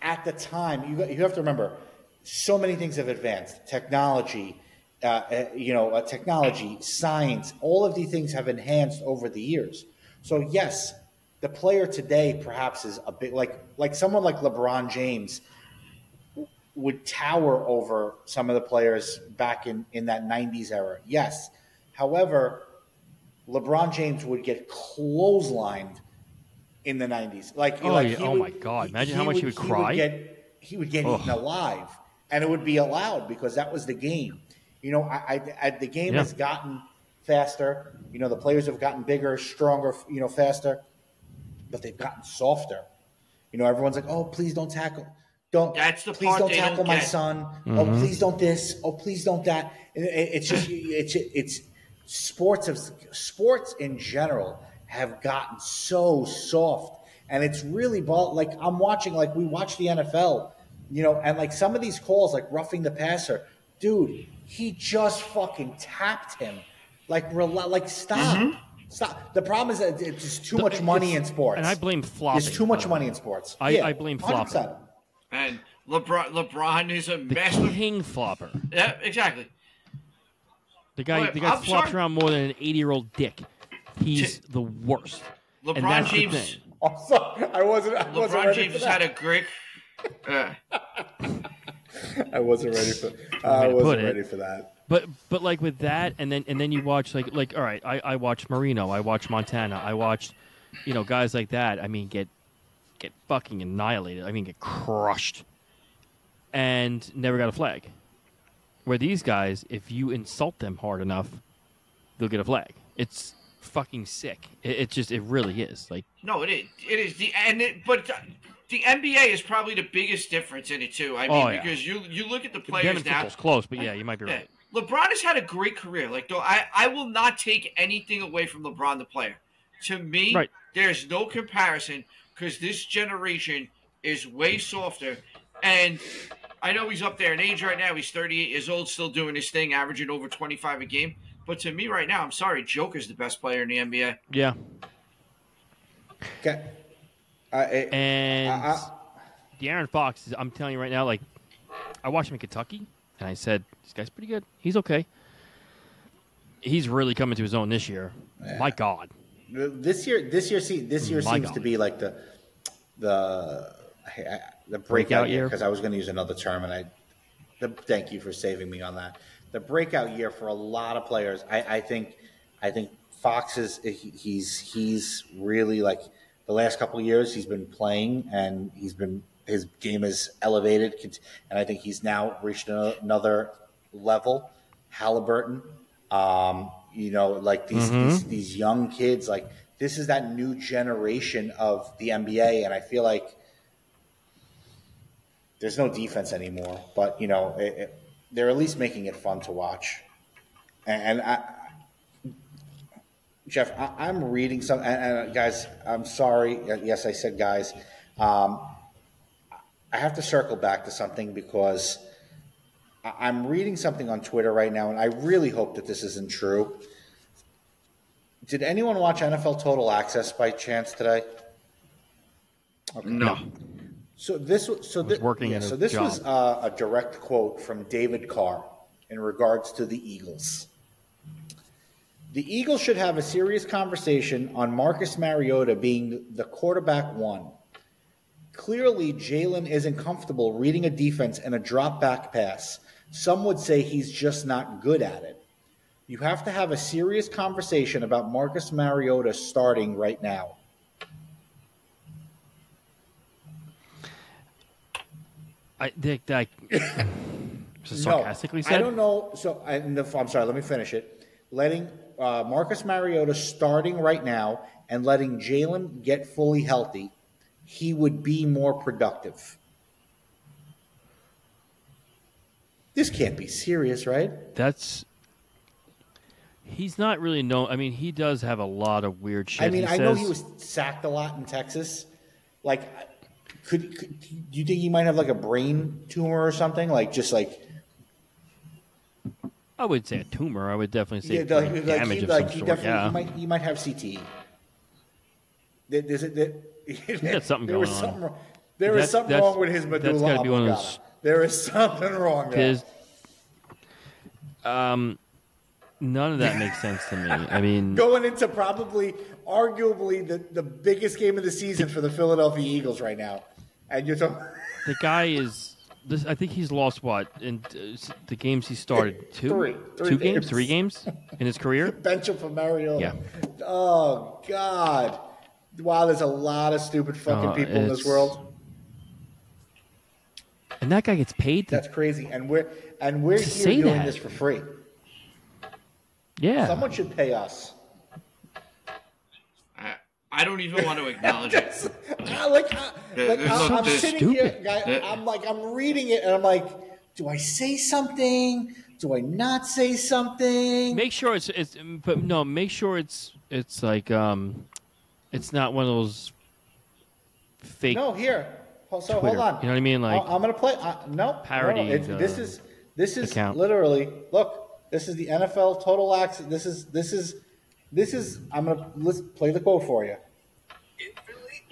at the time, you have to remember, so many things have advanced. Technology, technology, science, all of these things have enhanced over the years. So yes, the player today perhaps is a bit like someone like LeBron James would tower over some of the players back in that 90s era. Yes. However, LeBron James would get clotheslined in the 90s. Oh my God. Imagine how much he would cry. He would get eaten alive. And it would be allowed because that was the game. The game has gotten faster. The players have gotten bigger, stronger, faster. But they've gotten softer. Everyone's like, "Oh, please don't tackle. Please don't tackle my son. Mm-hmm. Oh, please don't this. Oh, please don't that." It's sports in general have gotten so soft, and it's really like I'm watching. Like we watch the NFL, and like some of these calls, like roughing the passer, dude, he just fucking tapped him. Like stop. Mm-hmm. Stop. The problem is that it's just too much money in sports. And I blame flopping. There's too much money in sports. I blame flopping. 100%. And LeBron is a master. The king flopper. Yeah, exactly. The guy flops around more than an 80-year-old dick. He's the worst. LeBron James. I'm sorry. I wasn't LeBron James has had a great. I wasn't ready for. I wasn't ready for that. But like with that, and then you watch like all right, I watched Marino, I watched Montana, I watched, guys like that. I mean, get fucking annihilated. I mean, get crushed, and never got a flag. Where these guys, if you insult them hard enough, they'll get a flag. It's fucking sick. It really is. Like no, it is but the NBA is probably the biggest difference in it too. I mean, because you look at the players now. It's close, but yeah, you might be right. LeBron has had a great career. Like, though, I will not take anything away from LeBron, the player. To me, there's no comparison because this generation is way softer. And I know he's up there in age right now. He's 38 years old, still doing his thing, averaging over 25 a game. But to me right now, I'm sorry, Joker's the best player in the NBA. Yeah. Okay. De'Aaron Fox, I'm telling you right now, like, I watched him in Kentucky. And I said, this guy's pretty good. He's okay. He's really coming to his own this year. Yeah. My God. This year seems to be like the breakout year, because I was going to use another term, and thank you for saving me on that. The breakout year for a lot of players. I think Fox he's really like the last couple of years he's been playing, and his game is elevated, and I think he's now reached another level. Halliburton, like these young kids, like this is that new generation of the NBA, and I feel like there's no defense anymore, but they're at least making it fun to watch. And Jeff, I'm reading some, and guys, I'm sorry. Yes, I said guys. I have to circle back to something because I'm reading something on Twitter right now, and I really hope that this isn't true. Did anyone watch NFL Total Access by chance today? Okay. No. This was a direct quote from David Carr in regards to the Eagles. The Eagles should have a serious conversation on Marcus Mariota being the quarterback one. Clearly, Jalen isn't comfortable reading a defense and a drop-back pass. Some would say he's just not good at it. You have to have a serious conversation about Marcus Mariota starting right now. I think that sarcastically said. I don't know. So I'm sorry. Let me finish it. Letting Marcus Mariota starting right now and letting Jalen get fully healthy, he would be more productive. This can't be serious, right? He's not really known. I mean, he does have a lot of weird shit. I mean, I know he was sacked a lot in Texas. Like, could do you think he might have like a brain tumor or something? Like, just like. I would say a tumor. I would definitely say damage of some sort. Yeah. He might have CTE. He's got something going on. There is something wrong with his medulla That's got to be one of those. There is something wrong there. None of that makes sense to me. I mean, going into arguably the biggest game of the season for the Philadelphia Eagles right now, and you're talking. The guy is. I think he's lost what in the games he started three games in his career. Bench him for Mariota. Yeah. Oh God! Wow, there's a lot of stupid fucking people in this world. And that guy gets paid. That's crazy. And we're here doing this for free. Yeah. Someone should pay us. I don't even want to acknowledge it. I'm sitting here, guy. I'm reading it, and I'm like, do I say something? Do I not say something? Make sure make sure it's like it's not one of those fake. No, here. So Twitter. hold on. You know what I mean? Like I'm gonna play. parody. No, this is account. literally. Look, this is the NFL Total Access. This is. Let's play the quote for you.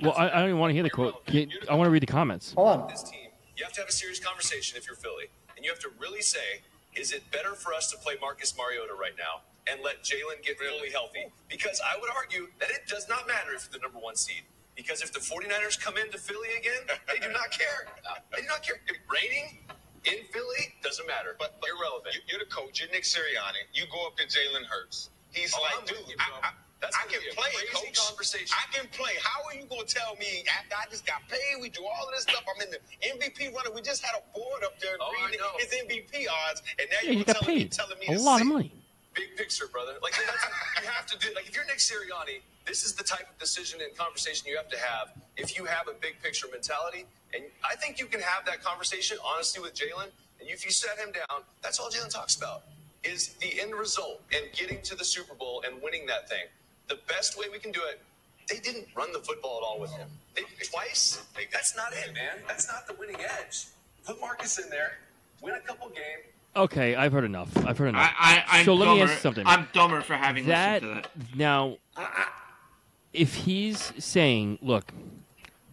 Well, I don't even want to hear the quote. I want to read the comments. Hold on. This team, you have to have a serious conversation if you're Philly, and you have to really say, is it better for us to play Marcus Mariota right now and let Jalen get fully healthy? Because I would argue that it does not matter if you're the number one seed. Because if the 49ers come into Philly again, they do not care. They do not care. Raining in Philly doesn't matter. But irrelevant. You're the coach. You're Nick Sirianni. You go up to Jalen Hurts. He's like, dude, I can play, coach. Conversation. I can play. How are you going to tell me after I just got paid? We do all of this stuff. I'm in the MVP runner. We just had a board up there reading his MVP odds. And now you're telling me a lot of money. Big picture, brother. Like, you have to do. Like, if you're Nick Sirianni, this is the type of decision and conversation you have to have if you have a big picture mentality. And I think you can have that conversation, honestly, with Jalen. And if you set him down, that's all Jalen talks about is the end result and getting to the Super Bowl and winning that thing. The best way we can do it, they didn't run the football at all with him. Twice, that's not it, man. That's not the winning edge. Put Marcus in there, win a couple games. Okay, I've heard enough. I'm so dumber. Let me ask you something. I'm dumber for having listened to that. Now, if he's saying, look,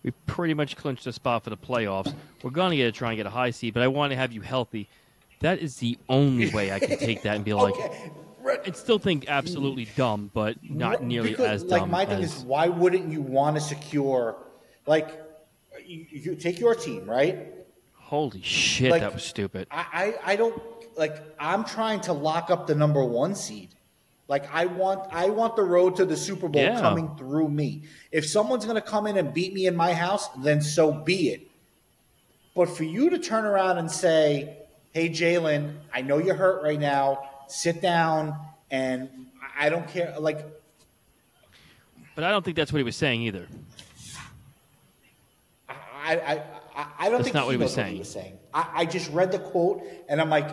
we pretty much clinched a spot for the playoffs. We're going to try and get a high seed, but I want to have you healthy. That is the only way I can take that and be like, I still think absolutely dumb, but not nearly as dumb. Like, my thing is, why wouldn't you want to secure, like, you take your team, right? Holy shit, like, that was stupid. I don't, like, I'm trying to lock up the number one seed. Like, I want the road to the Super Bowl coming through me. If someone's going to come in and beat me in my house, then so be it. But for you to turn around and say, hey, Jalen, I know you're hurt right now. Sit down, and I don't care. Like, but I don't think that's what he was saying either. I don't think not what he was saying. What he was saying. I just read the quote, and I'm like,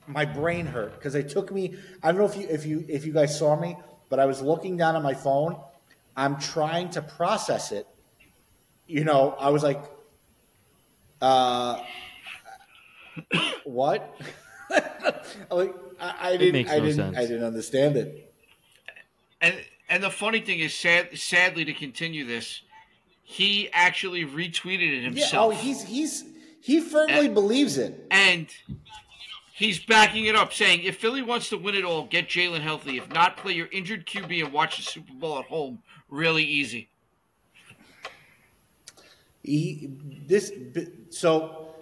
my brain hurt because it took me. I don't know if you guys saw me, but I was looking down at my phone. I'm trying to process it. You know, I was like, what? I didn't understand it. And the funny thing is, sadly, to continue this, he actually retweeted it himself. Yeah, he firmly believes it. And He's backing it up, saying, if Philly wants to win it all, get Jalen healthy. If not, play your injured QB and watch the Super Bowl at home. Really easy. So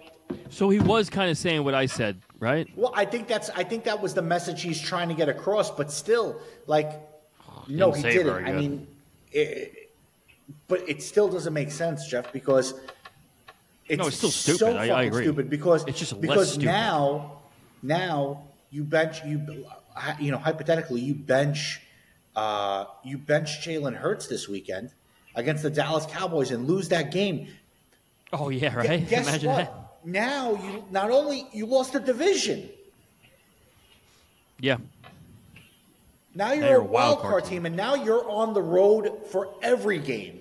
he was kind of saying what I said, right? Well, I think that was the message he's trying to get across, but still, like, no, he didn't. I mean, but it still doesn't make sense, Jeff, because it's still stupid. So I fucking agree. stupid because it's just because stupid. now you bench hypothetically you bench Jalen Hurts this weekend against the Dallas Cowboys and lose that game. Oh yeah, right. Guess Imagine what? that. Now you not only you lost the division. Yeah. Now you're a wild card team, and now you're on the road for every game.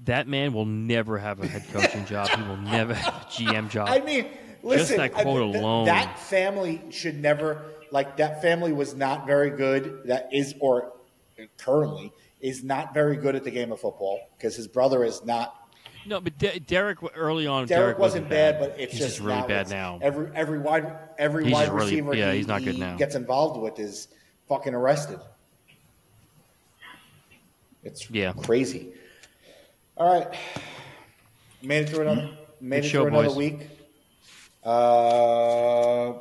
That man will never have a head coaching job. He will never have a GM job. I mean, listen, just that quote alone. That family should never, like, that family was not very good. That is, or currently, is not very good at the game of football because his brother is not. No, but Derek early on. Derek wasn't bad, but it's just really bad now. Every wide receiver he's not good now. Gets involved with is fucking arrested. It's crazy. All right, made it through another week. Another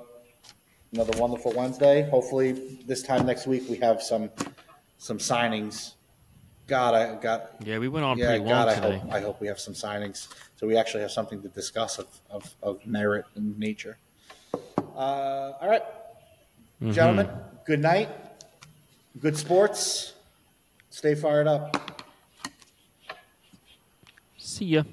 wonderful Wednesday. Hopefully, this time next week we have some signings. Yeah, we went on pretty long today. I hope we have some signings, so we actually have something to discuss of merit and nature. All right, gentlemen, good night. Good sports. Stay fired up. See ya.